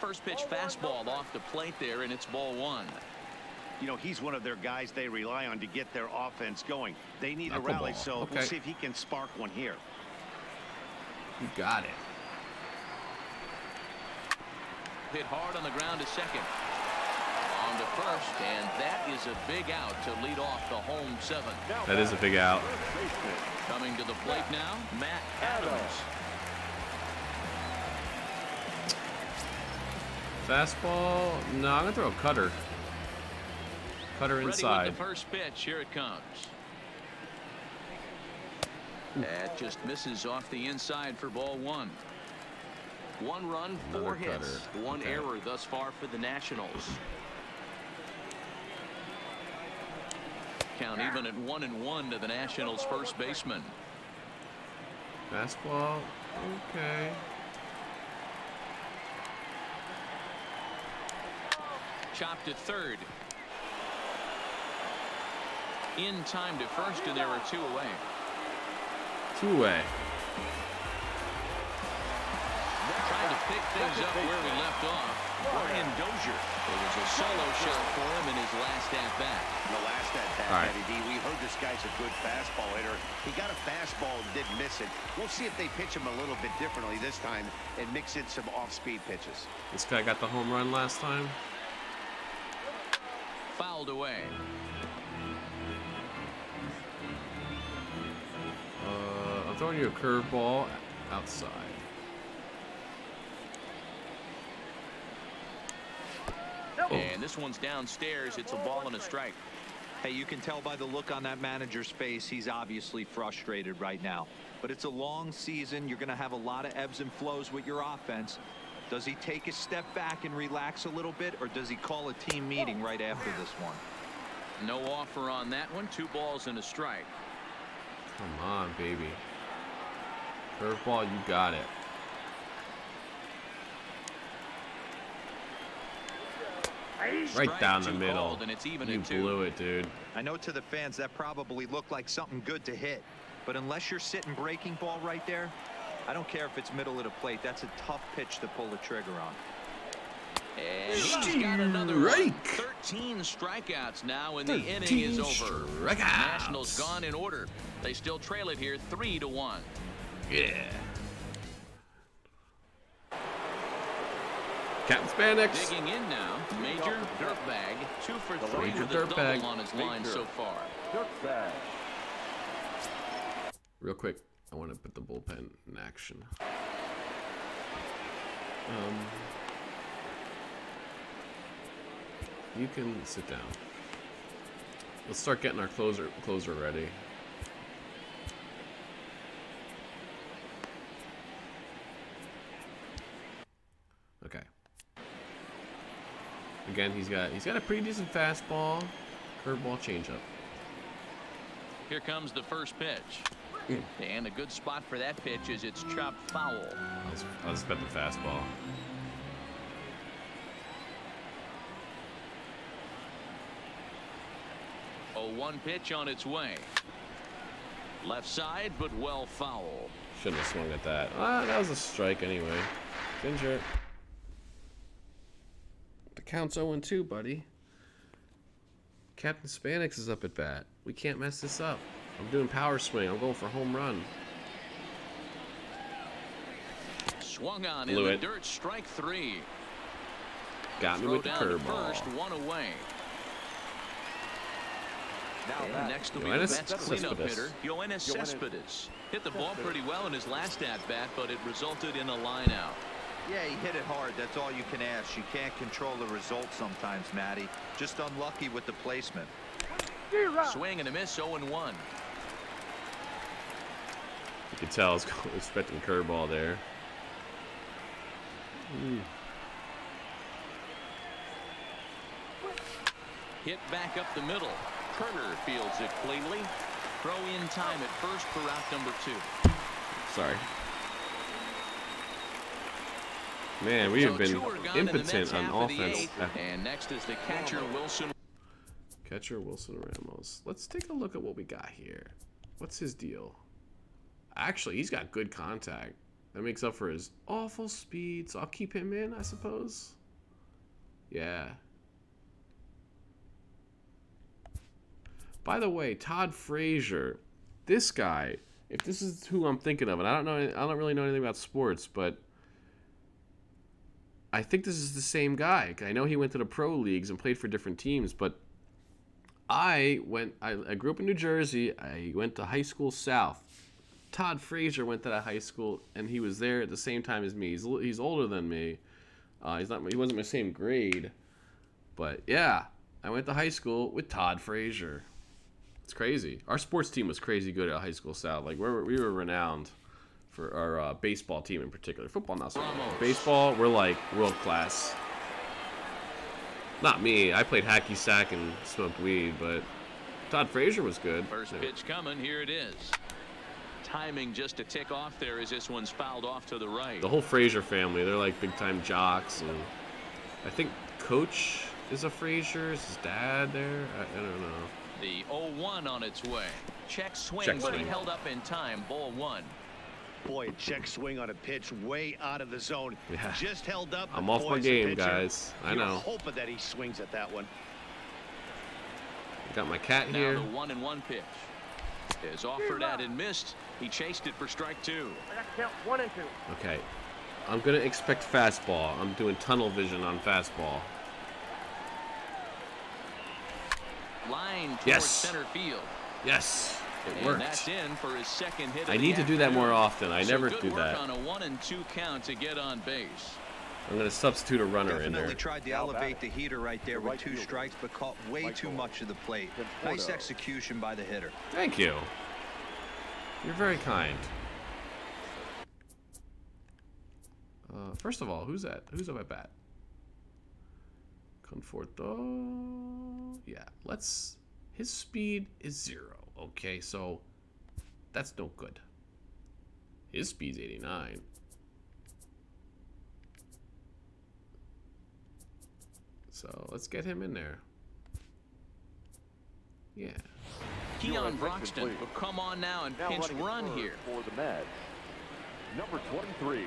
B: First pitch fastball off the plate there, and it's ball 1.
C: You know, he's one of their guys they rely on to get their offense going. They need a rally, so we'll see if he can spark one here.
A: You got it.
B: Hit hard on the ground to second. On to first, and that is a big out to lead off the home 7th.
A: That is a big out.
B: Coming to the plate now, Matt Adams.
A: Fastball. No, I'm gonna throw a cutter. Cutter inside.
B: Ready with the first pitch. Here it comes. That just misses off the inside for ball 1. 1 run, 4 hits, 1 error thus far for the Nationals. Count even at 1-1 to the Nationals' first baseman.
A: Fastball. Okay.
B: Chopped at third. In time to first, and there are 2 away.
A: 2 away.
B: Trying to pick things up where we left off. Brian Dozier. It was a solo shot for him in his last at-bat.
C: The last at-bat, Eddie D, we heard this guy's a good fastball hitter. He got a fastball and didn't miss it. We'll see if they pitch him a little bit differently this time and mix in some off-speed pitches.
A: This guy got the home run last time.
B: Fouled away.
A: I'm throwing you a curveball outside.
B: And this one's downstairs. It's a ball and a strike.
E: Hey, you can tell by the look on that manager's face, he's obviously frustrated right now. But it's a long season. You're going to have a lot of ebbs and flows with your offense. Does he take a step back and relax a little bit, or does he call a team meeting right after this one?
B: No offer on that one. 2 balls and a strike.
A: Come on, baby. Curveball, you got it. Right down the middle.
B: And it's even
A: you blew it, dude.
E: I know to the fans that probably looked like something good to hit, but unless you're sitting breaking ball right there, I don't care if it's middle of the plate. That's a tough pitch to pull the trigger on.
B: And he's got another 13 strikeouts now, and the inning is over. Nationals gone in order. They still trail it here 3-1.
A: Yeah. Captain Spanix.
B: Digging in now, Major Dirtbag, 2 for 3 with a double on his line so far.
A: Real quick, I want to put the bullpen in action. You can sit down. Let's start getting our closer ready. Okay. Again, he's got a pretty decent fastball, curveball, changeup.
B: Here comes the first pitch. And a good spot for that pitch is it's chopped foul.
A: I'll just bet the fastball.
B: Oh, 1 pitch on its way. Left side, but well foul.
A: Shouldn't have swung at that. Ah, that was a strike anyway. Ginger. The count's 0-2, buddy. Captain Spanix is up at bat. We can't mess this up. I'm doing power swing. I'm going for home run.
B: Swung on
A: Blew
B: in
A: it.
B: the dirt, strike 3.
A: Got me
B: Throw
A: with the
B: down to
A: curveball.
B: first, 1 away. And next will be
A: Yoenis
B: the Mets cleanup
A: Cespedes.
B: hitter, Yoenis Cespedes. Hit the ball pretty well in his last at-bat, but it resulted in a line out.
E: Yeah, he hit it hard. That's all you can ask. You can't control the result sometimes, Matty. Just unlucky with the placement.
B: Swing and a miss, 0-1.
A: You can tell I was expecting curveball there.
B: Hit back up the middle. Turner fields it cleanly. Throw in time at first for out number 2.
A: Sorry. Man, we have been impotent on offense.
B: And next is the catcher, Wilson.
A: Catcher Wilson Ramos. Let's take a look at what we got here. What's his deal? Actually, he's got good contact. That makes up for his awful speed, so I'll keep him in, I suppose. Yeah. By the way, Todd Frazier, this guy, if this is who I'm thinking of, and I don't really know anything about sports, but I think this is the same guy. I know he went to the pro leagues and played for different teams, but I grew up in New Jersey. I went to high school south. Todd Frazier went to that high school, and he was there at the same time as me. He's older than me. He wasn't my same grade, but yeah, I went to high school with Todd Frazier. It's crazy. Our sports team was crazy good at high school south. Like we were renowned for our baseball team in particular. Football not so much. Baseball, we're like world class. Not me. I played hacky sack and smoked weed, but Todd Frazier was good.
B: First pitch coming. Here it is. Timing just a tick off there as this one's fouled off to the right.
A: The whole Frazier family, they're like big time jocks, and I think Coach is a Frazier. Is his dad there? I don't know.
B: The 0-1 on its way. Check swing,
A: Check
B: but
A: swing.
B: he held up in time. Ball 1.
C: Boy, a check swing on a pitch way out of the zone.
A: Yeah.
C: Just held up.
A: I'm off my game, guys. I know.
C: You're hoping that he swings at that one.
A: Got my cat
B: Now
A: here.
B: the 1-1 pitch is offered at and missed. He chased it for strike 2.
F: I got to count 1 and 2.
A: Okay. I'm going to expect fastball. I'm doing tunnel vision on fastball.
B: Line towards
A: Yes.
B: center field.
A: Yes. It
B: And
A: worked.
B: that's in for his second hit.
A: I need to do that more often. I never
B: good
A: do
B: work
A: that.
B: on a 1-2 count to get on base.
A: I'm going to substitute a runner in
E: Definitely
A: there.
E: tried to elevate the heater right there with 2 strikes, but caught way too much of the plate. Nice execution by the hitter.
A: Thank you. You're very kind. First of all, who's that? Who's up at bat? Conforto. Yeah, let's... His speed is 0. Okay, so that's no good. His speed's 89. So let's get him in there. Yeah.
B: Keon Broxton will come on now and pinch run here.
D: For the Mets, number 23,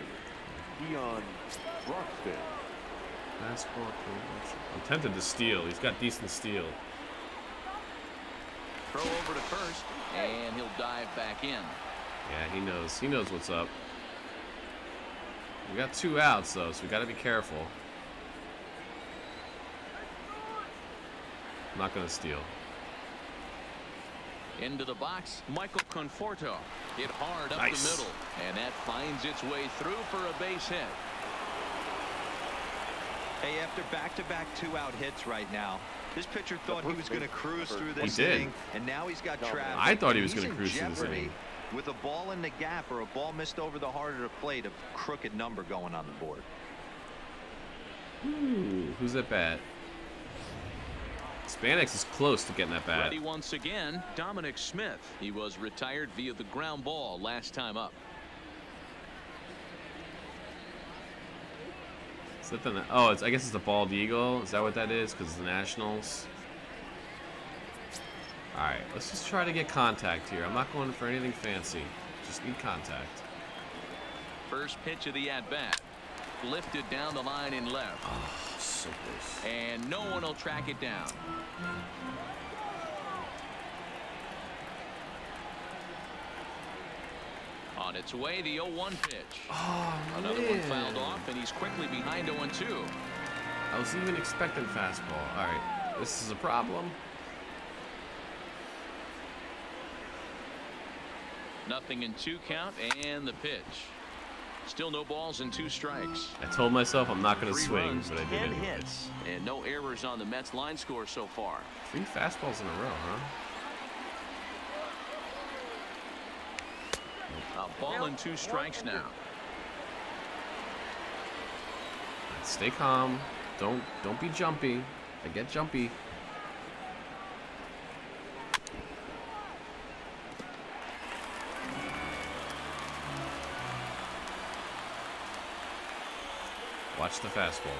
D: Keon Broxton.
A: Fastball. I'm tempted to steal. He's got decent steal.
B: Throw over to first, and he'll dive back in.
A: Yeah, he knows. He knows what's up. We got 2 outs, though, so we got to be careful. I'm not going to steal.
B: Into the box, Michael Conforto. Hit hard up
A: Nice.
B: the middle, and that finds its way through for a base hit.
E: Hey, after back-to-back 2-out hits right now, this pitcher thought he was going to cruise through this
A: He did.
E: inning, and now he's got trapped.
A: I thought he was
E: He's
A: going to
E: in
A: cruise through this
E: jeopardy
A: inning.
E: with a ball in the gap or a ball missed over the heart of the plate, a crooked number going on the board.
A: Ooh, who's at bat? Spanex is close to getting that bat.
B: Ready once again, Dominic Smith. He was retired via the ground ball last time up.
A: Is that the, oh, I guess it's the bald eagle. Is that what that is? Because it's the Nationals. All right, let's just try to get contact here. I'm not going for anything fancy. Just need contact.
B: First pitch of the at-bat. Lifted down the line in left.
A: Oh, so close.
B: And no one will track it down. On its way, the 0-1 pitch.
A: Oh,
B: Another
A: man.
B: one fouled off, and he's quickly behind 0-2.
A: I was even expecting fastball. All right, this is a problem.
B: 0-2 count, and the pitch. Still no balls and 2 strikes.
A: I told myself I'm not going to
H: 3
A: swing,
H: runs,
A: but I
H: 10
A: did.
H: hits, and no errors on the Mets line score so far.
A: 3 fastballs in a row, huh?
B: A ball and 2 strikes now.
A: Stay calm. Don't be jumpy. I get jumpy. Watch the fastball.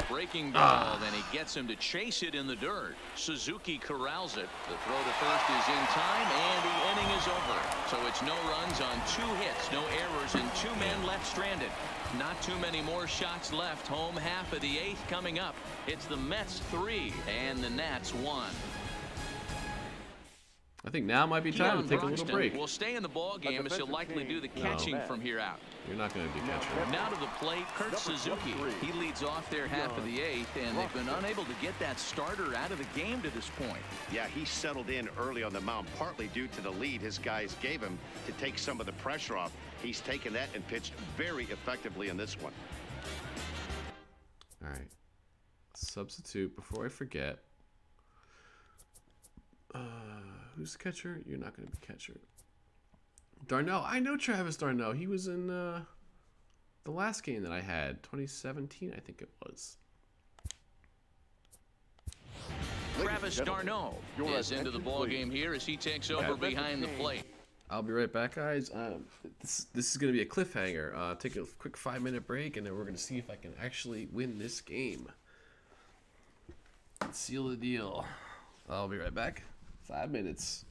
B: Breaking ball, then he gets him to chase it in the dirt. Suzuki corrals it. The throw to first is in time, and the inning is over. So it's no runs on 2 hits, no errors, and 2 men left stranded. Not too many more shots left. Home half of the 8th coming up. It's the Mets 3 and the Nats 1.
A: I think now might be time to take a little break.
B: Will stay in the ball game as he'll likely do the catching from here out.
A: You're not going to be catching.
B: Now to the plate, Kurt Suzuki. He leads off their half of the 8th, and they've been unable to get that starter out of the game to this point.
C: Yeah, he settled in early on the mound, partly due to the lead his guys gave him to take some of the pressure off. He's taken that and pitched very effectively in this one.
A: All right. Substitute before I forget. Who's the catcher? You're not going to be catcher. Darnell. I know Travis Darnell. He was in the last game that I had, 2017, I think it was.
B: Travis d'Arnaud is into the ball game here as he takes over behind the plate.
A: I'll be right back, guys. This is going to be a cliffhanger. Take a quick 5-minute break, and then we're going to see if I can actually win this game. Seal the deal. I'll be right back. 5 minutes.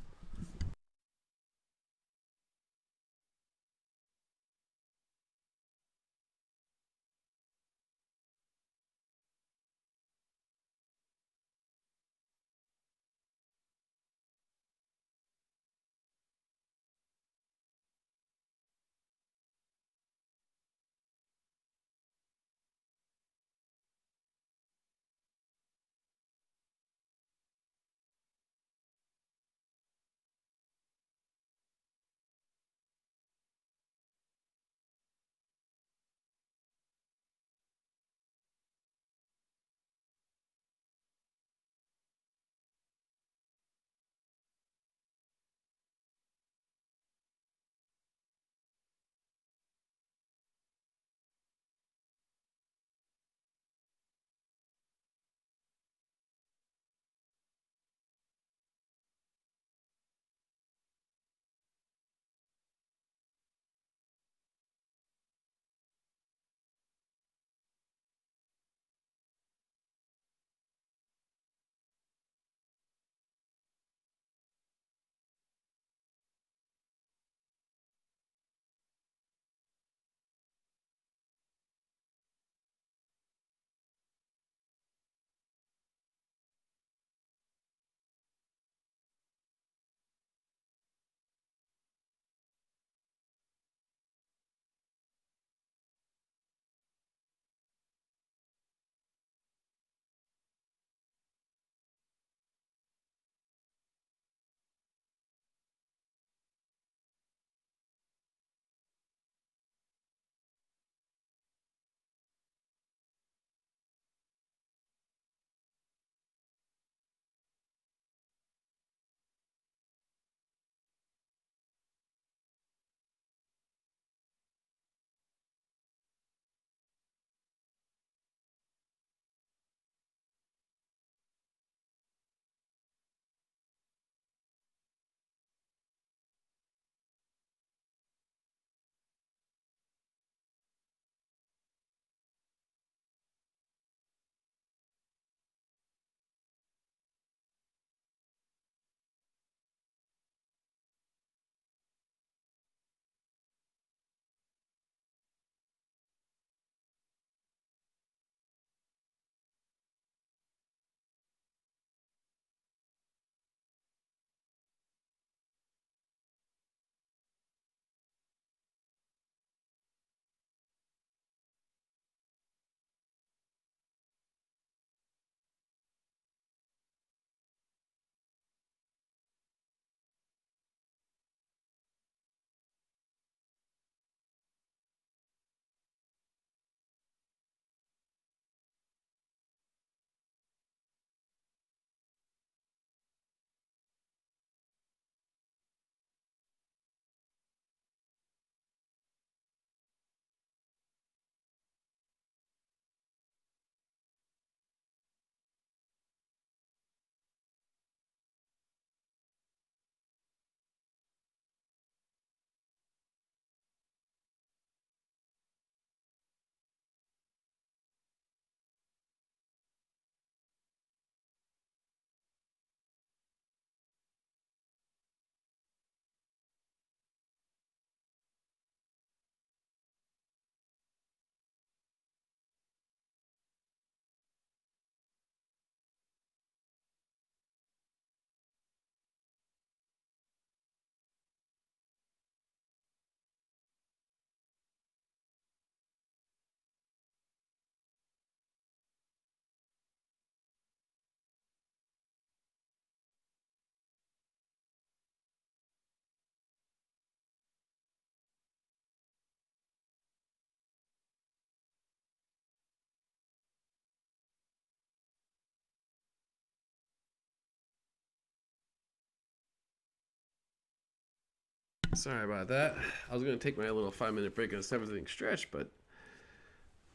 A: Sorry about that. I was going to take my little 5-minute break in a 7th-inning stretch, but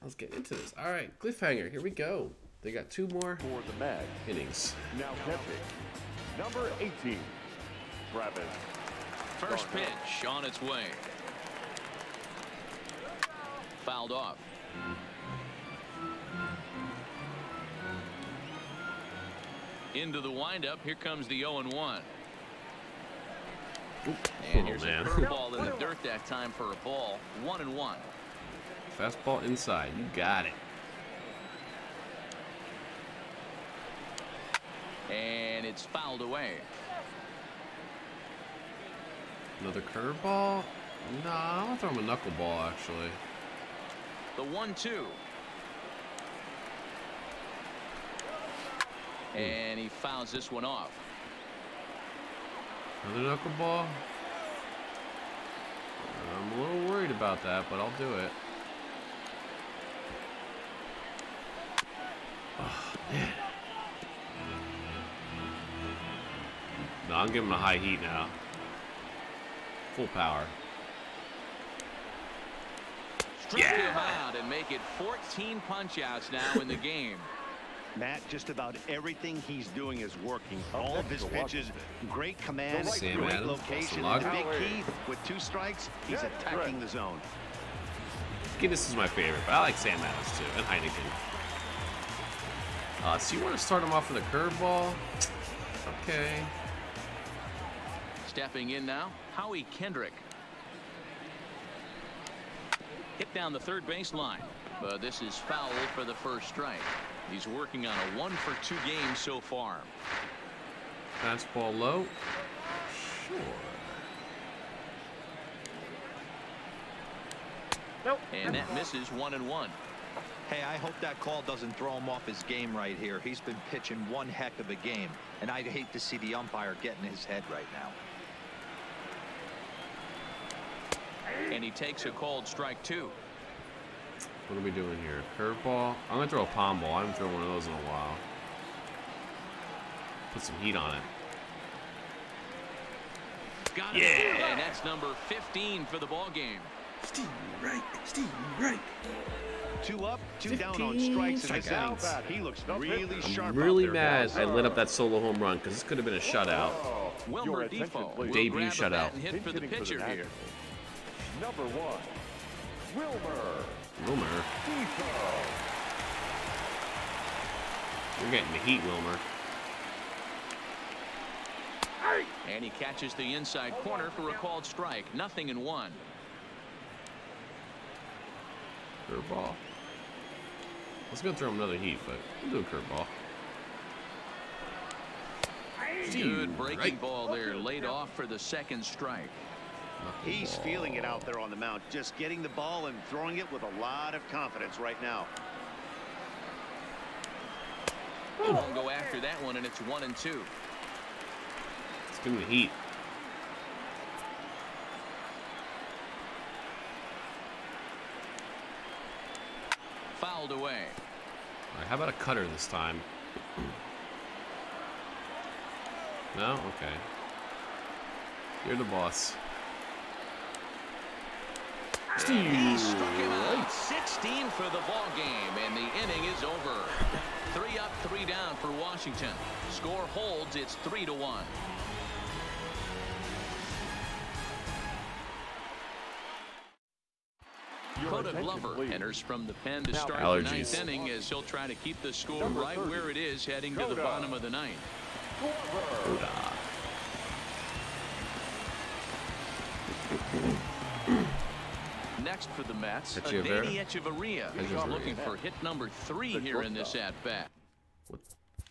A: let's get into this. All right, cliffhanger. Here we go. They got 2 more
D: For the Mets.
A: innings.
D: Now pitching, number 18, Travis.
B: First pitch on its way. Fouled off. Into the windup. Here comes the 0-1. And here's a curveball in the dirt that time for a ball. 1-1.
A: Fastball inside. You got it.
B: And it's fouled away.
A: Another curveball? Nah, I'm going to throw him a knuckleball, actually.
B: The 1-2. And he fouls this one off.
A: Another knuckleball? I'm a little worried about that, but I'll do it. Oh, man. No, I'm giving him a high heat now. Full power.
B: Strike him out and make it 14 punch-outs now in the game.
C: Matt, just about everything he's doing is working. All of his pitches, great command,
A: Sam
C: great
A: Adams,
C: location. And the big key, with 2 strikes, he's attacking the zone.
A: Guinness is my favorite, but I like Sam Adams too, and Heineken. So you want to start him off with a curveball? Okay.
B: Stepping in now, Howie Kendrick. Hit down the third baseline, but this is foul for the first strike. He's working on a 1-for-2 game so far.
A: Fastball low. Sure.
F: Nope.
B: And that misses 1-1.
E: Hey, I hope that call doesn't throw him off his game right here. He's been pitching one heck of a game, and I'd hate to see the umpire get in his head right now.
B: And he takes a called strike 2.
A: What are we doing here? Curveball? I'm going to throw a palm ball. I haven't thrown one of those in a while. Put some heat on it.
B: Got it. Yeah. And that's number 15 for the ball game.
A: Steve Reich. Steve Reich.
C: 2 up, 2 down on strikes in this inning. He looks really sharp.
A: I'm really
C: out there,
A: mad I lit up that solo home run because this could have been a shutout.
B: Wilmer Defoe will
A: Debut
B: grab a bat
A: shutout.
B: and hit for the pitcher here.
D: Number 1, Wilmer.
A: Wilmer.
D: Defoe.
A: You're getting the heat, Wilmer.
B: And he catches the inside corner for a called strike. 0-1.
A: Curveball. I was going to throw him another heat, but we'll do a curveball.
B: Good breaking ball there, laid off for the second strike.
C: He's feeling it out there on the mound, just getting the ball and throwing it with a lot of confidence right now.
B: Won't go after that one, and it's 1-2.
A: Let's give him the heat.
B: Fouled away.
A: All right, how about a cutter this time? No? Okay. You're the boss.
B: He struck him out. 16 for the ball game, and the inning is over. 3 up, 3 down for Washington. Score holds. It's 3-1. Coda Glover enters from the pen to start the 9th inning as he'll try to keep the score right where it is heading to the bottom of the 9th. Next for the Mets, Danny Echeverria. He's looking for hit number 3 here in this at-bat.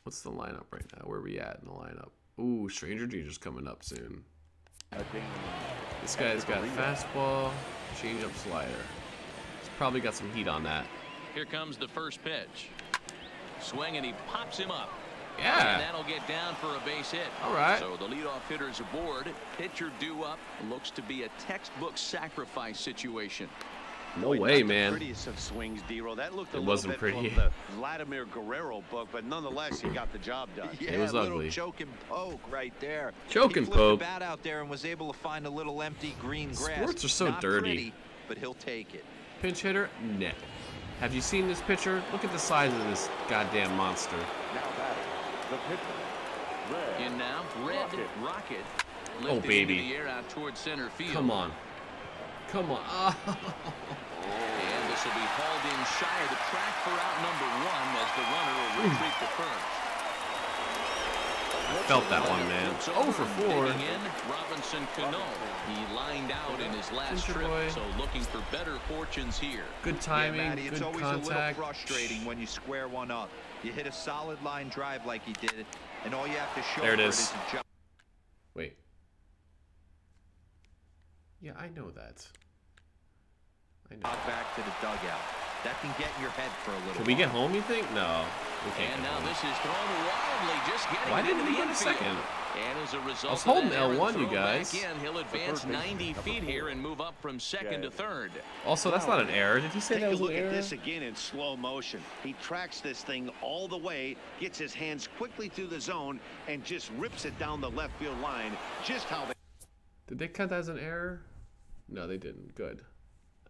A: What's the lineup right now? Where are we at in the lineup? Ooh, Stranger Danger's coming up soon. This guy's got fastball, change-up slider. He's probably got some heat on that.
B: Here comes the first pitch. Swing, and he pops him up.
A: Yeah.
B: And that'll get down for a base hit.
A: All right.
B: So the leadoff hitter's aboard. Pitcher due up. Looks to be a textbook sacrifice situation.
A: No way, man.
C: Prettiest of swings, D-Roll. That looked a
A: It
C: little
A: wasn't
C: bit
A: pretty.
C: from the Vladimir Guerrero book, but nonetheless, he got the job done.
E: Yeah,
A: It was
E: a little
A: ugly.
E: choke and poke right there.
A: Choke and
E: he flipped
A: poke.
E: the bat out there and was able to find a little empty green grass.
A: Sports are so
E: Not
A: dirty.
E: Pretty, but he'll take it.
A: Pinch hitter? Nah. Have you seen this pitcher? Look at the size of this goddamn monster.
D: Now batting, the pitcher. Red.
B: In now, Red Rocket.
A: Oh, baby.
B: Into the air out towards center field.
A: Come on. Come on. Oh.
B: And this will be hauled in shy of the track for out number 1 as the runner will retreat to first.
A: I felt that one, man. Oh for 4.
B: Digging in, Robinson Cano. He lined out in his last
A: Ginger
B: trip,
A: boy.
B: so looking for better fortunes here.
A: Good timing,
E: yeah, Matty, it's
A: good
E: always
A: contact.
E: a little frustrating when you square one up. You hit a solid line drive like he did, and all you have to show
A: There it
E: for
A: is.
E: it is a jump.
A: Wait. Yeah, I know that. I know.
E: Back to the dugout. That can get in your head for a little
A: Can we get
E: while.
A: home, you think? No. We can't
B: And
A: get
B: now
A: home.
B: this is thrown wildly, just getting
A: Why
B: into
A: didn't
B: the
A: we get a
B: infield.
A: second?
B: And as a result
A: I was
B: of
A: holding
B: that errant
A: L1, you
B: throw
A: guys.
B: back in, he'll advance
D: first baseman,
B: 90
D: number
B: feet
D: 4.
B: here and move up from second to third.
A: Also, that's not an error. Did you say
C: Take
A: that
C: a
A: was an
C: look at
A: error?
C: this again in slow motion. He tracks this thing all the way, gets his hands quickly through the zone, and just rips it down the left field line. Just how they
A: Did they count that as an error? No, they didn't. Good.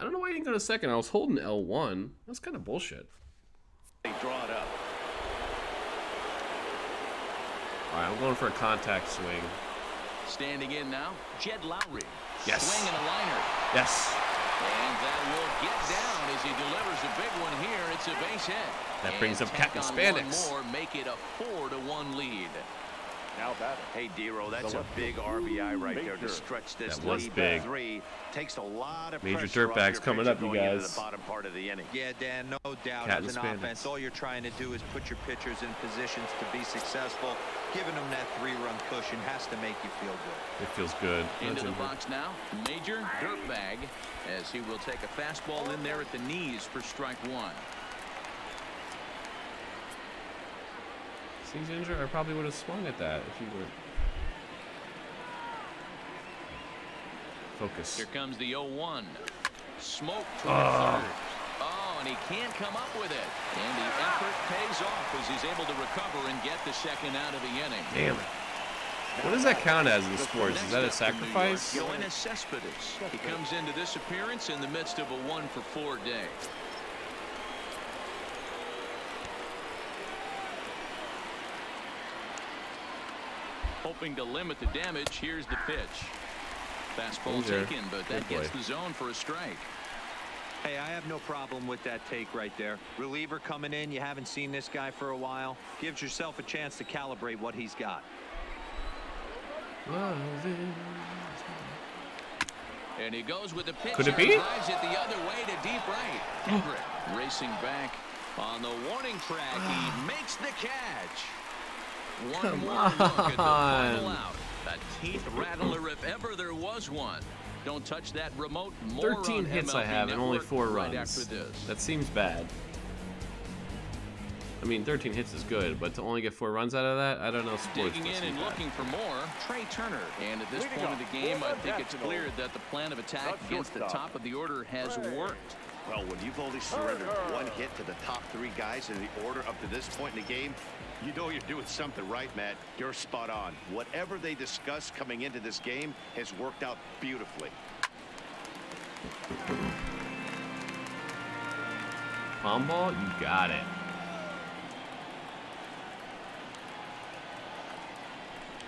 A: I don't know why he didn't go to second. I was holding L1. That's kind of bullshit.
C: draw it up.
A: All right, I'm going for a contact swing.
B: Standing in now, Jed Lowry.
A: Yes.
B: Swing and a liner.
A: Yes.
B: And that will get down as he delivers a big one here. It's a base hit.
A: That brings
B: And
A: up Captain
B: tack on
A: Spanix.
B: one more, make it a 4-1 lead.
D: Now batting.
C: Hey, D-Roll, that's
D: The
C: a
D: left
C: big
D: field.
C: RBI right there to
D: Major.
C: stretch this
A: That was
C: lead
A: big.
C: to 3. Takes a lot of
A: Major
C: pressure off
A: dirtbags
C: your
A: coming
C: pitcher
A: up, you
C: going into
A: guys.
C: the bottom part of the inning.
E: Yeah, Dan, no doubt.
A: Cat
E: As
A: and
E: an
A: Spanix.
E: offense, all you're trying to do is put your pitchers in positions to be successful. Giving them that 3-run cushion has to make you feel good.
A: It feels good.
B: Into the
A: Ginger.
B: box now, Major Dirtbag, as he will take a fastball in there at the knees for strike 1.
A: See, Ginger, I probably would have swung at that if you would. Focus.
B: Here comes the 0-1. Smoke toward third. Oh, and he can't come up with it. And the effort pays off as he's able to recover and get the second out of the inning.
A: Damn it. What does that count as in sports? Is that a
B: Next up from New York,
A: sacrifice?
B: Yoenis Cespedes. He comes into this appearance in the midst of a 1-for-4 day. Hoping to limit the damage, here's the pitch. Fastball
A: Ginger.
B: taken, but that
A: Good
B: gets
A: boy.
B: the zone for a strike.
E: Hey, I have no problem with that take right there. Reliever coming in, you haven't seen this guy for a while. Gives yourself a chance to calibrate what he's got.
B: And he goes with the pitch.
A: Could it
B: and
A: be?
B: Drives it the other way to deep right. Hendrick racing back on the warning track. He makes the catch. One
A: Come
B: more look at the final
A: on.
B: out. A teeth rattler if ever there was one. Don't touch that remote. More
A: 13
B: on
A: hits
B: MLB
A: I have and only
B: Network
A: 4
B: right
A: runs.
B: after this.
A: That seems bad. I mean, 13 hits is good, but to only get 4 runs out of that, I don't know. Sports
B: Digging
A: that
B: in and
A: seems bad.
B: looking for more, Trey Turner. And at this
D: Leading
B: point of
D: off
B: the game, I
D: for
B: think it's
D: National.
B: clear that the plan of attack
D: Not
B: against the
D: shortstop.
B: top of the order has worked.
C: Well, when you've only surrendered one hit to the top 3 guys in the order up to this point in the game, you know you're doing something right, Matt. You're spot on. Whatever they discussed coming into this game has worked out beautifully.
A: Palm ball, you got it.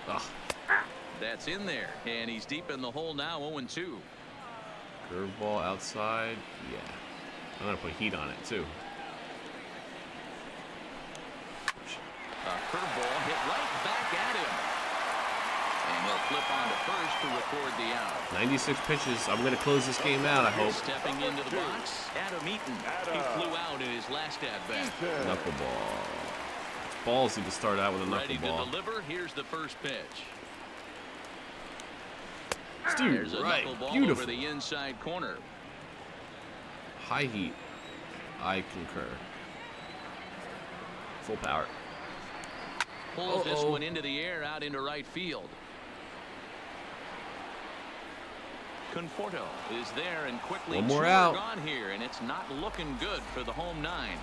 A: Ugh.
B: That's in there, and he's deep in the hole now, 0-2.
A: Curveball outside. Yeah. I'm going to put heat on it, too.
B: A curveball hit right back at him. And he'll flip on to first to record the out.
A: 96 pitches. I'm going to close this game out, I hope.
B: Stepping into the box, Adam Eaton. He flew out in his last at-bat.
A: Knuckleball. It's ballsy to start out with a
B: Ready to
A: knuckleball.
B: deliver. Here's the first pitch.
A: Dude,
B: There's a
A: right.
B: knuckleball
A: Beautiful.
B: over the inside corner.
A: High heat. I concur. Full power.
B: Pulls this one into the air out into right field. Conforto is there, and quickly
A: one more
B: two
A: out.
B: are gone here, and it's not looking good for the home 9.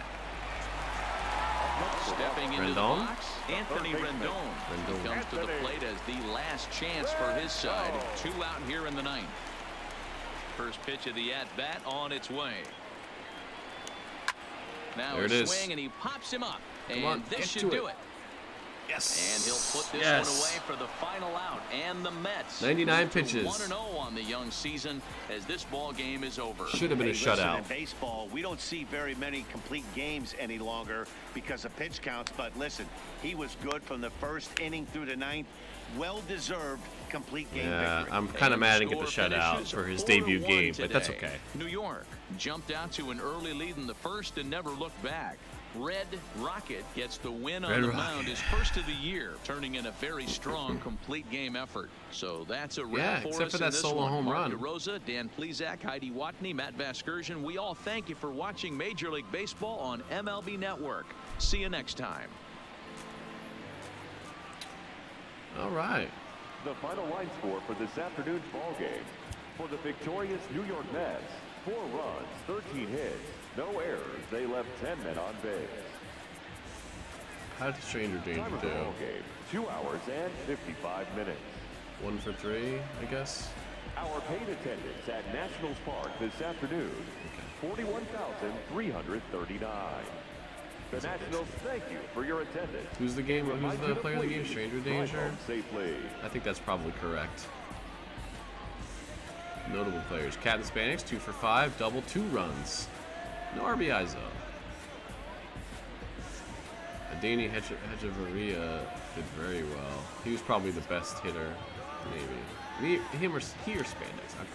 B: Stepping into the box, Anthony Rendon. He comes to the plate as the last chance for his side. 2 out here in the 9th. First pitch of the at-bat on its way. Now a swing, and he pops him up. And this should do it.
A: Yes.
B: And he'll put this one away for the final out. And the Mets
A: 99 pitches.
B: 1-0 on the young season as this ball game is over.
A: Should have been a shutout.
C: In baseball, we don't see very many complete games any longer because of pitch counts. But listen, he was good from the first inning through the 9th. Well-deserved complete game victory.
A: I'm kind of mad I didn't get the shutout for his debut game, but that's okay.
B: New York jumped out to an early lead in the first and never looked back. Red Rocket gets the win on the mound, his first of the year, turning in a very strong complete game effort. So that's a wrap for us.
A: Except for that solo home run.
B: Rosa, Dan Plesac, Heidi Watney, Matt Vasgersian. We all thank you for watching Major League Baseball on MLB Network. See you next time.
A: All right.
D: The final line score for this afternoon's ball game. For the victorious New York Mets, 4 runs, 13 hits, no errors. They left 10 men on base.
A: How did Stranger Danger
D: Time of
A: do?
D: the ball game, 2 hours and 55 minutes.
A: 1 for 3, I guess.
D: Our paid attendance at Nationals Park this afternoon, 41,339. The Nationals thank you for your attendance.
A: Who's the game? Who's the player of the game? Stranger Danger?
D: Safely.
A: I think that's probably correct. Notable players. Cat and Hispanics, 2 for 5, double 2 runs. No RBIs though. Adani Hechavarria did very well. He was probably the best hitter, maybe. He or Spandex. Okay.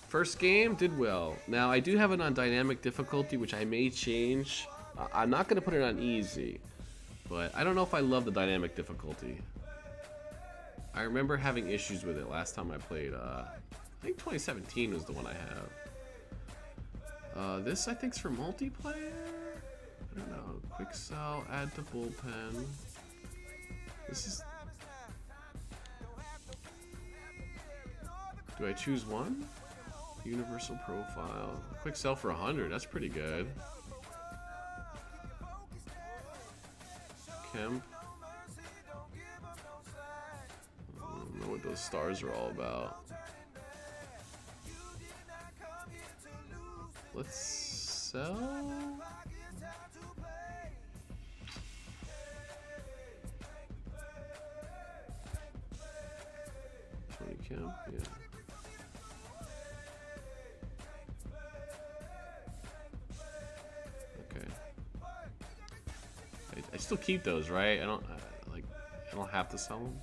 A: First game did well. Now I do have it on dynamic difficulty, which I may change. I'm not going to put it on easy, but I don't know if I love the dynamic difficulty. I remember having issues with it last time I played. I think 2017 was the one I have. This I think's for multiplayer. I don't know. Quick sell, add to bullpen. This is. Do I choose one? Universal profile. Quick sell for 100. That's pretty good. Kemp. I don't know what those stars are all about. Let's sell. Tony Kemp, yeah. I still keep those, right? I don't have to sell them.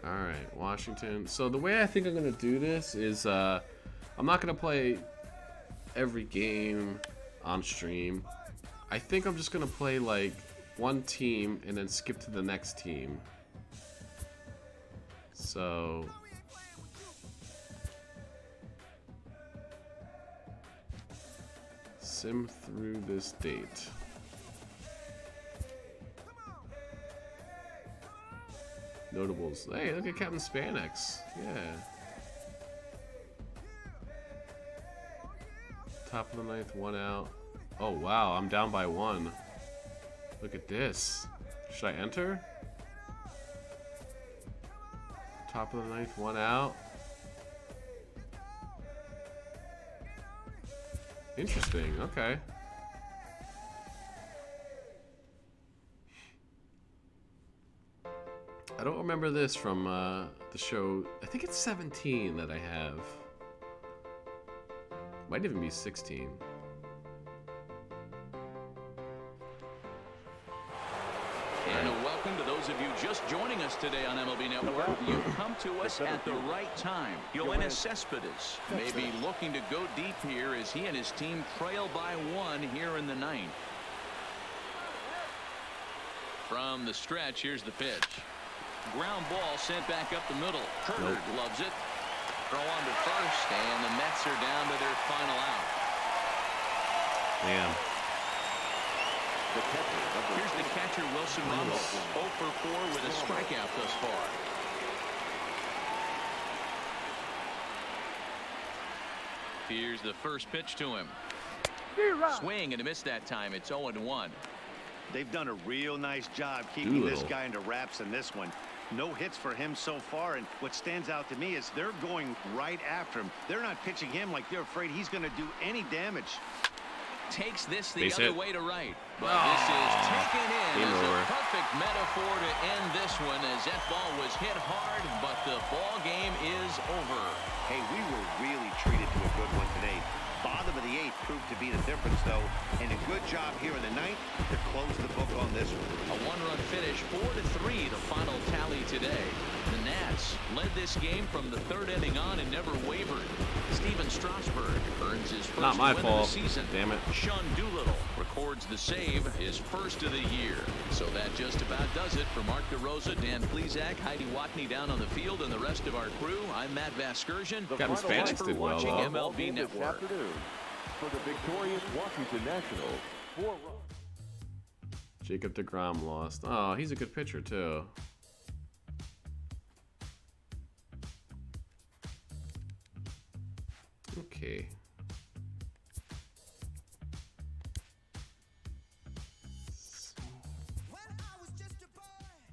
A: All right, Washington. So the way I think I'm gonna do this is I'm not gonna play every game on stream. I think I'm just gonna play like one team and then skip to the next team. So sim through this date. Notables. Hey, look at Captain Spanex. Yeah. Top of the 9th, 1 out. Oh wow, I'm down by 1. Look at this. Should I enter? Top of the 9th, 1 out. Interesting. Okay. I don't remember this from the show. I think it's 17 that I have. Might even be 16.
B: And a welcome to those of you just joining us today on MLB Network. You've come to us at the right time. Yoenis Cespedes may be looking to go deep here as he and his team trail by 1 here in the 9th. From the stretch, here's the pitch. Ground ball sent back up the middle. Herder loves it. Throw on to first, and the Mets are down to their final out.
A: Man.
B: Here's the catcher, Wilson Ramos. 0 for 4 with a strikeout thus far. Here's the first pitch to him. Swing and a miss that time. It's 0-1.
C: They've done a real nice job keeping this guy into wraps in this one. No hits for him so far, and what stands out to me is they're going right after him. They're not pitching him like they're afraid he's going to do any damage.
B: Takes this the other way to right. But this is taken in as a perfect metaphor to end this one, as that ball was hit hard, but the ball game is over.
C: Hey, we were really treated to a good one today. Bottom of the 8th proved to be the difference, though, and a good job here in the 9th to close the book on this one.
B: A one-run finish, 4-3, the final tally today. The Nats led this game from the 3rd inning on and never wavered. Steven Strasburg earns his first win of the season.
A: Damn it.
B: Sean Doolittle records the save, his first of the year. So that just about does it. For Mark DeRosa, Dan Plesac, Heidi Watney down on the field, and the rest of our crew, I'm Matt Vasgersian.
A: Captain Spanish
B: Thanks for watching MLB Network.
D: For the victorious Washington Nationals, 4 runs.
A: Jacob deGrom lost. Oh, he's a good pitcher too. Okay.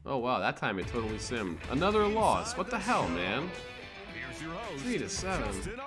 A: Oh wow, that time it totally simmed. Another loss. What the hell, man? 3-7.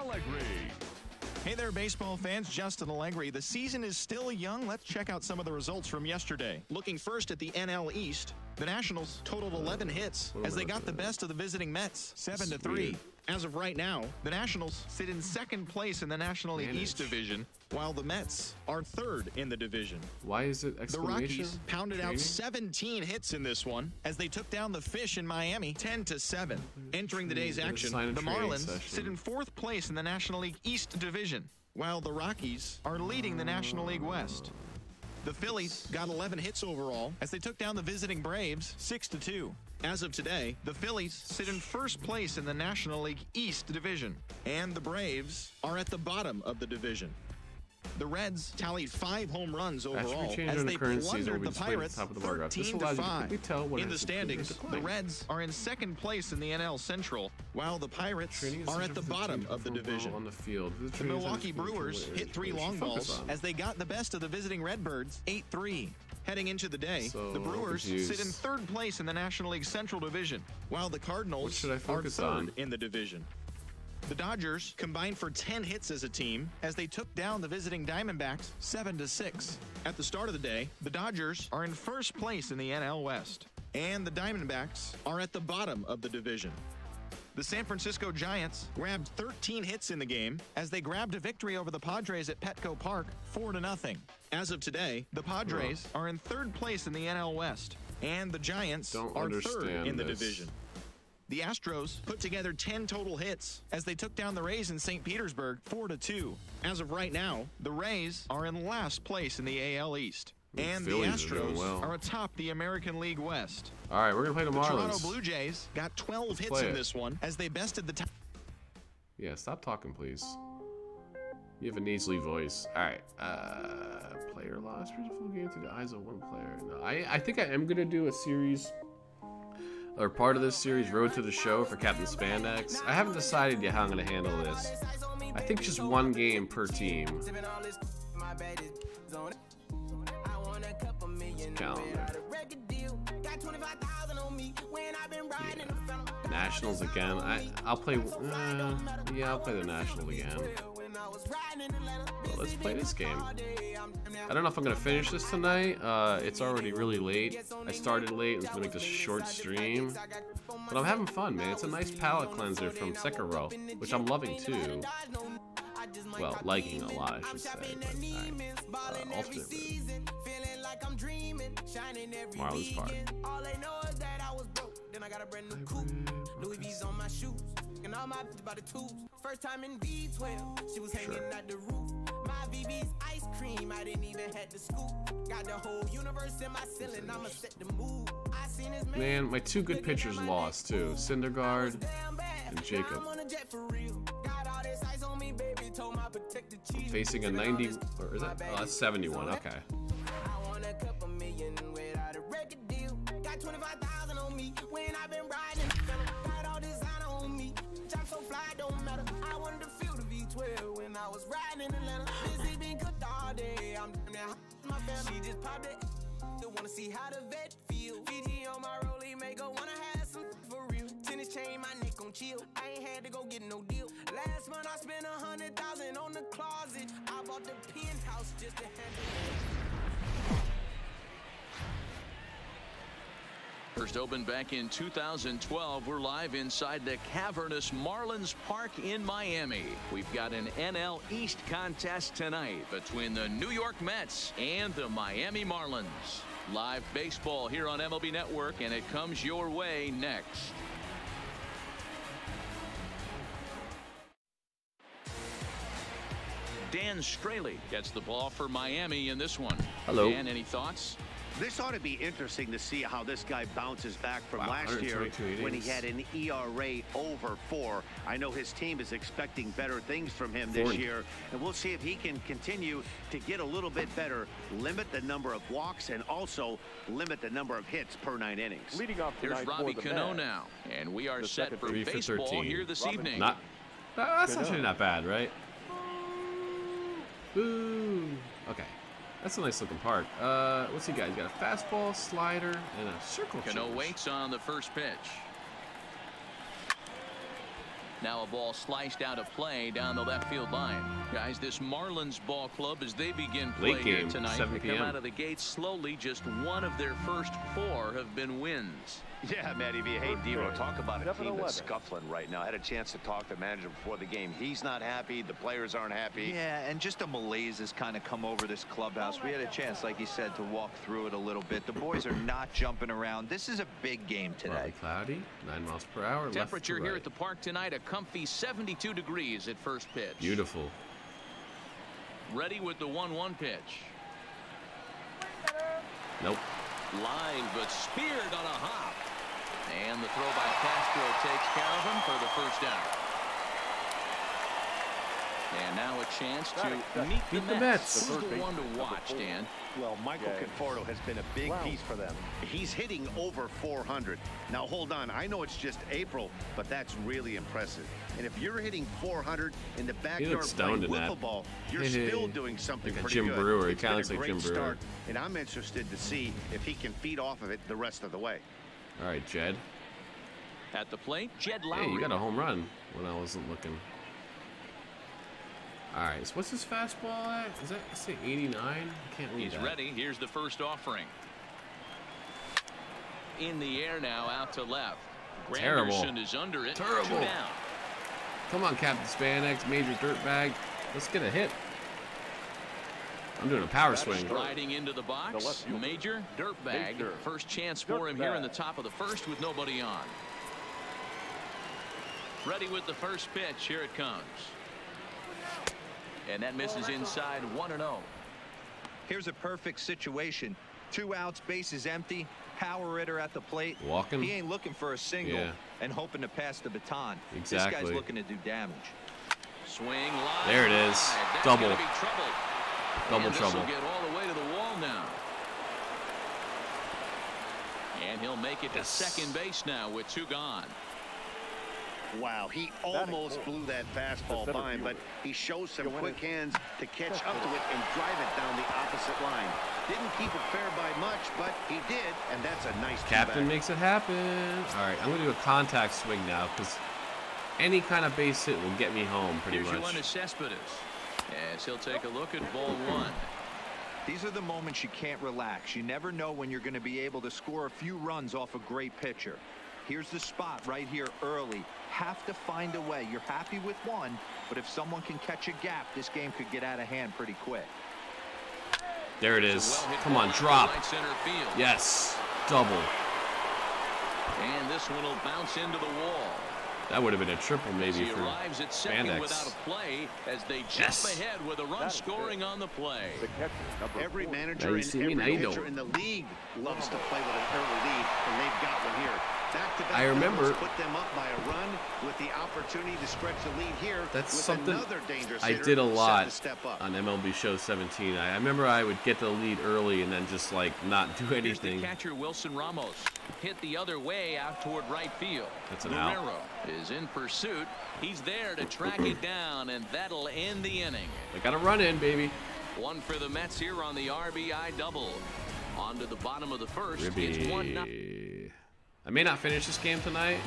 I: Hey there, baseball fans. Justin Allegri. The season is still young. Let's check out some of the results from yesterday. Looking first at the NL East, the Nationals totaled 11 hits as they got the best of the visiting Mets, 7-3. As of right now, the Nationals sit in 2nd place in the National League East Division, while the Mets are 3rd in the division.
A: Why is it exclamation?
I: The Rockies pounded out 17 hits in this one as they took down the Fish in Miami 10-7. Entering the day's action, the Marlins sit in 4th place in the National League East Division, while the Rockies are leading the National League West. The Phillies got 11 hits overall as they took down the visiting Braves 6-2. As of today, the Phillies sit in 1st place in the National League East Division, and the Braves are at the bottom of the division. The Reds tallied 5 home runs overall as they plundered the Pirates 13-5. In the standings, the Reds are in 2nd place in the NL Central, while the Pirates are at the bottom of the division. The Milwaukee Brewers hit 3 long balls as they got the best of the visiting Redbirds 8-3. Heading into the day, the Brewers sit in 3rd place in the National League Central Division, while the Cardinals are 3rd in the division. The Dodgers combined for 10 hits as a team as they took down the visiting Diamondbacks 7-6. At the start of the day, the Dodgers are in 1st place in the NL West, and the Diamondbacks are at the bottom of the division. The San Francisco Giants grabbed 13 hits in the game as they grabbed a victory over the Padres at Petco Park 4-0. As of today, the Padres are in 3rd place in the NL West, and the Giants are 3rd in the division. The Astros put together 10 total hits as they took down the Rays in St. Petersburg 4-2. As of right now, the Rays are in last place in the AL East. And the Astros are atop the American League West.
A: All right, we're going to play the Marlins.
I: The Toronto Blue Jays got 12 hits in this one as they bested the...
A: Yeah, stop talking, please. You have a nasally voice. All right. Player lost. Full game through the eyes of one player. No, I think I am going to do a series... or part of this series, Road to the Show, for Captain Spandex. I haven't decided yet how I'm going to handle this. I think just 1 game per team. Calendar. Yeah. Nationals again. I'll play. Yeah, I'll play the Nationals again. Well, let's play this game. I don't know if I'm gonna finish this tonight. It's already really late. I started late and was gonna make this a short stream, but I'm having fun, man. It's a nice palate cleanser from Sekiro, which I'm loving too. Well, liking a lot, I should say. But, alternate route. Marlins Park. Man, my 2 good pitchers lost too. Syndergaard and Jacob. I'm facing a 90, or is that? Oh, that's 71. Okay.
J: She just popped it. Wanna see how the vet feel. VG on my rollie, make her wanna have some for real. Tennis chain, my neck on chill. I ain't had to go get no deal. Last month I spent 100,000 on the closet. I bought the penthouse just to handle it.
B: First opened back in 2012. We're live inside the cavernous Marlins Park in Miami. We've got an NL East contest tonight between the New York Mets and the Miami Marlins. Live baseball here on MLB Network, and it comes your way next. Dan Straley gets the ball for Miami in this one.
A: Hello.
B: Dan, any thoughts?
C: This ought to be interesting to see how this guy bounces back from last year when he had an ERA over 4. I know his team is expecting better things from him this year, and we'll see if he can continue to get a little bit better, limit the number of walks, and also limit the number of hits per 9 innings.
D: Leading off tonight,
B: here's Robbie Cano now, and we are set for baseball here this evening.
A: That's actually not bad, right? Ooh. Okay. That's a nice looking park. What's he got? He's got a fastball, slider, and a circle change.
B: Cano waits on the first pitch. Now a ball sliced out of play down the left field line. Guys, this Marlins ball club, as they begin play here tonight, they come out of the gates slowly. Just one of their first 4 have been wins.
K: Yeah, Matty V. Hey, Dero, talk about a team that's scuffling right now. I had a chance to talk to the manager before the game. He's not happy. The players aren't happy.
E: Yeah, and just a malaise has kind of come over this clubhouse. We had a chance, like you said, to walk through it a little bit. The boys are not jumping around. This is a big game today.
A: Partly cloudy, 9 miles per hour.
B: Temperature
A: left to
B: here
A: right.
B: at the park tonight, a comfy 72 degrees at first pitch.
A: Beautiful.
B: Ready with the 1-1 pitch.
A: Nope.
B: Line, but speared on a hop. And the throw by Castro takes care of him for the first out. And now a chance to meet the Mets. Who's the one to watch, Dan?
C: Well, Michael Conforto has been a big piece for them. He's hitting over 400. Now, hold on. I know it's just April, but that's really impressive. And if you're hitting 400 in the backyard playing wiffle ball, you're still doing something
A: like
C: pretty
A: Jim
C: good.
A: Brewer.
C: It's
A: He kind of
C: been
A: looks
C: a
A: like
C: great
A: Jim Brewer.
C: start, and I'm interested to see if he can feed off of it the rest of the way.
A: All right, Jed.
B: At the plate, Jed Lowry.
A: Hey, you got a home run when I wasn't looking. All right, so what's his fastball at? Is that, say, 89? I can't read that.
B: He's ready. Here's the first offering. In the air now, out to left. Granderson is under it.
A: Terrible.
B: 2 down.
A: Come on, Captain Spandex, Major Dirtbag. Let's get a hit. I'm doing a power swing.
B: Striding into the box, Major Dirtbag. First chance for him here in the top of the first with nobody on. Ready with the first pitch. Here it comes. And that misses inside 1-0.
E: Here's a perfect situation. 2 outs, bases empty, power hitter at the plate.
A: Walking.
E: He ain't looking for a single and hoping to pass the baton.
A: Exactly.
E: This guy's looking to do damage.
B: Swing line.
A: There it is. Double. Double
B: and
A: trouble.
B: Will get all the way to the wall now. And he'll make it to second base now with 2 gone.
C: Wow, he almost blew that fastball by him, but he shows some quick hands to catch up to it and drive it down the opposite line. Didn't keep it fair by much, but he did, and that's a nice
A: Captain makes it happen. All right, I'm going to do a contact swing now because any kind of base hit will get me home pretty much.
B: Here's Yoenis Cespedes as he'll take a look at ball 1.
E: These are the moments you can't relax. You never know when you're going to be able to score a few runs off a great pitcher. Here's the spot right here early. Have to find a way. You're happy with one, but if someone can catch a gap, this game could get out of hand pretty quick.
A: There it is. Come on, drop. Yes, double.
B: And this one will bounce into the wall.
A: That would have been a triple maybe for
B: arrives at second
A: Spandex.
B: Without a play as they jump ahead with a run scoring on the play.
C: Every manager and every pitcher in the league loves to play with an early lead, and they've got one here. Back-to-back
A: I remember
C: put them up by a run with the opportunity to stretch the lead here.
A: That's
C: with
A: something
C: another dangerous
A: I
C: hitter
A: did a
C: set to
A: lot
C: step up.
A: on MLB Show 17. I remember I would get the lead early and then just like not do anything.
B: Here's the catcher Wilson Ramos hit the other way out toward right field.
A: That's an
B: Guerrero
A: out.
B: is in pursuit. He's there to track it down, and that'll end the inning.
A: I got a run in, baby.
B: One for the Mets here on the RBI double. On to the bottom of the first.
A: Ribby.
B: It's 1-0.
A: I may not finish this game tonight.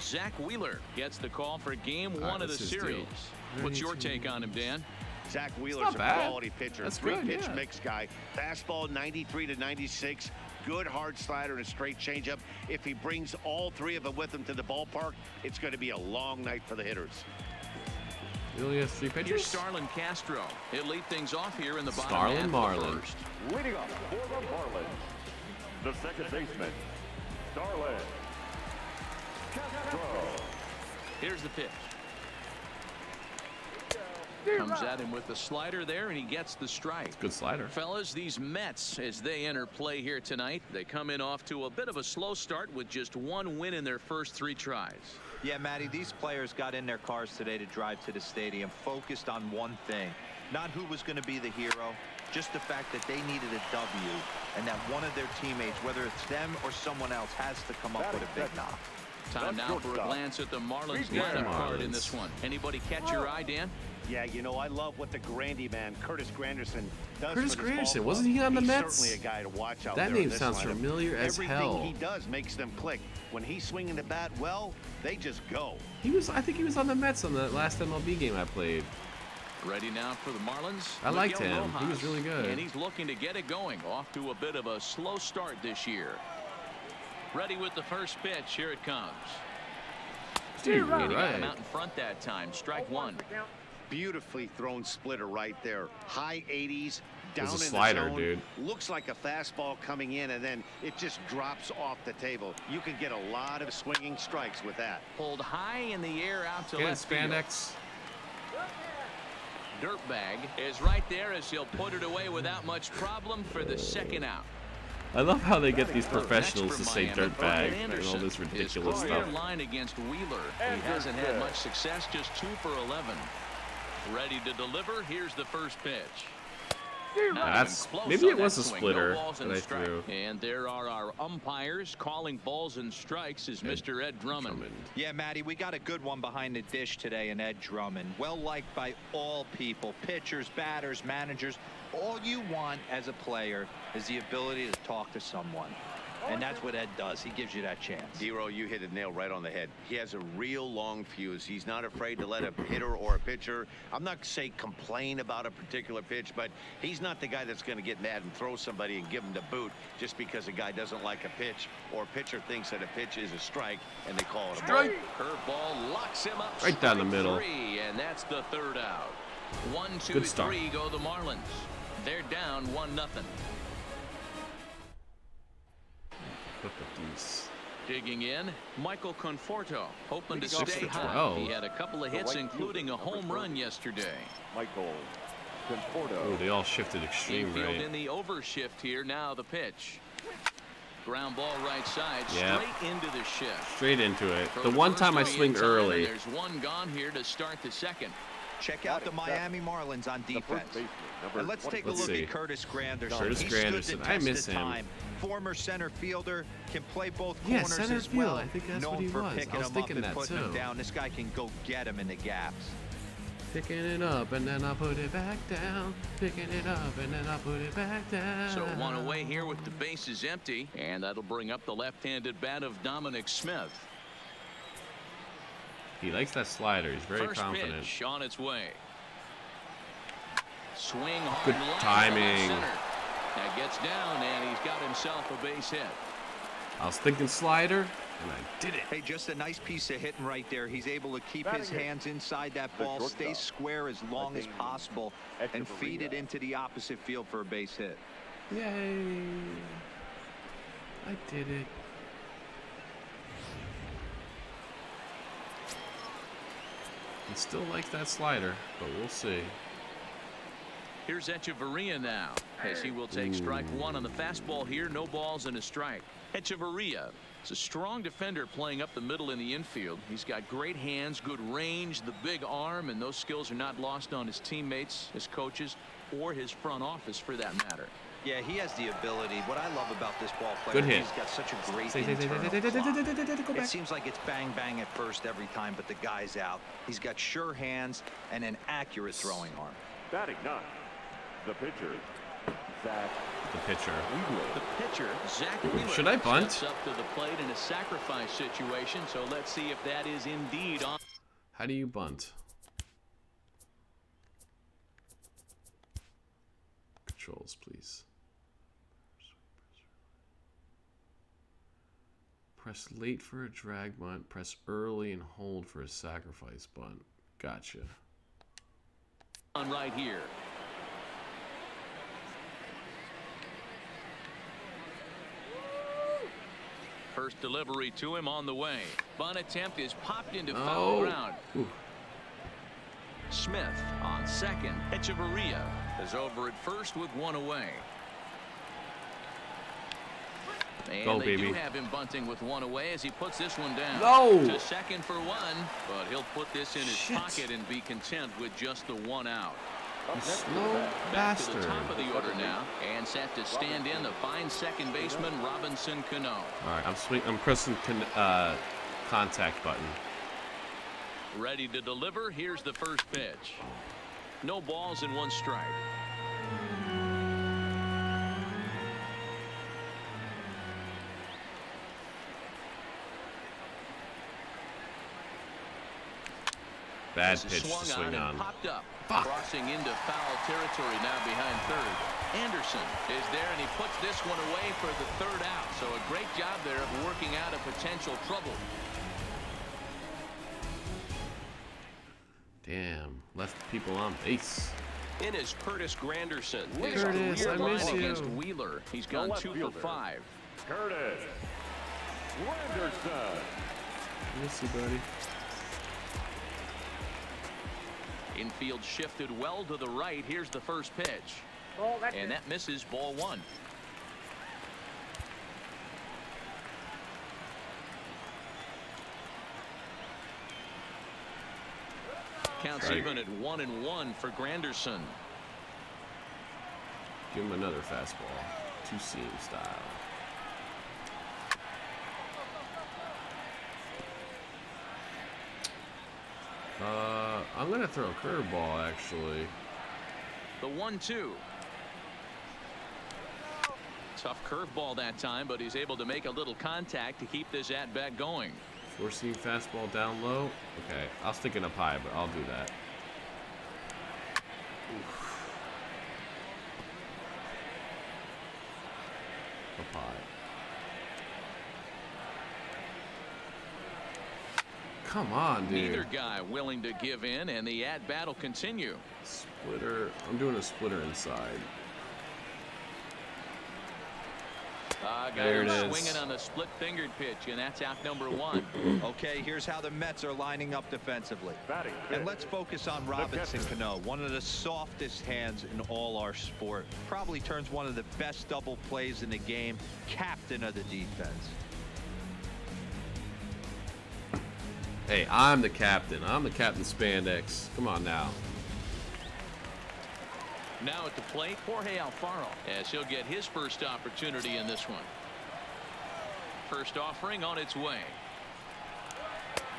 B: Zach Wheeler gets the call for game one of the series. What's your take on him, Dan?
C: Zach Wheeler's a quality pitcher.
A: That's
C: good,
A: good,
C: pitch mix guy. Fastball 93 to 96. Good hard slider and a straight changeup. If he brings all three of them with him to the ballpark, it's going to be a long night for the hitters.
A: He only has 3 pitchers.
B: Here's Starlin Castro. He'll lead things off here in the bottom
A: Starlin
B: half of the
A: Marlin.
B: first.
D: Leading off for the Marlins, the second baseman, Starlin Castro.
B: Here's the pitch. Comes at him with the slider there, and he gets the strike.
A: Good slider.
B: Fellas, these Mets, as they enter play here tonight, they come in off to a bit of a slow start with just 1 win in their first 3 tries.
E: Yeah, Matty, these players got in their cars today to drive to the stadium, focused on one thing. Not who was going to be the hero, just the fact that they needed a W, and that one of their teammates, whether it's them or someone else, has to come up with a big knock.
B: Time now for a glance at the Marlins lineup card in this one. Anybody catch your eye, Dan?
C: Yeah, you know, I love what the Grandy man, Curtis Granderson, does.
A: Curtis
C: for this
A: Granderson,
C: ball
A: wasn't he on the
C: He's
A: Mets?
C: Certainly a guy to watch out
A: that
C: there
A: name
C: in this
A: sounds
C: lineup.
A: familiar as hell.
C: Everything he does makes them click. When he's swinging the bat well, they just go.
A: I think he was on the Mets on the last MLB game I played.
B: Ready now for the Marlins.
A: I liked
B: Miguel
A: him.
B: Rojas.
A: He was really good.
B: And he's looking to get it going. Off to a bit of a slow start this year. Ready with the first pitch. Here it comes.
A: Dude,
B: and he got him out in front that time. Strike one.
C: Beautifully thrown splitter right there. High 80s. Down in the
A: slider,
C: zone.
A: dude.
C: Looks like a fastball coming in, and then it just drops off the table. You can get a lot of swinging strikes with that.
B: Pulled high in the air out to
A: Get
B: left
A: spandex.
B: field. Dirtbag is right there as he'll put it away without much problem for the second out.
A: I love how they get these professionals to say
B: Miami,
A: dirtbag and all
B: Anderson,
A: this ridiculous
B: his career
A: stuff.
B: line against Wheeler. He hasn't had much success, just 2 for 11. Ready to deliver. Here's the first pitch.
A: Maybe it was a splitter that I threw.
B: And there are our umpires calling balls and strikes is Mr. Ed Drummond.
E: Yeah, Matty, we got a good one behind the dish today in Ed Drummond. Well liked by all people, pitchers, batters, managers. All you want as a player is the ability to talk to someone. And that's what Ed does. He gives you that chance.
C: Zero, you hit a nail right on the head. He has a real long fuse. He's not afraid to let a hitter or a pitcher, I'm not saying complain about a particular pitch, but he's not the guy that's going to get mad and throw somebody and give him the boot just because a guy doesn't like a pitch or a pitcher thinks that a pitch is a strike and they call it a ball.
B: Curveball locks him up
A: right down the middle.
B: 3, and that's the third out. 1, 2,
A: Good start.
B: 3 go the Marlins. They're down 1-0. Digging in, Michael Conforto, hoping to stay hot. He had a couple of hits, including a home run yesterday.
D: Michael Conforto.
A: Oh, they all shifted extreme
B: Infield
A: right.
B: in the overshift here. Now the pitch. Ground ball right side,
A: Yep.
B: straight into the shift.
A: Straight into it. The one time I swing early.
B: There's one gone here to start the second.
E: Check out the Miami Marlins on defense. And let's take a look at Curtis Granderson.
A: Curtis Granderson. I miss him.
E: Time. Former center fielder, can play both
A: Yeah,
E: corners
A: center
E: as
A: field.
E: well.
A: I think that's
E: Known
A: what he
E: for
A: was.
E: picking
A: I was
E: him
A: thinking
E: up and
A: that
E: putting him
A: too.
E: down. This guy can go get him in the gaps.
A: Picking it up and then I'll put it back down. Picking it up and then I'll put it back down.
B: So one away here with the bases empty, and that'll bring up the left-handed bat of Dominic Smith.
A: He likes that slider. He's very
B: First
A: confident.
B: pitch on its way. Swing hard.
A: Good
B: line
A: timing.
B: center. That gets down, and he's got himself a base hit.
A: I was thinking slider, and I did it.
E: Hey, just a nice piece of hitting right there. He's able to keep his hands inside that ball, stay square as long as possible, and feed it into the opposite field for a base hit.
A: Yay. I did it. He still likes that slider, but we'll see.
B: Here's Echeverria now, as he will take strike one on the fastball here. No balls and a strike. Echeverria is a strong defender playing up the middle in the infield. He's got great hands, good range, the big arm, and those skills are not lost on his teammates, his coaches, or his front office for that matter.
E: Yeah, he has the ability. What I love about this ball player,
A: Good hit.
E: He's got such a great internal clock. It seems like it's bang bang at first every time, but the guy's out. He's got sure hands and an accurate throwing arm.
D: Batting 9. The pitcher, Zach.
A: The pitcher.
B: The pitcher, Zach Wheeler,
A: should I bunt?
B: steps up to the plate in a sacrifice situation, so let's see if that is indeed on.
A: How do you bunt? Controls, please. Press late for a drag bunt. Press early and hold for a sacrifice bunt. Gotcha.
B: On right here. First delivery to him on the way. Bunt attempt is popped into foul ground.
A: Ooh.
B: Smith on second. Echeverria is over at first with one away. And
A: Go,
B: they
A: baby.
B: do have him bunting with one away as he puts this one down.
A: No!
B: To second for one, but he'll put this in his pocket and be content with just the one out.
A: You slow
B: Back
A: bastard.
B: to the top of the order now, and set to stand in the fine second baseman Robinson Cano.
A: All right, I'm pressing contact button.
B: Ready to deliver. Here's the first pitch. No balls and one strike.
A: Bad pitch to swing on.
B: Popped up.
A: Fuck.
B: Crossing into foul territory now behind third. Anderson is there, and he puts this one away for the third out. So a great job there of working out a potential trouble.
A: Damn, left people on base.
H: In is Curtis Granderson.
A: Curtis, I miss you.
B: Against Wheeler. He's gone 2 for 5.
D: Curtis Granderson.
A: Miss you, buddy.
B: Infield shifted well to the right. Here's the first pitch. And that misses, ball one. Counts even at 1-1 for Granderson.
A: Give him another fastball. Two-seam style. I'm going to throw a curveball, actually.
B: The 1-2. Tough curveball that time, but he's able to make a little contact to keep this at-bat going.
A: Four-seam fastball down low. Okay, I was thinking up high, but I'll do that. Oof. Up high. Come on, dude.
B: Neither guy willing to give in, and the at-bat will continue.
A: Splitter. I'm doing a splitter inside.
B: There it is. Swinging on a split-fingered pitch, and that's out number 1.
E: Okay, here's how the Mets are lining up defensively. And let's focus on Robinson Cano, one of the softest hands in all our sport. Probably turns one of the best double plays in the game. Captain of the defense.
A: Hey, I'm the captain. I'm the Captain Spandex. Come on now.
B: Now at the plate, Jorge Alfaro, as he'll get his first opportunity in this one. First offering on its way.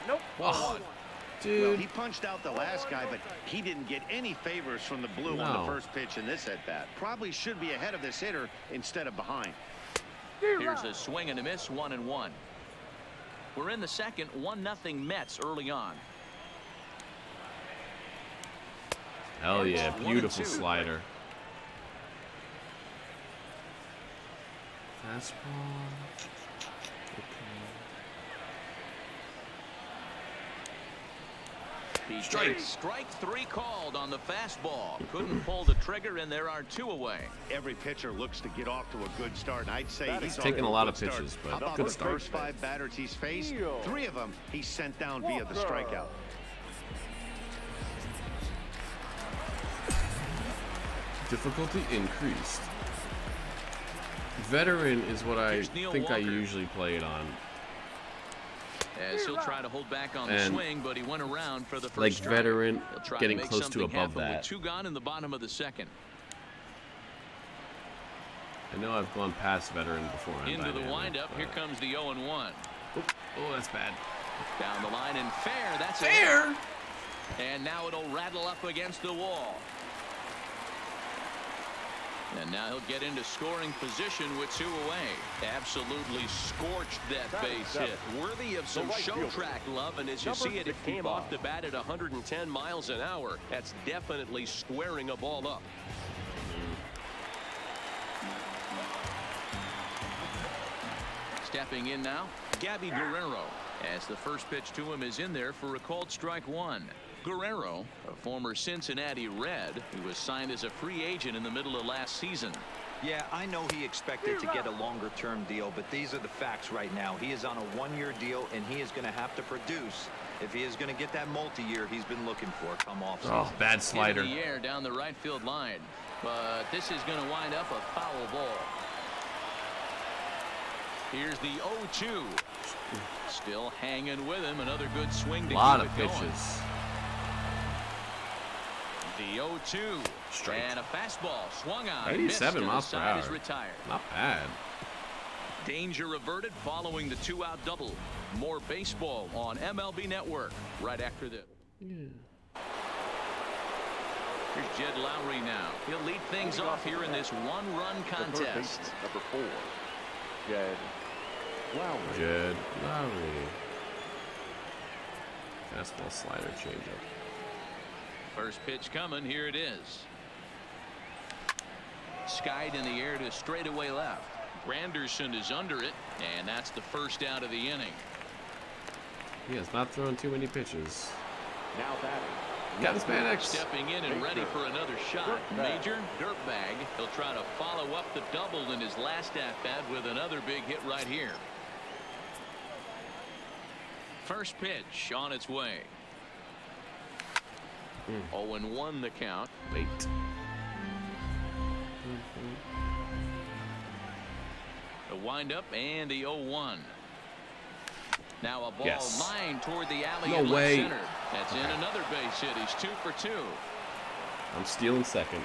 C: Nope.
A: Oh, dude.
C: Well, he punched out the last guy, but he didn't get any favors from the blue on the first pitch in this at-bat. Probably should be ahead of this hitter instead of behind.
B: Here's a swing and a miss, 1-1. We're in the second, 1-0 Mets early on.
A: Hell yeah, beautiful slider. Fastball.
B: Okay. Strike 3 called on the fastball. Couldn't pull the trigger, and there are 2 away.
C: Every pitcher looks to get off to a good start, and I'd say he's
A: taken a lot of pitches, but
C: how about
A: good
C: the
A: start.
C: first 5 batters he's faced? 3 of them he's sent down via the strikeout.
A: Difficulty increased. Veteran is what I think
B: Walker.
A: I usually play it on.
B: As he'll try to hold back on the swing, but he went around for the first
A: like
B: strike.
A: veteran,
B: He'll try
A: getting
B: to make
A: close to
B: something
A: above
B: happen
A: that.
B: With 2 gone in the bottom of the second.
A: I know I've gone past veteran before.
B: Into the windup, here comes the 0-1.
A: Oh, that's bad.
B: Down the line and fair. That's
A: fair.
B: And now it'll rattle up against the wall. And now he'll get into scoring position with 2 away. Absolutely scorched that base hit.
H: Worthy of some show track love, and as you see it, it came off the bat at 110 miles an hour. That's definitely squaring a ball up.
B: Stepping in now, Gabby Guerrero, as the first pitch to him is in there for a called strike 1. Guerrero, a former Cincinnati Red, who was signed as a free agent in the middle of last season.
E: Yeah, I know he expected to get a longer-term deal, but these are the facts right now. He is on a 1-year deal, and he is going to have to produce if he is going to get that multi-year he's been looking for come off season.
A: Oh, bad slider.
B: In the air down the right field line, but this is going to wind up a foul ball. Here's the 0-2. Still hanging with him. Another good swing to keep it going.
A: A lot of pitches.
B: The 0-2.
A: Straight.
B: And a fastball swung on.
A: 87 miles per hour.
B: Is retired.
A: Not bad.
B: Danger averted following the 2-out double. More baseball on MLB Network right after this. Here's Jed Lowry now. He'll lead things off here in this 1-run contest.
D: Number 4, Jed Lowry.
A: Jed Lowry. Fastball, slider, changeup.
B: First pitch coming. Here it is. Skied in the air to straightaway left. Granderson is under it, and that's the first out of the inning.
A: He has not thrown too many pitches.
D: Now batting.
B: Got his man stepping in and ready for another shot. Major Dirtbag. He'll try to follow up the double in his last at-bat with another big hit right here. First pitch on its way. 0-1 the count.
A: Late.
B: The windup and the 0-1. Now a ball lined toward the alley.
A: No
B: in left
A: way.
B: Center. That's in another base hit. He's 2 for 2.
A: I'm stealing second.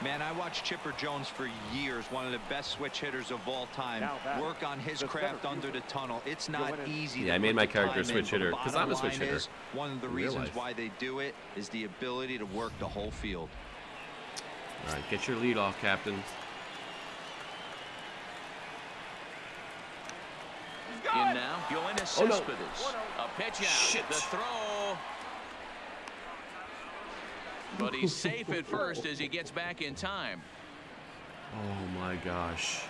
E: Man, I watched Chipper Jones for years, one of the best switch hitters of all time. Work on his craft under the tunnel. It's not easy.
A: Yeah, I made my character a switch hitter because I'm a switch hitter.
E: One of the reasons why they do it is the ability to work the whole field.
A: All right, get your lead off, Captain.
B: In now, Yoenis Cespedes. A pitch out.
A: Shit.
B: The throw. But he's safe at first as he gets back in time.
A: Oh my gosh.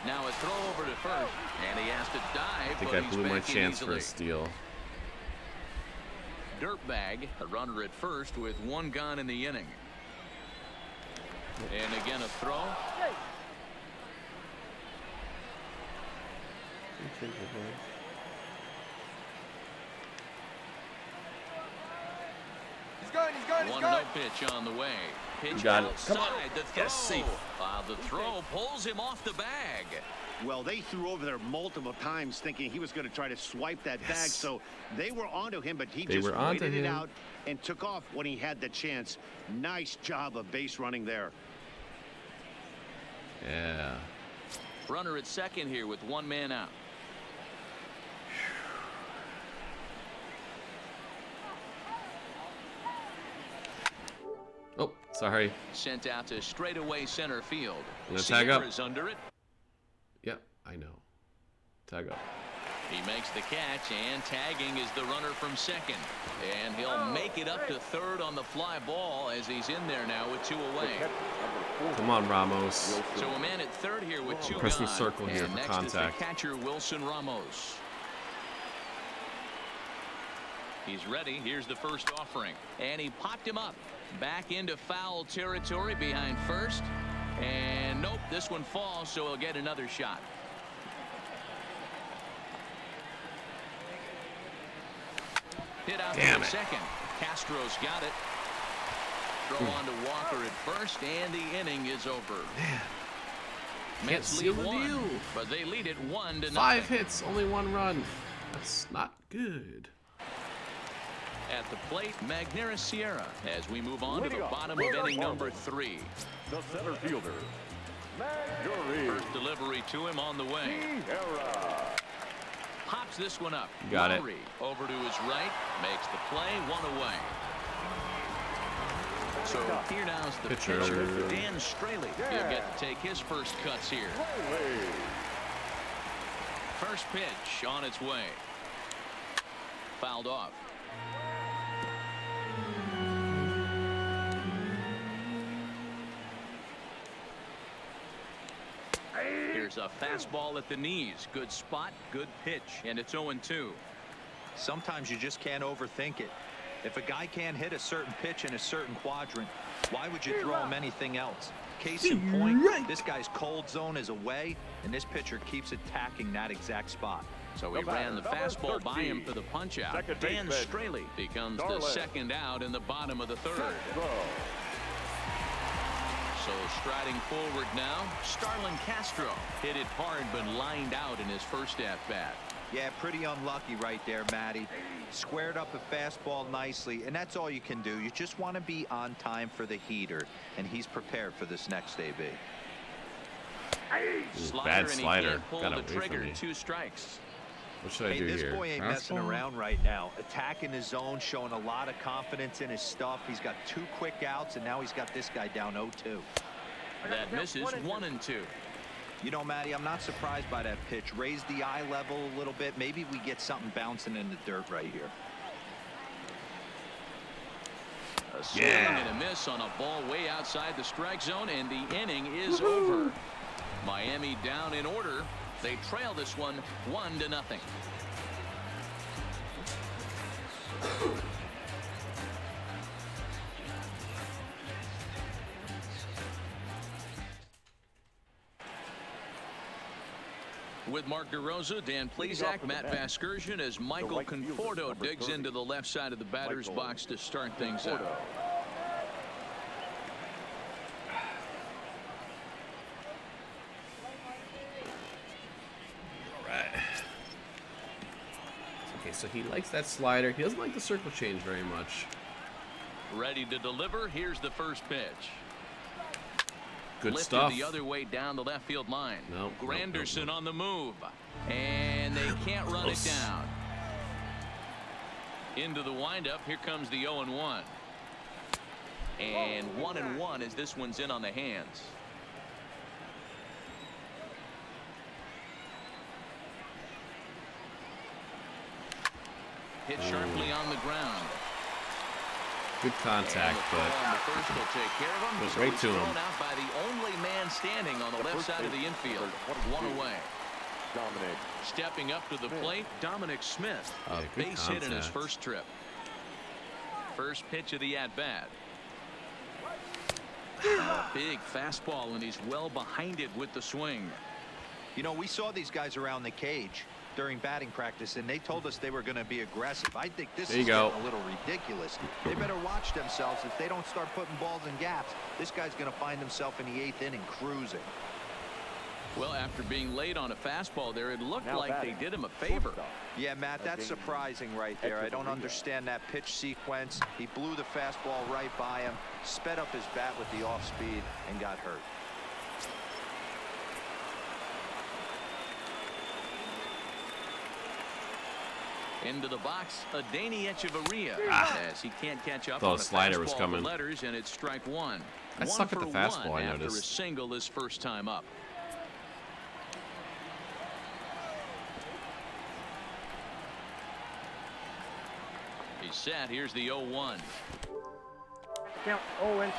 B: Now a throw over to first, and he has to dive.
A: I think I blew my chance for a steal.
B: Dirtbag, a runner at first with 1 gone in the inning. And again a throw. One no pitch on the way. Pitch outside the throw.
A: Safe.
B: The throw pulls him off the bag.
C: Well, they threw over there multiple times thinking he was going to try to swipe that bag, so they were onto him, but he just waited it out and took off when he had the chance. Nice job of base running there.
A: Yeah.
B: Runner at second here with 1 man out.
A: Oh, sorry.
B: Sent out to straightaway center field.
A: I'm gonna tag up.
B: Is under it.
A: Yep, I know. Tag up.
B: He makes the catch, and tagging is the runner from second. And he'll make it up to third on the fly ball as he's in there now with 2 away.
A: Come on, Ramos.
B: So a man at third here with 2
A: Press the
B: gone.
A: circle here
B: and
A: for
B: next
A: contact.
B: Is the catcher, Wilson Ramos. He's ready. Here's the first offering. And he popped him up. Back into foul territory behind first. And nope, this one falls, so he'll get another shot. Hit out for second. Castro's got it. Throw on to Walker at first, and the inning is over. Mets lead 1, but they lead it 1-0.
A: 5 hits, only 1 run. That's not good.
B: At the plate, Magneuris Sierra, as we move on to the bottom of inning number 3.
D: The center fielder, Magneuris.
B: First delivery to him on the way.
D: Sierra.
B: Pops this one up.
A: Got it.
B: Over to his right, makes the play, 1 away. So here now's the pitcher, Dan Straley. He'll get to take his first cuts here. First pitch on its way. Fouled off. Here's a fastball at the knees. Good spot, good pitch, and it's 0-2.
E: Sometimes you just can't overthink it. If a guy can't hit a certain pitch in a certain quadrant, why would you throw him anything else? Case in point, this guy's cold zone is away, and this pitcher keeps attacking that exact spot.
B: So he ran the fastball by him for the punch out. Dan Straley becomes the second out in the bottom of the third. So striding forward now, Starlin Castro hit it hard but lined out in his first at-bat.
E: Yeah, pretty unlucky right there, Matty. Squared up a fastball nicely, and that's all you can do. You just want to be on time for the heater, and he's prepared for this next AB.
A: Bad slider.
B: Pull the trigger. 2 strikes.
A: What should I do
E: this
A: here?
E: Boy ain't messing around right now. Attacking his zone, showing a lot of confidence in his stuff. He's got 2 quick outs, and now he's got this guy down 0-2.
B: That misses 1-2.
E: You know, Matty, I'm not surprised by that pitch. Raise the eye level a little bit. Maybe we get something bouncing in the dirt right here.
B: A swing and a miss on a ball way outside the strike zone, and the inning is over. Miami down in order. They trail this one 1-0. With Mark DeRosa, Dan Plesac, Matt Vasgersian as Michael Conforto digs into the left side of the batter's box to start things out.
A: Okay, so he likes that slider. He doesn't like the circle change very much.
B: Ready to deliver. Here's the first pitch.
A: Good
B: Lifted
A: stuff.
B: The other way down the left field line. Granderson
A: no.
B: on the move, and they can't run it down. Into the windup. Here comes the 0-1, and 1-1 as this one's in on the hands. Hit sharply on the ground.
A: Good contact, but
B: goes
A: right to him.
B: Out by the only man standing on the left side of the infield. 1 away. Stepping up to the plate, Dominic Smith. Base hit in his first trip. First pitch of the at-bat. Big fastball, and he's well behind it with the swing.
E: You know, we saw these guys around the cage during batting practice, and they told us they were going to be aggressive. I think this is getting a little ridiculous. They better watch themselves. If they don't start putting balls in gaps, this guy's going to find himself in the 8th inning cruising.
B: Well, after being late on a fastball there, it looked like they did him a favor.
E: Yeah, Matt, that's surprising right there. I don't understand that pitch sequence. He blew the fastball right by him, sped up his bat with the off speed, and got hurt.
B: Into the box, Adeiny Echeverria, as he can't catch up
A: on
B: the
A: slider was coming.
B: Letters, and it's strike 1.
A: I suck at the fastball, I noticed.
B: After a single his first time up. He's set. Here's the 0-1.
F: Count 0-2.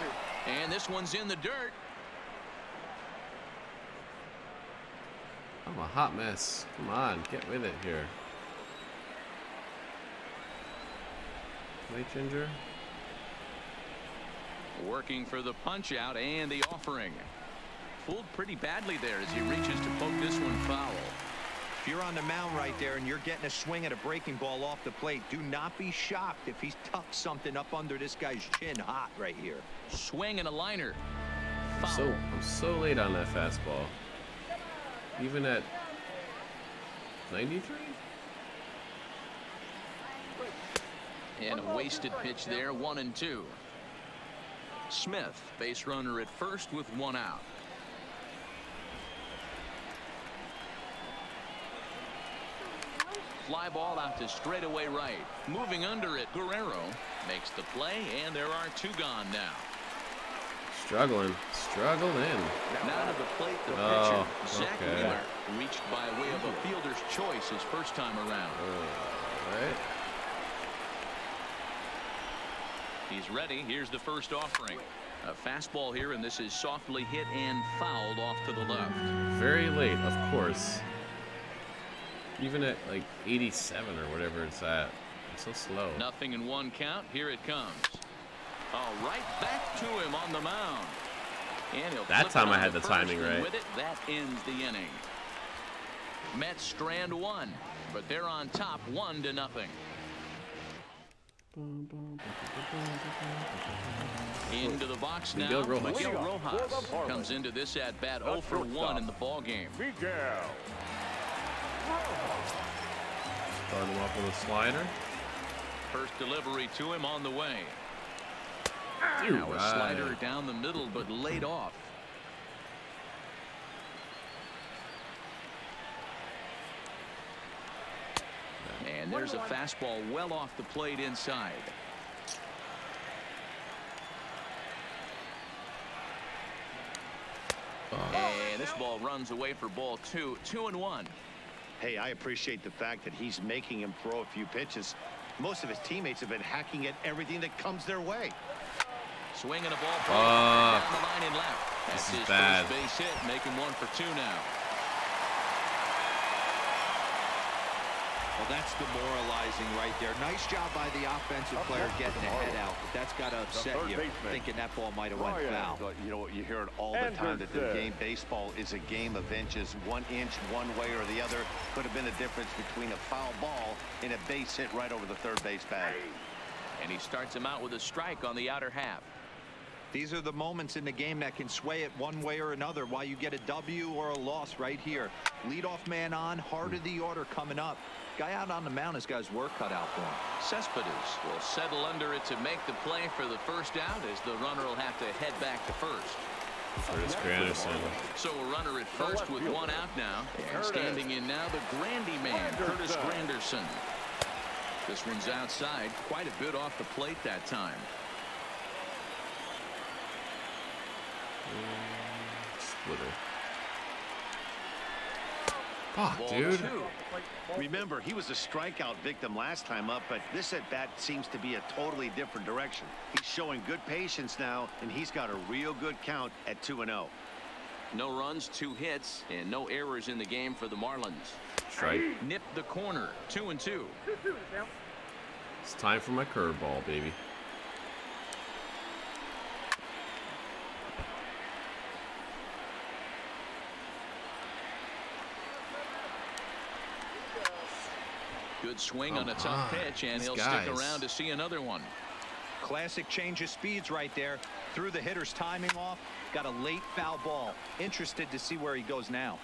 B: And this one's in the dirt.
A: I'm a hot mess. Come on, get with it here. Wait, Ginger.
B: Working for the punch out and the offering. Fooled pretty badly there as he reaches to poke this one foul.
E: If you're on the mound right there and you're getting a swing at a breaking ball off the plate, do not be shocked if he's tucked something up under this guy's chin hot right here.
B: Swing and a liner.
A: I'm so late on that fastball. Even at 93?
B: And a wasted pitch there, 1-2. Smith, base runner at first with 1 out. Fly ball out to straightaway right. Moving under it, Guerrero makes the play, and there are 2 gone now.
A: Struggling.
B: Now to the plate, the pitcher, Zach Wheeler, reached by way of a fielder's choice his first time around.
A: Right.
B: He's ready. Here's the first offering. A fastball here, and this is softly hit and fouled off to the left.
A: Very late, of course. Even at like 87 or whatever it's at. It's so slow.
B: Nothing in one count. Here it comes. Oh, right back to him on the mound. And
A: that time I had the timing right.
B: With it, that ends the inning. Mets strand one, but they're on top 1-0. Into the box now. Miguel Rojas comes into this at bat 0 for 1 in the ball game.
A: Starting off with a slider.
B: First delivery to him on the way. Now a slider down the middle, but laid off. And there's a fastball well off the plate inside. And this ball runs away for ball 2. 2-1.
C: Hey, I appreciate the fact that he's making him throw a few pitches. Most of his teammates have been hacking at everything that comes their way.
B: Swinging a ball down the line and left. That's his
A: bad.
B: first base hit, making 1 for 2 now.
E: Well, that's demoralizing right there. Nice job by the offensive player getting the head out, but that's got to upset you, thinking that ball might have went foul.
C: You know what, you hear it all the time that the game baseball is a game of inches. 1 inch one way or the other could have been the difference between a foul ball and a base hit right over the third base bag.
B: And he starts him out with a strike on the outer half.
E: These are the moments in the game that can sway it one way or another, why you get a W or a loss right here. Leadoff man on, heart of the order coming up. Guy out on the mound has got his work cut out for him.
B: Cespedes will settle under it to make the play for the first out, as the runner will have to head back to first.
A: Curtis Granderson.
B: So a runner at first with 1 out now. And standing in now, the Grandy man, Curtis Granderson. This one's outside, quite a bit off the plate that time.
A: Splitter. Oh, dude.
C: Remember, he was a strikeout victim last time up, but this at-bat seems to be a totally different direction. He's showing good patience now, and he's got a real good count at 2-0.
B: No runs, 2 hits, and no errors in the game for the Marlins.
A: Strike.
B: Nipped the corner, 2-2.
A: It's time for my curveball, baby.
B: Good swing on a tough pitch, and he'll stick around to see another one.
E: Classic change of speeds right there. Threw the hitter's timing off. Got a late foul ball. Interested to see where he goes now.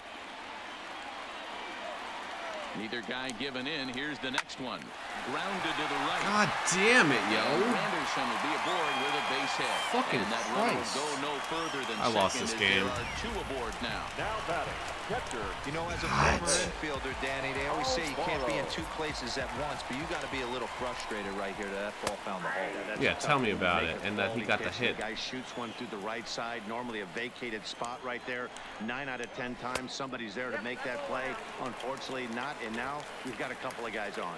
B: Neither guy giving in. Here's the next one. Grounded to the right.
A: God damn it, yo.
B: Anderson will be aboard with a base hit.
A: Fucking
B: and that
A: Christ.
B: Run will go no further than
A: I lost this game.
B: There are 2 aboard now.
D: Now batting, catcher.
E: You know, as a former infielder, Danny, they always say you can't be in 2 places at once, but you got to be a little frustrated right here that ball found the hole.
A: Yeah, tell me about it. And that he got the hit.
C: The guy shoots one through the right side, normally a vacated spot right there. 9 out of 10 times somebody's there to make that play. Unfortunately not, and now we've got a couple of guys on.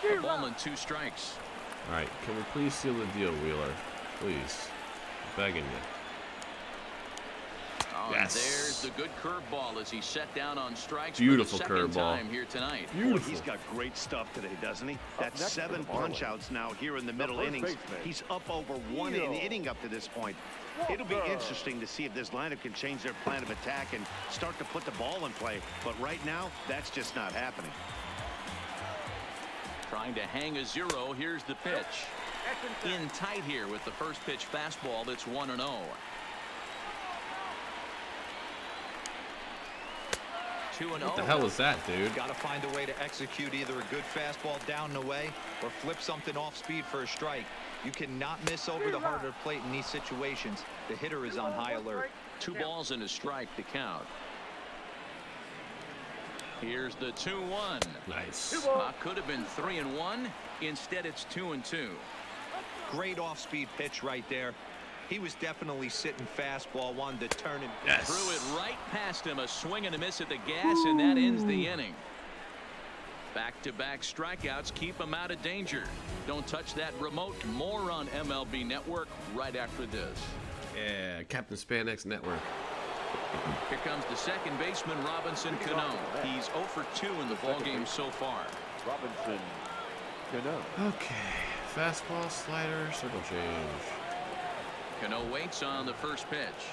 B: A ball and 2 strikes.
A: All right, can we please seal the deal, Wheeler? Please. I'm begging you.
B: Oh, yes. There's the good curveball as he set down on strikes.
A: Beautiful
B: for the second
A: curveball
B: time here tonight.
C: Beautiful. He's got great stuff today, doesn't he? That's 7 punch-outs now here in the middle innings. He's up over 1 inning up to this point. It'll be interesting to see if this lineup can change their plan of attack and start to put the ball in play. But right now, that's just not happening.
B: Trying to hang a 0. Here's the pitch. In tight here with the first pitch fastball. That's 1-0.
A: What the hell is that, dude?
E: Got to find a way to execute either a good fastball down the way or flip something off speed for a strike. You cannot miss over the heart of the plate in these situations. The hitter is on high alert.
B: 2 balls and a strike to count. Here's the 2-1.
A: Nice.
B: Could have been 3-1. Instead, it's 2-2.
E: Great off-speed pitch right there. He was definitely sitting fastball, wanted to turn and
B: threw it right past him. A swing and a miss at the gas, and that ends the inning. Back-to-back strikeouts keep him out of danger. Don't touch that remote. More on MLB Network right after this.
A: Yeah, Captain Spandex Network.
B: Here comes the second baseman, Robinson Cano. He's 0 for 2 in the ballgame so far.
D: Robinson Cano.
A: Okay, fastball, slider, circle change.
B: Cano waits on the first pitch.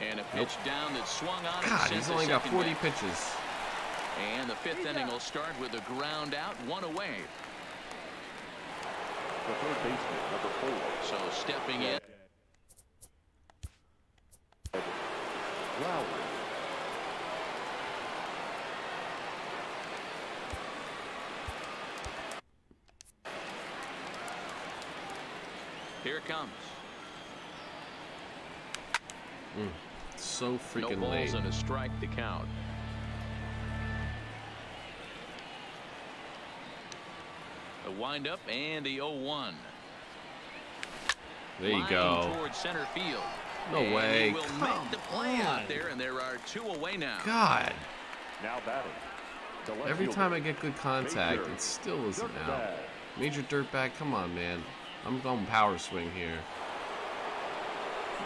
B: And a pitch down that swung on.
A: God, he's only got 40 pitches.
B: And the fifth inning will start with a ground out, 1 away.
D: The third baseman, number 4.
B: So stepping in.
D: Lowry.
B: Here it comes.
A: So freaking
B: no
A: late.
B: balls and a strike to count. A windup and the 0-1.
A: There you go.
B: Towards center field.
A: No way.
B: He will make the play out there, and there are 2 away now.
A: God.
D: Now batting.
A: Every time I get good contact, it still isn't out. Major Dirtbag, come on, man. I'm going power swing here.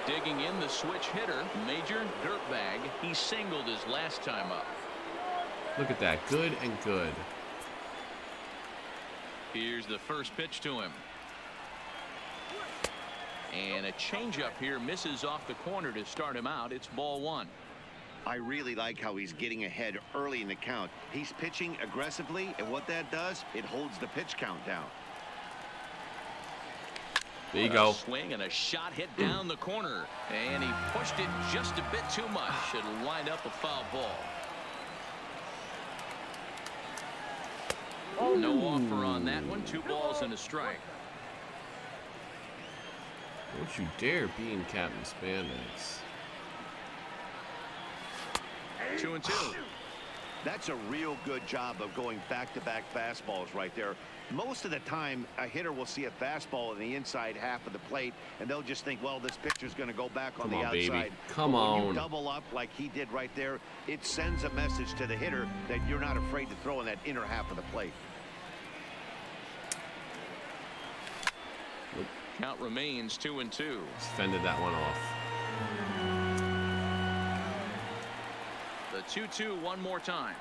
B: Digging in the switch hitter, Major Dirtbag. He singled his last time up.
A: Look at that. Good and good.
B: Here's the first pitch to him. And a changeup here misses off the corner to start him out. It's ball 1.
C: I really like how he's getting ahead early in the count. He's pitching aggressively, and what that does, it holds the pitch count down.
A: There you go.
B: A swing and a shot hit down the corner. And he pushed it just a bit too much. It'll wind up a foul ball. No offer on that one. 2 balls and a strike.
A: Don't you dare be in Captain Spandex.
B: 2-2.
C: That's a real good job of going back-to-back fastballs right there. Most of the time, a hitter will see a fastball in the inside half of the plate, and they'll just think, well, this pitcher's going to go back on the outside.
A: Baby. Come
C: When
A: on.
C: you double up like he did right there, it sends a message to the hitter that you're not afraid to throw in that inner half of the plate.
B: Count remains 2-2.
A: Fended that one off.
B: The 2-2 one more time.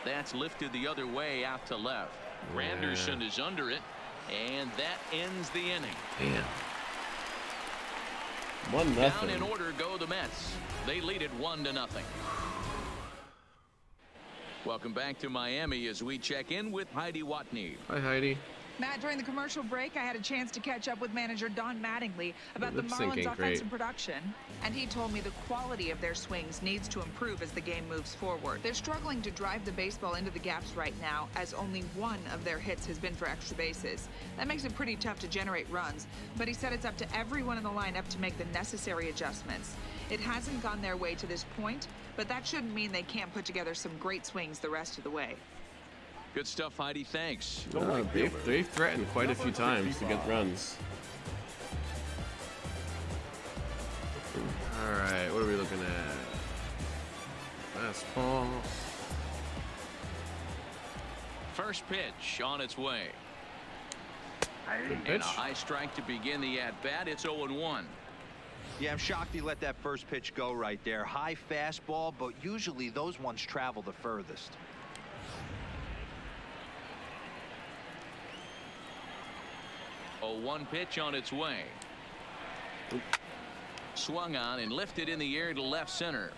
B: That's lifted the other way out to left. Granderson is under it, and that ends the inning.
A: Man. 1-0.
B: Down in order go the Mets. They lead it 1-0. Welcome back to Miami as we check in with Heidi Watney.
A: Hi, Heidi.
G: Matt, during the commercial break, I had a chance to catch up with manager Don Mattingly about the Marlins' offensive production, and he told me the quality of their swings needs to improve as the game moves forward. They're struggling to drive the baseball into the gaps right now, as only 1 of their hits has been for extra bases. That makes it pretty tough to generate runs, but he said it's up to everyone in the lineup to make the necessary adjustments. It hasn't gone their way to this point, but that shouldn't mean they can't put together some great swings the rest of the way.
B: Good stuff, Heidi. Thanks.
A: They've threatened quite a few times to get runs. All right, what are we looking at? Fastball.
B: First pitch on its way.
A: Good pitch.
B: And a high strike to begin the at-bat. It's 0-1.
E: Yeah, I'm shocked he let that first pitch go right there. High fastball, but usually those ones travel the furthest.
B: 0-1 pitch on its way. Swung on and lifted in the air to left center.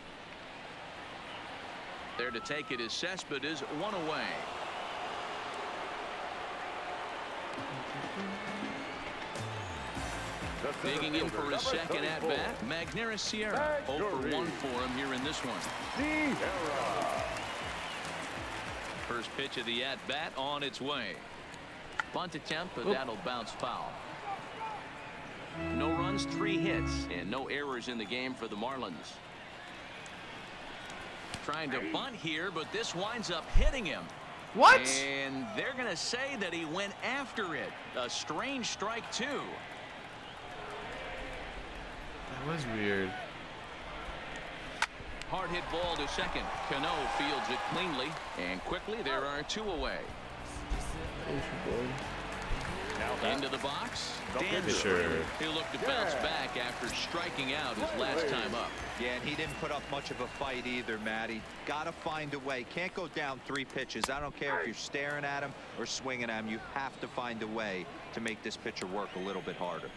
B: There to take it is Cespedes, 1 away. Digging in for his second at-bat, Magneuris Sierra. 0 for 1 for him here in this one. First pitch of the at-bat on its way. Bunt attempt, but that'll bounce foul. No runs, 3 hits, and no errors in the game for the Marlins. Trying to bunt here, but this winds up hitting him.
A: What?
B: And they're going to say that he went after it. A strange strike, too.
A: That was weird.
B: Hard hit ball to second. Cano fields it cleanly. And quickly, there are 2 away. Into the box. Dan
A: sure.
B: He'll look to bounce back after striking out his last time up.
E: Yeah, and he didn't put up much of a fight either, Matty. Got to find a way. Can't go down 3 pitches. I don't care if you're staring at him or swinging at him. You have to find a way to make this pitcher work a little bit harder.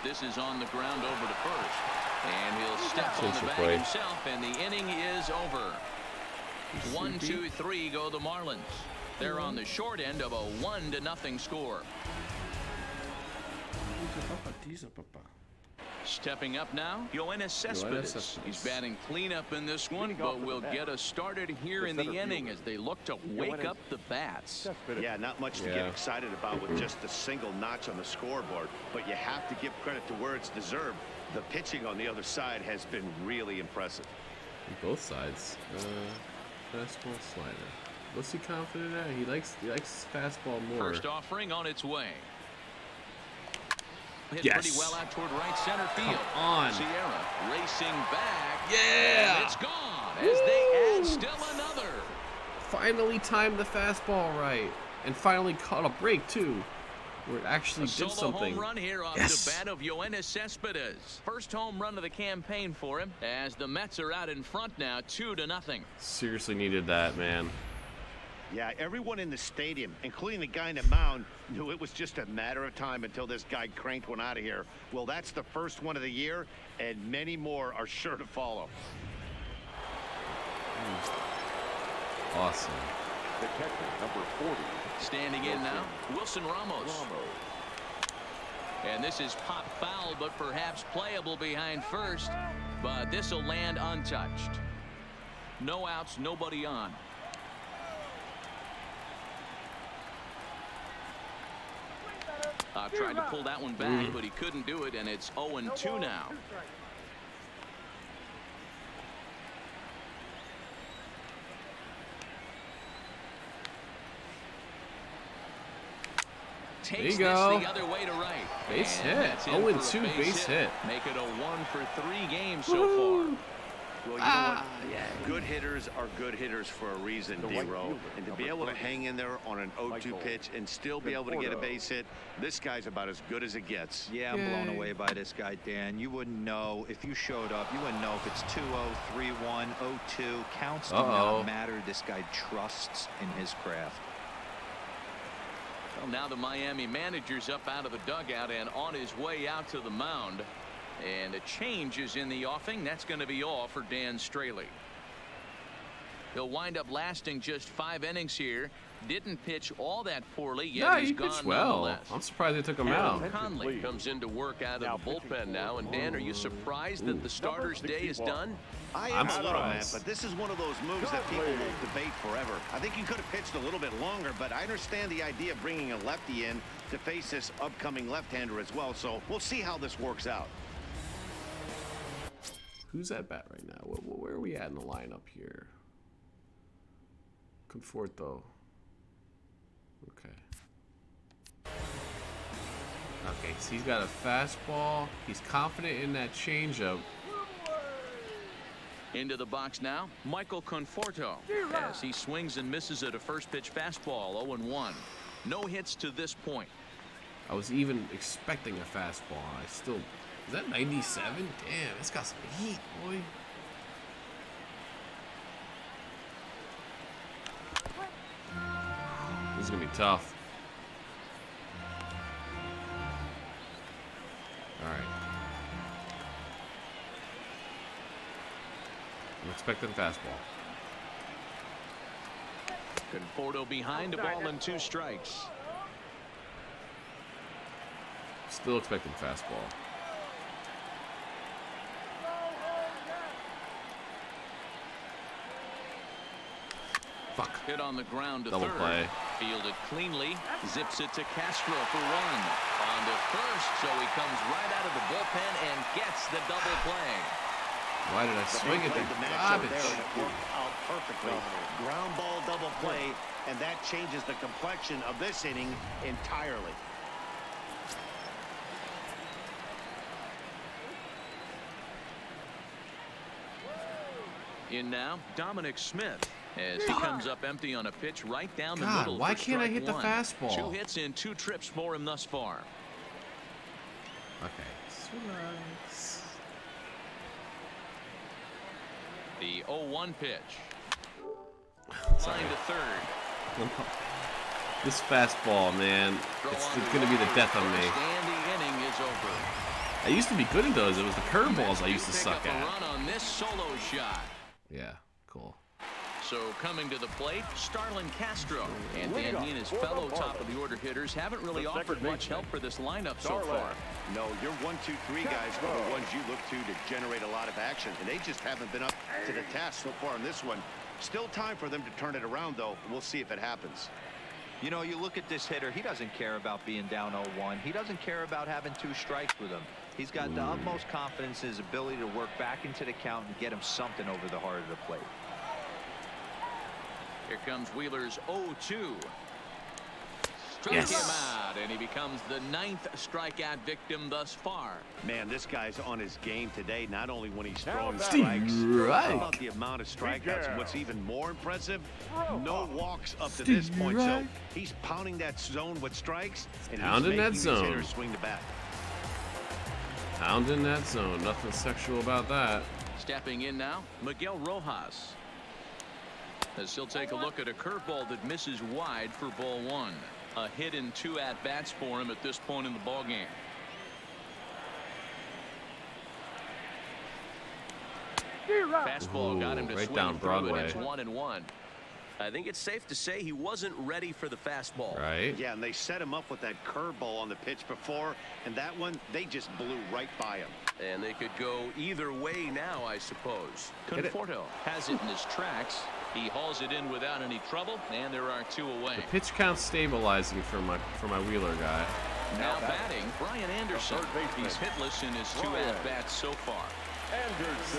B: This is on the ground over to first. And he'll step on the bag himself, and the inning is over. 1, 2, 3 go the Marlins. They're on the short end of a 1-0 score. Stepping up now, Yoenis Cespedes. He's batting cleanup in this one, but will get us started here in the inning as they look to wake up the bats.
C: Yeah, not much to get excited about with just a single notch on the scoreboard, but you have to give credit to where it's deserved. The pitching on the other side has been really impressive.
A: Both sides. Fastball, slider. What's he confident at? He likes fastball more.
B: First offering on its way. Hit
A: Yes.
B: pretty well out toward right center field.
A: Come on.
B: Sierra racing back.
A: Yeah.
B: And it's gone as they add still another.
A: Finally timed the fastball right, and finally caught a break too, where it actually did something.
B: Home run here off the bat of Yoenis Cespedes. First home run of the campaign for him, as the Mets are out in front now, 2-0.
A: Seriously needed that, man.
C: Yeah, everyone in the stadium, including the guy in the mound, knew it was just a matter of time until this guy cranked one out of here. Well, that's the first one of the year, and many more are sure to follow.
A: Awesome.
D: The catcher, number 40.
B: Standing in now, Wilson Ramos. And this is pop foul, but perhaps playable behind first. But this will land untouched. No outs, nobody on. Tried to pull that one back, but he couldn't do it, and it's 0-2 now. Takes this the other way to right.
A: Base hit. 0-2 base hit.
B: Make it a 1 for 3 games so far.
C: Well, you know what? Good hitters are good hitters for a reason, D-Row. And to be able to hang in there on an 0-2 pitch and still be able to get a base hit, this guy's about as good as it gets.
E: Yeah, I'm blown away by this guy, Dan. You wouldn't know if you showed up. You wouldn't know if it's 2-0, 3-1, 0-2. Counts do not matter. This guy trusts in his craft.
B: Well, now the Miami manager's up out of the dugout and on his way out to the mound. And a change is in the offing. That's going to be all for Dan Straley. He'll wind up lasting just 5 innings here. Didn't pitch all that poorly, yet he's gone
A: well. I'm surprised they took him out.
H: Conley comes into work out of the bullpen now. And Dan, are you surprised that the starter's day is done?
C: I'm a little, man, but this is one of those moves that people will debate forever. I think he could have pitched a little bit longer, but I understand the idea of bringing a lefty in to face this upcoming left-hander as well. So we'll see how this works out.
A: Who's at bat right now? Where are we at in the lineup here? Conforto. Okay. Okay, so he's got a fastball. He's confident in that changeup.
B: Into the box now, Michael Conforto, as he swings and misses at a first pitch fastball, 0-1. No hits to this point.
A: I was even expecting a fastball. I still... Is that 97? Damn, it's got some heat, boy. This is going to be tough. All right. I'm expecting fastball.
B: Conforto behind a ball and 2 strikes.
A: Still expecting fastball. Fuck.
B: Hit on the ground to
A: Double
B: third.
A: play.
B: Fielded cleanly. Zips it to Castro for 1. On to first, so he comes right out of the bullpen and gets the double play.
A: Why did I swing at the garbage?
C: It worked out perfectly. Ground ball double play, and that changes the complexion of this inning entirely.
B: In now, Dominic Smith, as he comes up empty on a pitch right down the middle.
A: Why can't I hit the fastball?
B: 2 hits in 2 trips for him thus far.
A: Okay.
B: The 0-1 pitch. Line to third.
A: This fastball, man, it's going to be the death of me.
B: And the inning is over.
A: I used to be good at those. It was the curveballs I used to suck at.
B: A run on this solo shot.
A: Yeah, cool.
B: So coming to the plate, Starlin Castro. And Dan he and his fellow top-of-the-order hitters haven't really offered much help for this lineup so far.
C: No, your 1, 2, 3 guys are the ones you look to generate a lot of action, and they just haven't been up to the task so far in this one. Still time for them to turn it around, though. We'll see if it happens.
E: You know, you look at this hitter, he doesn't care about being down 0-1. He doesn't care about having 2 strikes with him. He's got the utmost confidence in his ability to work back into the count and get him something over the heart of the plate.
B: Here comes Wheeler's 0-2. Strike him out, and he becomes the 9th strikeout victim thus far.
C: Man, this guy's on his game today, not only when he's throwing strikes. How about the amount of strikeouts? And what's even more impressive, no walks up to this point. So he's pounding that zone with strikes, and he's making these hitters swing the bat.
A: Pounding that zone. Nothing sexual about that.
B: Stepping in now, Miguel Rojas. As he'll take a look at a curveball that misses wide for ball 1. A hit in 2 at-bats for him at this point in the ballgame. Fastball got him to
A: right
B: swing
A: down Broadway.
B: It's 1-1.
H: I think it's safe to say he wasn't ready for the fastball.
A: Right.
C: Yeah, and they set him up with that curveball on the pitch before, and that one, they just blew right by him.
H: And they could go either way now, I suppose.
B: Conforto has it in his tracks. He hauls it in without any trouble, and there are 2 away.
A: The pitch count's stabilizing for my Wheeler guy.
B: Now batting, Brian Anderson. He's hitless in his 2 at-bats so far.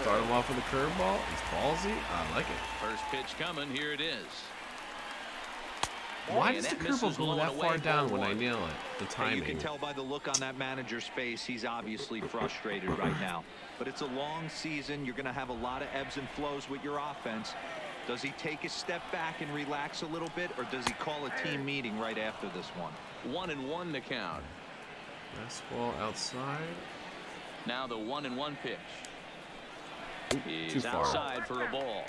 A: Start him off with a curveball. He's ballsy. I like it.
B: First pitch coming. Here it is.
A: Why does the curveball go that far down when I nail it? The timing.
E: You can tell by the look on that manager's face, he's obviously frustrated right now. But it's a long season. You're going to have a lot of ebbs and flows with your offense. Does he take a step back and relax a little bit, or does he call a team meeting right after this one?
B: 1-1 the count.
A: Fastball outside.
B: Now the 1-1 pitch.
A: Too far.
B: Outside for a ball.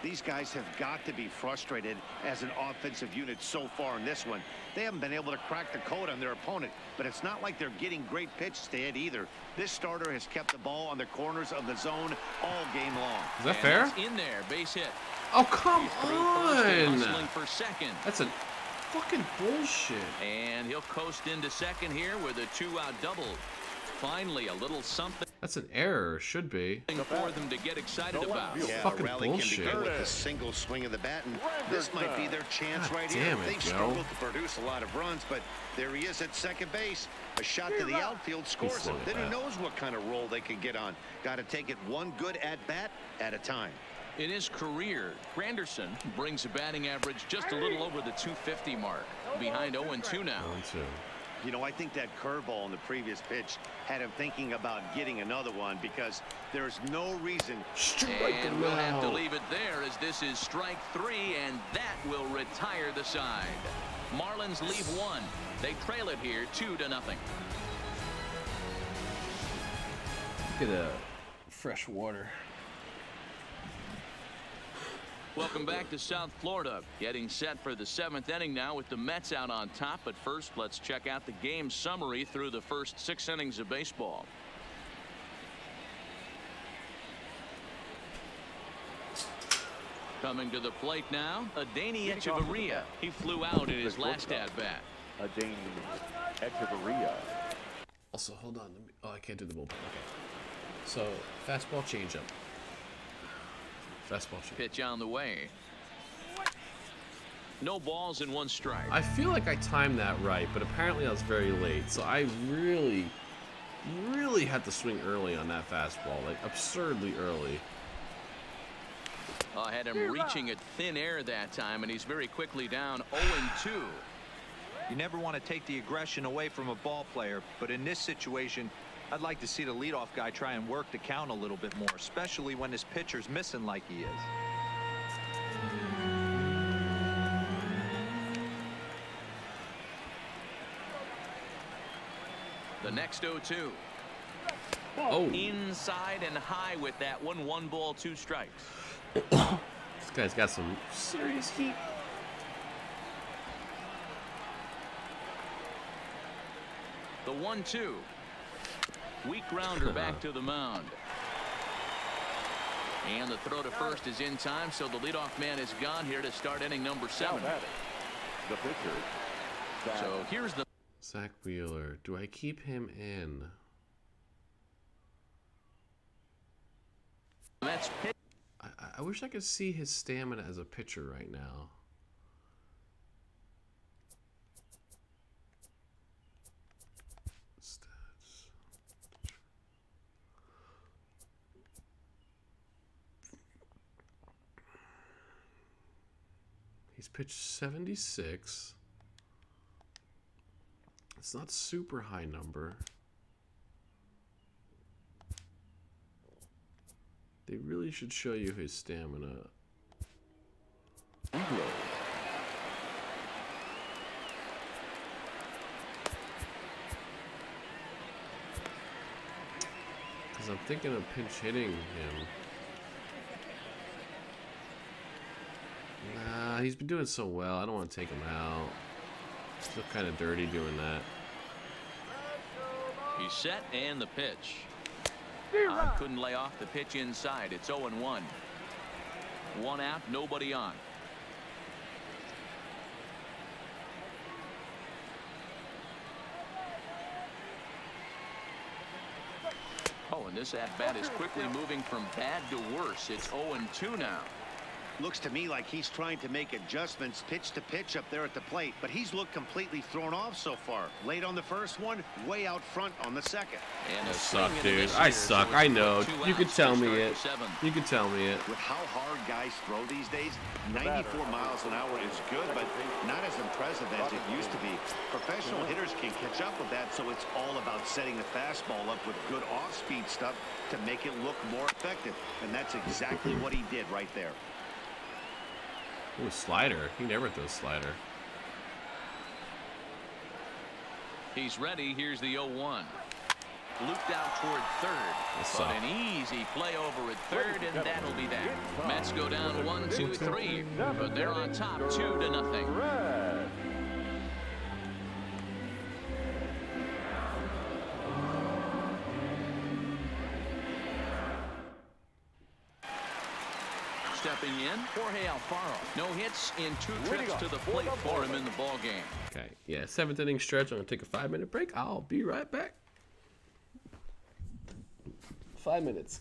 C: These guys have got to be frustrated as an offensive unit so far in this one. They haven't been able to crack the code on their opponent, but it's not like they're getting great pitches to hit either. This starter has kept the ball on the corners of the zone all game long.
A: Is that fair?
B: That's in there, base hit.
A: Oh, come on!
B: For second.
A: That's a fucking bullshit.
B: And he'll coast into second here with a 2-out double. Finally, a little something.
A: That's an error. Should be.
B: For them to get excited about.
C: Yeah,
A: fucking
C: rally
A: bullshit.
C: can begin with a single swing of the bat, and this might be their chance right here.
A: Damn it,
C: They've struggled to produce a lot of runs, but there he is at second base. A shot to the outfield scores him. Then who knows what kind of roll they can get on. Got to take it one good at-bat at a time.
B: In his career, Granderson brings a batting average just a little over the 250 mark. Behind 0-2 now.
A: 0-2.
C: You know, I think that curveball in the previous pitch had him thinking about getting another one, because there's no reason.
B: And we'll have to leave it there, as this is strike 3, and that will retire the side. Marlins leave 1. They trail it here 2-0.
A: Get a fresh water.
B: Welcome back to South Florida. Getting set for the 7th inning now with the Mets out on top. But first, let's check out the game summary through the first 6 innings of baseball. Coming to the plate now, Adeiny Echeverria. He flew out in his last at-bat.
D: Adeiny Echeverria.
A: Also, hold on. Oh, I can't do the bullpen. Okay. So, fastball changeup. Fastball changeup.
B: Pitch on the way. No balls and 1 strike.
A: I feel like I timed that right, but apparently I was very late. So I really really had to swing early on that fastball, like absurdly early.
B: I had him reaching at thin air that time, and he's very quickly down 0-2.
E: You never want to take the aggression away from a ball player, but in this situation, I'd like to see the leadoff guy try and work the count a little bit more, especially when his pitcher's missing like he is.
B: The next 0-2.
A: Oh.
B: Inside and high with that one. 1 ball, 2 strikes.
A: This guy's got some serious heat.
B: The 1-2. Weak grounder back to the mound. And the throw to first is in time, so the leadoff man is gone here to start inning number 7.
D: The pitcher.
B: So here's the
A: Zach Wheeler. Do I keep him in?
B: Mets pitch.
A: I wish I could see his stamina as a pitcher right now. Stats. He's pitched 76. It's not super high number. They really should show you his stamina. Because I'm thinking of pinch hitting him. Nah, he's been doing so well. I don't want to take him out. Still kind of dirty doing that.
B: He's set and the pitch. Couldn't lay off the pitch inside. It's 0-1. 1 out, nobody on. Oh, and this at-bat is quickly moving from bad to worse. It's 0-2 now.
C: Looks to me like he's trying to make adjustments pitch to pitch up there at the plate, but he's looked completely thrown off so far. Late on the first one, way out front on the second.
A: I suck, dude. I suck. I know. You could tell me it. You could tell me it.
C: With how hard guys throw these days, 94 miles an hour is good, but not as impressive as it used to be. Professional hitters can catch up with that, so it's all about setting the fastball up with good off-speed stuff to make it look more effective. And that's exactly what he did right there.
A: Ooh, slider. He never throws slider.
B: He's ready. Here's the 0-1. Looped out toward third. But an easy play over at third, and that'll be that. Mets go down 1, 2, 3. But they're on top 2-0. Stepping in, Jorge Alfaro. No hits in 2 trips to the plate for him in the ball game.
A: Okay, yeah, 7th inning stretch. I'm gonna take a 5-minute break. I'll be right back. 5 minutes.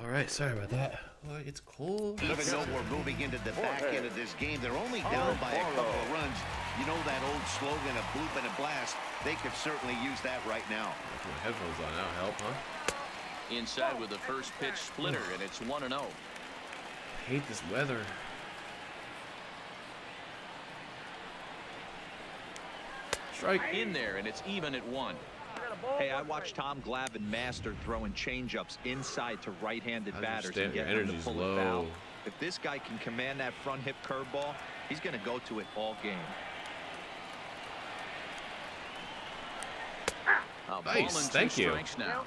A: All right, sorry about that. Well, it's cold.
C: Even though we're moving into the back end of this game, they're only down by a couple of runs. You know that old slogan, a bloop and a blast. They could certainly use that right now.
A: Put my headphones on, that'll help, huh?
B: Inside with the first pitch splitter, and it's 1-0.
A: I hate this weather. Strike.
B: In there, and it's even at 1.
E: Hey, I watched Tom Glavine master throwing changeups inside to right-handed batters and getting them to pull it foul. If this guy can command that front hip curveball, he's going to go to it all game.
A: Nice, thank you.
B: Now.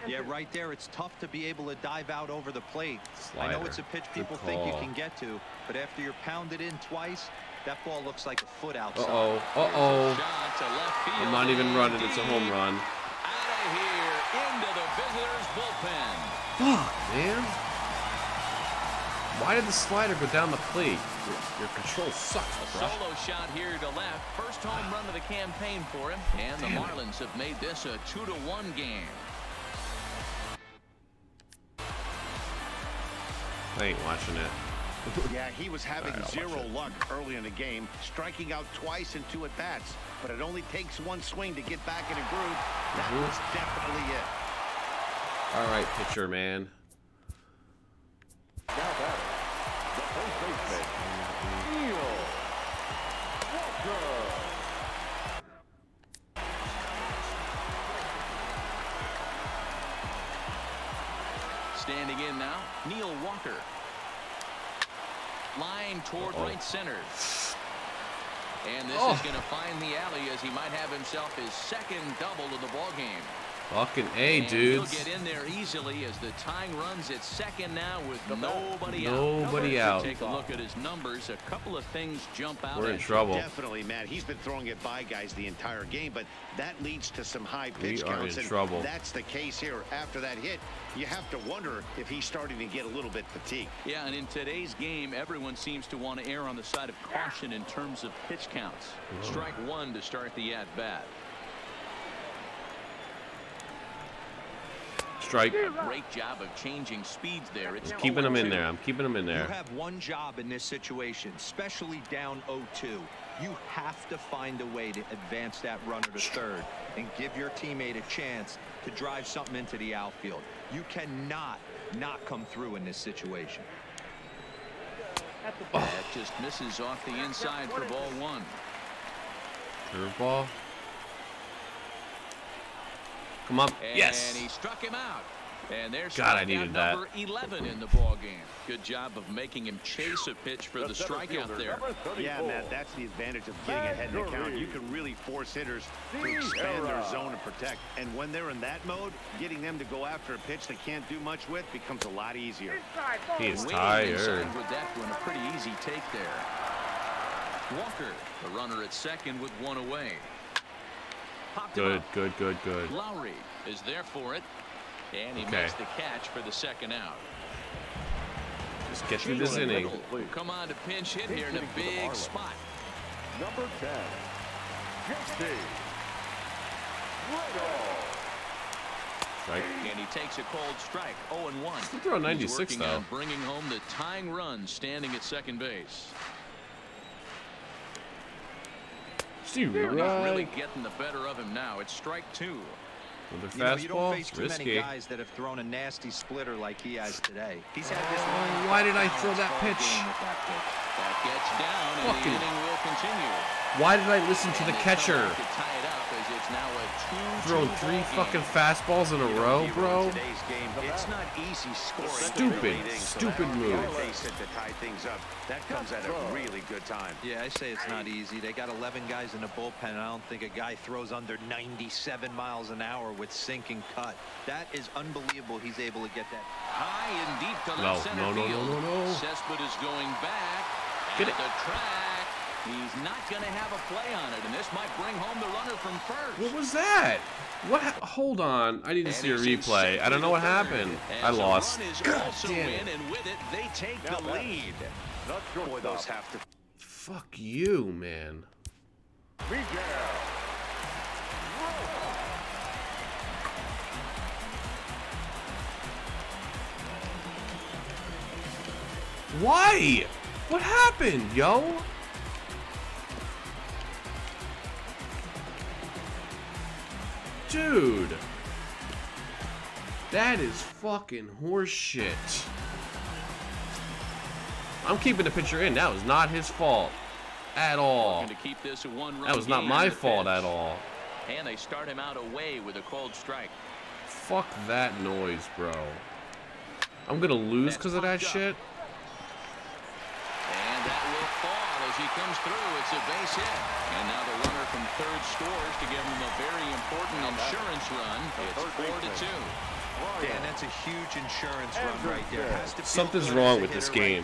E: Yeah, right there. It's tough to be able to dive out over the plate.
A: Slider.
E: I know it's a pitch people think you can get to, but after you're pounded in twice, that ball looks like a foot outside.
A: I'm not even running. It's a home run.
B: Out of here, into the visitors' bullpen.
A: Fuck, man. Why did the slider go down the plate? Your control sucks, bro.
B: Solo shot here to left. First home run of the campaign for him. And the Marlins have made this a 2-1 game.
A: I ain't watching it.
C: Yeah, he was having zero luck early in the game, striking out twice in 2 at-bats. But it only takes one swing to get back in a groove. That was definitely it.
A: All right, pitcher, man.
D: Now batter, the first baseman, Neil Walker.
B: Standing in now, Neil Walker. Line toward right center. And this is going to find the alley as he might have himself his second double of the ball game.
A: Fucking A, dudes.
B: He'll get in there easily as the tying runs at second now with nobody out.
A: Nobody out.
B: Take a look at his numbers. A couple of things jump out.
A: We're in trouble.
C: Definitely, Matt. He's been throwing it by guys the entire game, but that leads to some high pitch
A: We are
C: counts.
A: in trouble.
C: That's the case here. After that hit, you have to wonder if he's starting to get a little bit fatigued.
B: Yeah, and in today's game, everyone seems to want to err on the side of caution in terms of pitch counts. Strike one to start the at-bat.
A: Strike.
B: A great job of changing speeds there. It's
A: keeping them in there. I'm keeping them in there.
E: You have one job in this situation, especially down 0-2. You have to find a way to advance that runner to third and give your teammate a chance to drive something into the outfield. You cannot not come through in this situation.
B: That just misses off the inside for ball one.
A: Curveball. Come on. Yes.
B: And he struck him out. And there's
A: God, I needed that.
B: Number 11 in the ball game. Good job of making him chase a pitch for the strikeout there.
C: Yeah, Matt, that's the advantage of getting ahead in the count. You can really force hitters to expand their zone and protect. And when they're in that mode, getting them to go after a pitch they can't do much with becomes a lot easier.
A: He is tired.
B: With that one, a pretty easy take there. Walker, the runner at second with one away.
A: Good.
B: Lowry is there for it. And he makes the catch for the second out.
A: Just get through this inning.
B: Come on to pinch hit here in a big spot.
D: Number 10, Jesse
A: Strike.
B: And he takes a cold strike. 0-1.
A: Still throwing 96
B: He's
A: though.
B: on bringing home the tying run, standing at second base. Really getting the better of him now. It's strike two.
A: Another fastball.
E: You don't face too
A: risky.
E: many guys that have thrown a nasty splitter like he has today. He's had this
A: why did I throw that pitch?
B: That gets down, and the inning will continue.
A: Why did I listen to the catcher?
B: To tie it up as it's now a 2-2
A: Throwing three fucking fastballs in a row, bro.
C: Today's game, it's not easy scoring.
A: Stupid move.
C: They sit to tie things up. That comes at a really good time.
E: Yeah, I say it's not easy. They got 11 guys in the bullpen, and I don't think a guy throws under 97 miles an hour with sink and cut. That is unbelievable. He's able to get that
B: high and deep to left center field.
A: No.
B: Cespedes is going back
A: Get
B: at
A: it.
B: the track. He's not going to have a play on it, and this might bring home the runner from first.
A: What was that? What? Hold on. I need to see a replay. I don't know what happened. I lost.
B: God damn it. And with it, they take the lead.
C: Boy, those have to.
A: Fuck you, man. Why? What happened, yo? Dude. That is fucking horseshit. I'm keeping the pitcher in. That was not his fault at all. That was not my fault at all.
B: And they start him out away with a cold strike.
A: Fuck that noise, bro. I'm gonna lose because of that shit.
B: And that will fall as he comes through. It's a base hit. And now the runner from third scores to give him a very important insurance run. It's 4-2.
E: Dan, that's a huge insurance run right there.
A: Something's wrong with this game.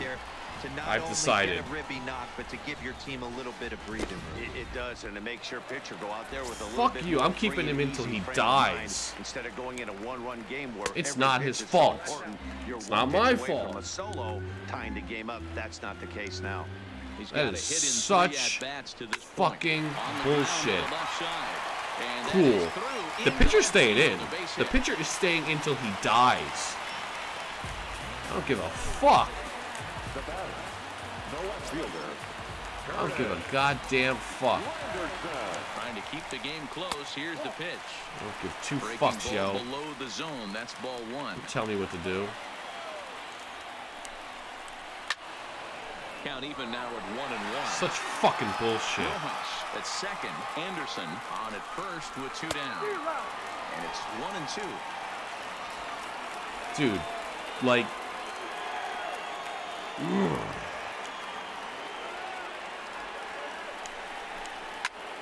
A: I've decided.
E: Get a ribby knock, but to give your team a little bit of breathing room.
K: It does, and it makes your pitcher go out there with a little
A: Fuck
K: bit
A: you,
K: more
A: I'm keeping him until he dies.
K: Instead of going in a one-run game where
A: it's not his fault. It's not my fault.
K: From a solo tying the game up, that's not the case now.
A: That is such fucking bullshit. Cool. The pitcher's staying in. The pitcher is staying until he dies. I don't give a fuck. I don't give a goddamn fuck.
B: Trying to keep the game close. Here's the pitch.
A: I don't give two fucks, yo.
B: Below the zone. That's ball one.
A: Tell me what to do.
B: Count even now at 1-1.
A: Such fucking bullshit.
B: Rojas at second. Anderson on at first with 2 down. And it's 1-2.
A: Dude, like.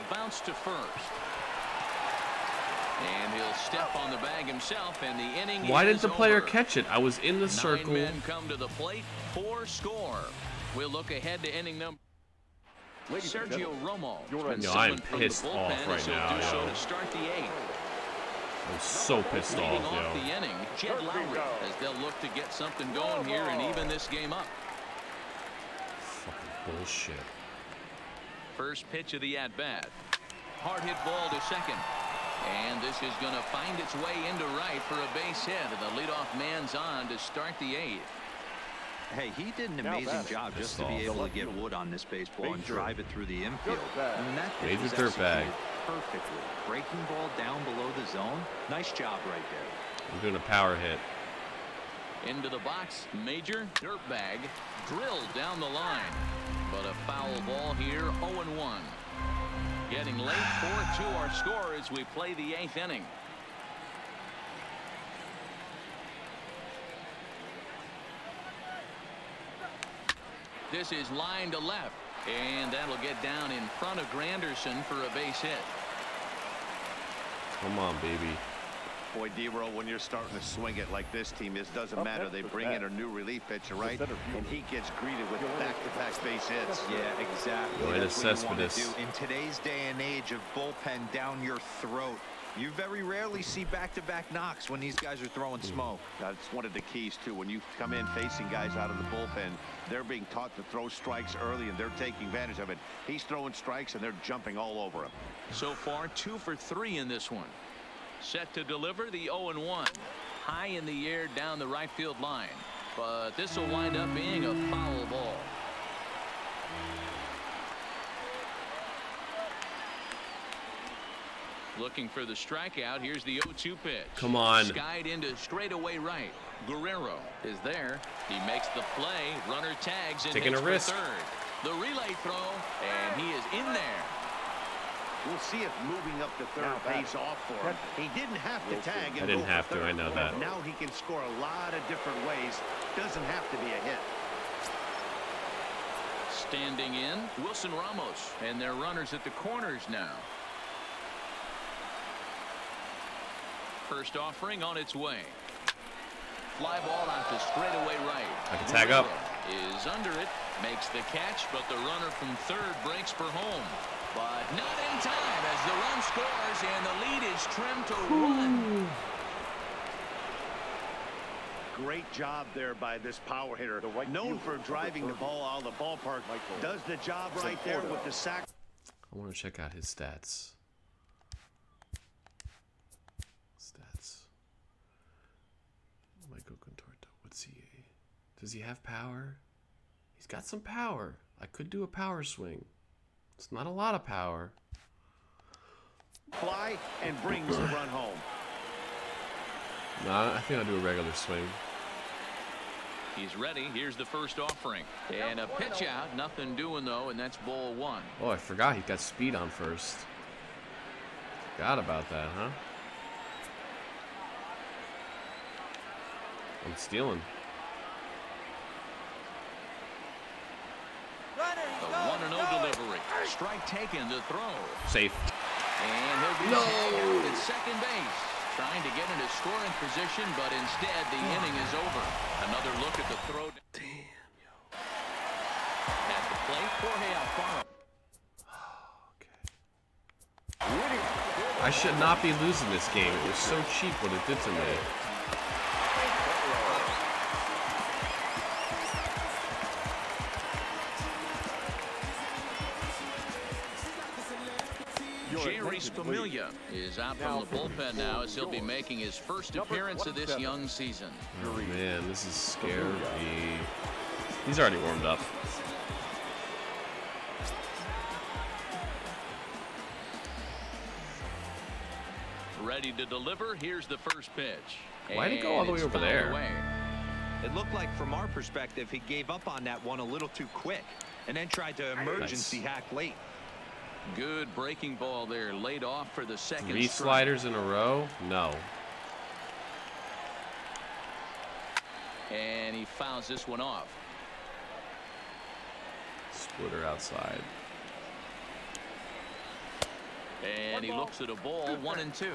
B: Bounce to first. And he'll step on the bag himself, and the inning.
A: Why didn't the player catch it? I was in the circle.
B: 9 men come to the plate. 4 score. We'll look ahead to inning number. Sergio Romo.
A: Yo, I'm pissed off right now, yo.
B: To start the 8th.
A: I'm so pissed off, yo.
B: The inning, Jed Lowry, as they'll look to get something going here and even this game up.
A: Fucking bullshit.
B: First pitch of the at-bat. Hard hit ball to second. And this is going to find its way into right for a base hit. And the leadoff man's on to start the 8th.
E: Hey, he did an amazing job just to be able to get wood on this baseball and drive it through the infield. And that pitch was executed perfectly. Breaking ball down below the zone. Nice job right there.
A: I'm doing a power hit.
B: Into the box, Major dirtbag drilled down the line. But a foul ball here, 0-1. Getting late, 4-2 our score as we play the 8th inning. This is line to left, and that'll get down in front of Granderson for a base hit.
A: Come on, baby.
K: Boy, D-Roll, when you're starting to swing it like this team is, doesn't matter. They bring in a new relief pitcher, right? And he gets greeted with back-to-back base hits.
E: Yeah, exactly.
A: That's what you want to do.
E: In today's day and age of bullpen down your throat, you very rarely see back-to-back knocks when these guys are throwing smoke.
K: That's one of the keys, too. When you come in facing guys out of the bullpen, they're being taught to throw strikes early, and they're taking advantage of it. He's throwing strikes, and they're jumping all over him.
B: So far, 2 for 3 in this one. Set to deliver the 0-1. High in the air down the right field line. But this will wind up being a foul ball. Looking for the strikeout. Here's the 0-2 pitch.
A: Come on.
B: Skied into straightaway right. Guerrero is there. He makes the play. Runner tags and
A: taking a risk.
B: Third. The relay throw, and he is in there.
C: We'll see if moving up to third pays off for him. He didn't have to tag.
A: I didn't have to. I know that.
C: Now he can score a lot of different ways. Doesn't have to be a hit.
B: Standing in, Wilson Ramos, and their runners at the corners now. First offering on its way. Fly ball out to straightaway right.
A: I can tag up.
B: Is under it, makes the catch, but the runner from third breaks for home. But not in time as the run scores and the lead is trimmed to 1.
C: Great job there by this power hitter. Known for driving the ball out of the ballpark. Does the job right there with the sack.
A: I want to check out his stats. Michael Contorto. What's he? Does he have power? He's got some power. I could do a power swing. It's not a lot of power.
C: Fly and brings the run home.
A: Nah, I think I'll do a regular swing.
B: He's ready. Here's the first offering. And a pitch out. Nothing doing, though, and that's ball one.
A: Oh, I forgot he's got speed on first. Forgot about that, huh? I'm stealing.
B: The 1-0 delivery. Strike taken to throw.
A: Safe.
B: And he'll be taken at second base. Trying to get into scoring position, but instead the inning is over. Another look at the throw.
A: Damn, yo.
B: At the plate, Jorge Alfaro.
A: Okay. I should not be losing this game. It was so cheap what it did to me.
B: Jerry's Familia is out from the bullpen now as he'll be making his first appearance of this young season.
A: Oh man, this is scary. He's already warmed up.
B: Ready to deliver. Here's the first pitch.
A: Why'd he go all the way over there?
E: It looked like from our perspective he gave up on that one a little too quick and then tried to emergency hack late.
B: Good breaking ball there, laid off for the second.
A: 3 sliders in a row? No.
B: And he fouls this one off.
A: Splitter outside.
B: And he looks at a ball, 1-2.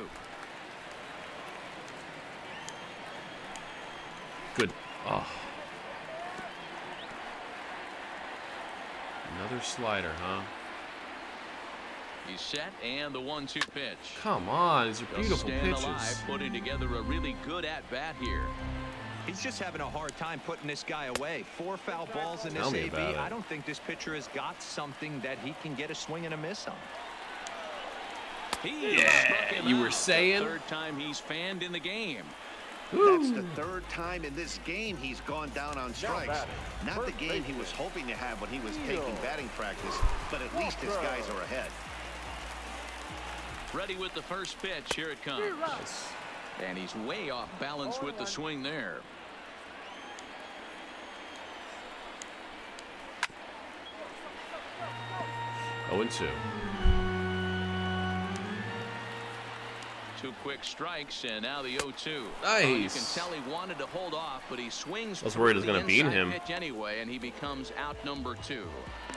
A: Good. Oh. Another slider, huh?
B: He's set, and the 1-2 pitch.
A: Come on, these are beautiful pitches.
B: Alive, putting together a really good at-bat here.
E: He's just having a hard time putting this guy away. 4 foul balls in this AB. I don't think this pitcher has got something that he can get a swing and a miss on.
A: You were saying?
B: The 3rd time he's fanned in the game.
C: That's the 3rd time in this game he's gone down on strikes. Not the game he was hoping to have when he was taking batting practice, but at least his guys are ahead.
B: Ready with the first pitch. Here it comes.
A: Nice.
B: And he's way off balance with the swing there.
A: Oh, 2.
B: 2 quick strikes, and now the 0-2.
A: Nice.
B: You can tell he wanted to hold off, but he swings.
A: I was worried it was going to beat him.
B: Pitch anyway, and he becomes out number 2.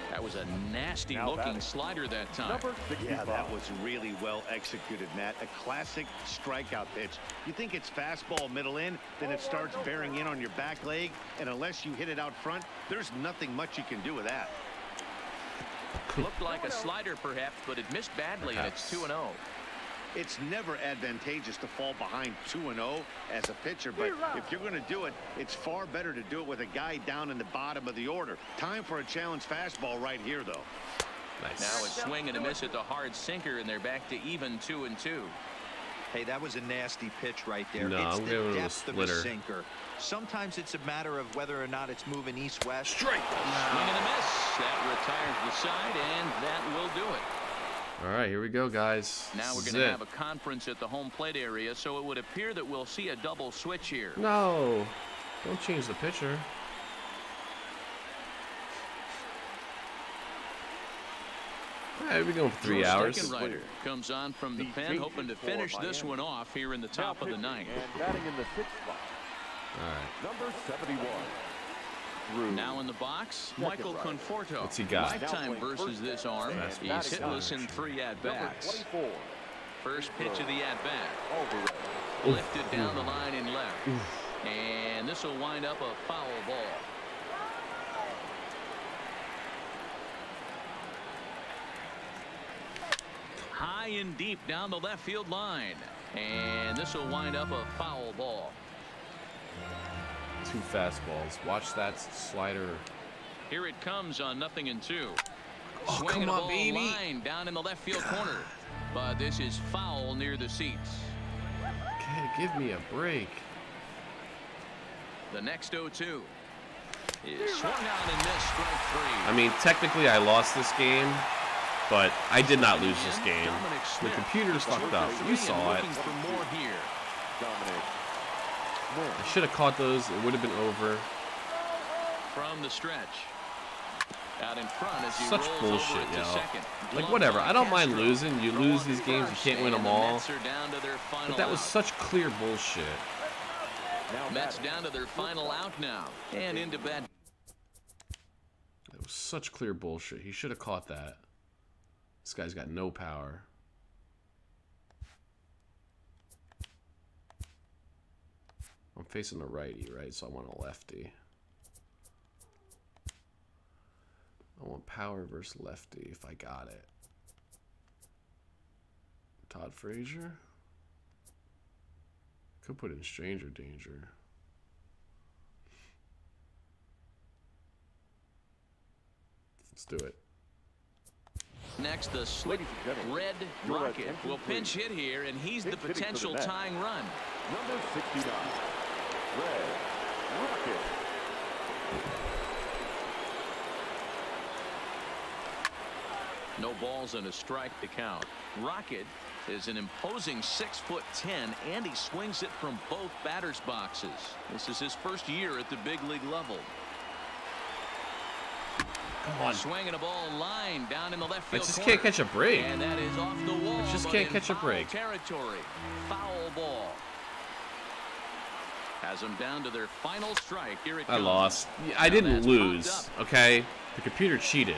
B: That was a nasty-looking slider that time.
C: Yeah, that was really well executed, Matt. A classic strikeout pitch. You think it's fastball middle in, then it starts bearing in on your back leg, and unless you hit it out front, there's nothing much you can do with that.
B: Looked like a slider, perhaps, but it missed badly, and it's 2-0.
C: It's never advantageous to fall behind 2-0 as a pitcher, but if you're going to do it, it's far better to do it with a guy down in the bottom of the order. Time for a challenge fastball right here, though.
A: Nice.
B: Now a swing and a miss at the hard sinker, and they're back to even 2-2.
E: Hey, that was a nasty pitch right there.
A: No,
E: it's
A: the
E: depth of the sinker. Sometimes it's a matter of whether or not it's moving east-west.
A: Strike.
B: Swing and a miss. That retires the side, and that will do it.
A: All right, here we go, guys.
B: Now we're going to have a conference at the home plate area, so it would appear that we'll see a double switch here.
A: No, don't change the pitcher. All right, we're going for 3 hours.
B: Second rider comes on from the pen, hoping to finish this one off here in the top of the 9th.
D: And batting in the 6th spot.
A: All right.
D: Number 71.
B: Now in the box, Michael Conforto.
A: What's he got?
B: Lifetime versus this arm. He's hitless in 3 at-bats. First pitch of the at-bat. Lifted down the line in left. And this will wind up a foul ball. High and deep down the left field line. And this will wind up a foul ball.
A: 2 fastballs. Watch that slider.
B: Here it comes on 0-2.
A: Oh,
B: Swinging
A: come
B: a
A: on,
B: ball
A: baby.
B: line down in the left field corner. But this is foul near the seats.
A: Okay, give me a break.
B: The next 0-2. is swung on and missed, strike 3.
A: I mean, technically I lost this game, but I did not lose this game. The computer's fucked up. You saw it.
B: For more here.
A: I should have caught those. It would have been over.
B: From the stretch. Out in front as he
A: Such
B: rolls
A: bullshit,
B: over to
A: yo.
B: second.
A: Like, whatever. I don't mind losing. You lose these games, you can't win them all. But that was such clear bullshit.
B: Mets down to their final out now. And into bed.
A: That was such clear bullshit. He should have caught that. This guy's got no power. I'm facing a righty, right? So I want a lefty. I want power versus lefty if I got it. Todd Frazier? Could put in stranger danger. Let's do it.
B: Next, the slick red Rocket will pinch hit here, and he's the potential tying run.
D: Number 69, Red Rocket.
B: No balls and a strike to count. Rocket is an imposing 6'10", and he swings it from both batters' boxes. This is his first year at the big league level.
A: Come on.
B: Swinging a ball line down in the left field.
A: I just
B: corner.
A: can't catch a break.
B: And that is off the wall.
A: I just can't catch a break.
B: Territory. Foul ball. Has them down to their final strike. Here it comes.
A: I lost. I didn't lose, okay? The computer cheated.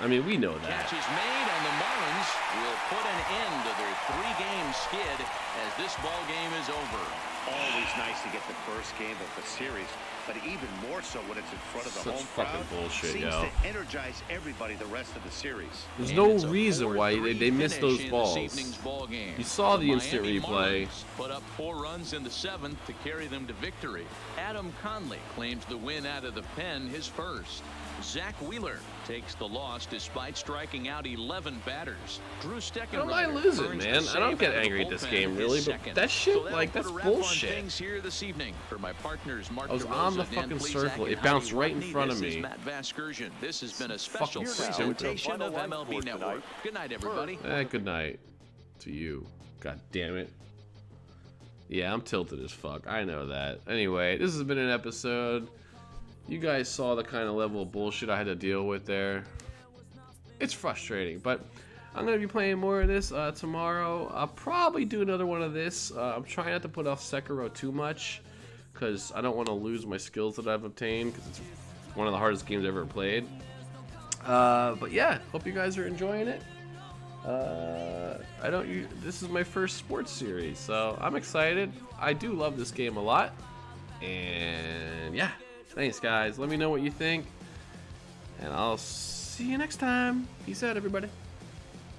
A: I mean, we know that.
B: Catch is made, and the Marlins will put an end to their 3-game skid as this ball game is over.
C: Always nice to get the first game of the series, but even more so when it's in front of the
A: Such
C: home
A: fucking
C: crowd.
A: bullshit,
C: Seems
A: yo.
C: to energize everybody the rest of the series.
A: There's no reason why they missed those balls. You saw the instant replay.
B: Put up 4 runs in the 7th to carry them to victory. Adam Conley claims the win out of the pen, his first. Zach Wheeler takes the loss despite striking out 11 batters. Drew Steckenrider.
A: I don't mind losing, man. I don't get angry at this game, really, but that shit, like, that's bullshit.
B: Here this evening for my partners, Mark
A: I was on the fucking circle. It bounced right in front of me.
B: Matt Vasgersian. This has been a special presentation of MLB Network. Good night, everybody.
A: Good night to you. God damn it. Yeah, I'm tilted as fuck. I know that. Anyway, this has been an episode. You guys saw the kind of level of bullshit I had to deal with there. It's frustrating, but I'm going to be playing more of this tomorrow. I'll probably do another one of this. I'm trying not to put off Sekiro too much because I don't want to lose my skills that I've obtained because it's one of the hardest games I've ever played. But yeah, hope you guys are enjoying it. This is my first sports series, so I'm excited. I do love this game a lot. And yeah. Thanks, guys. Let me know what you think. And I'll see you next time. Peace out, everybody.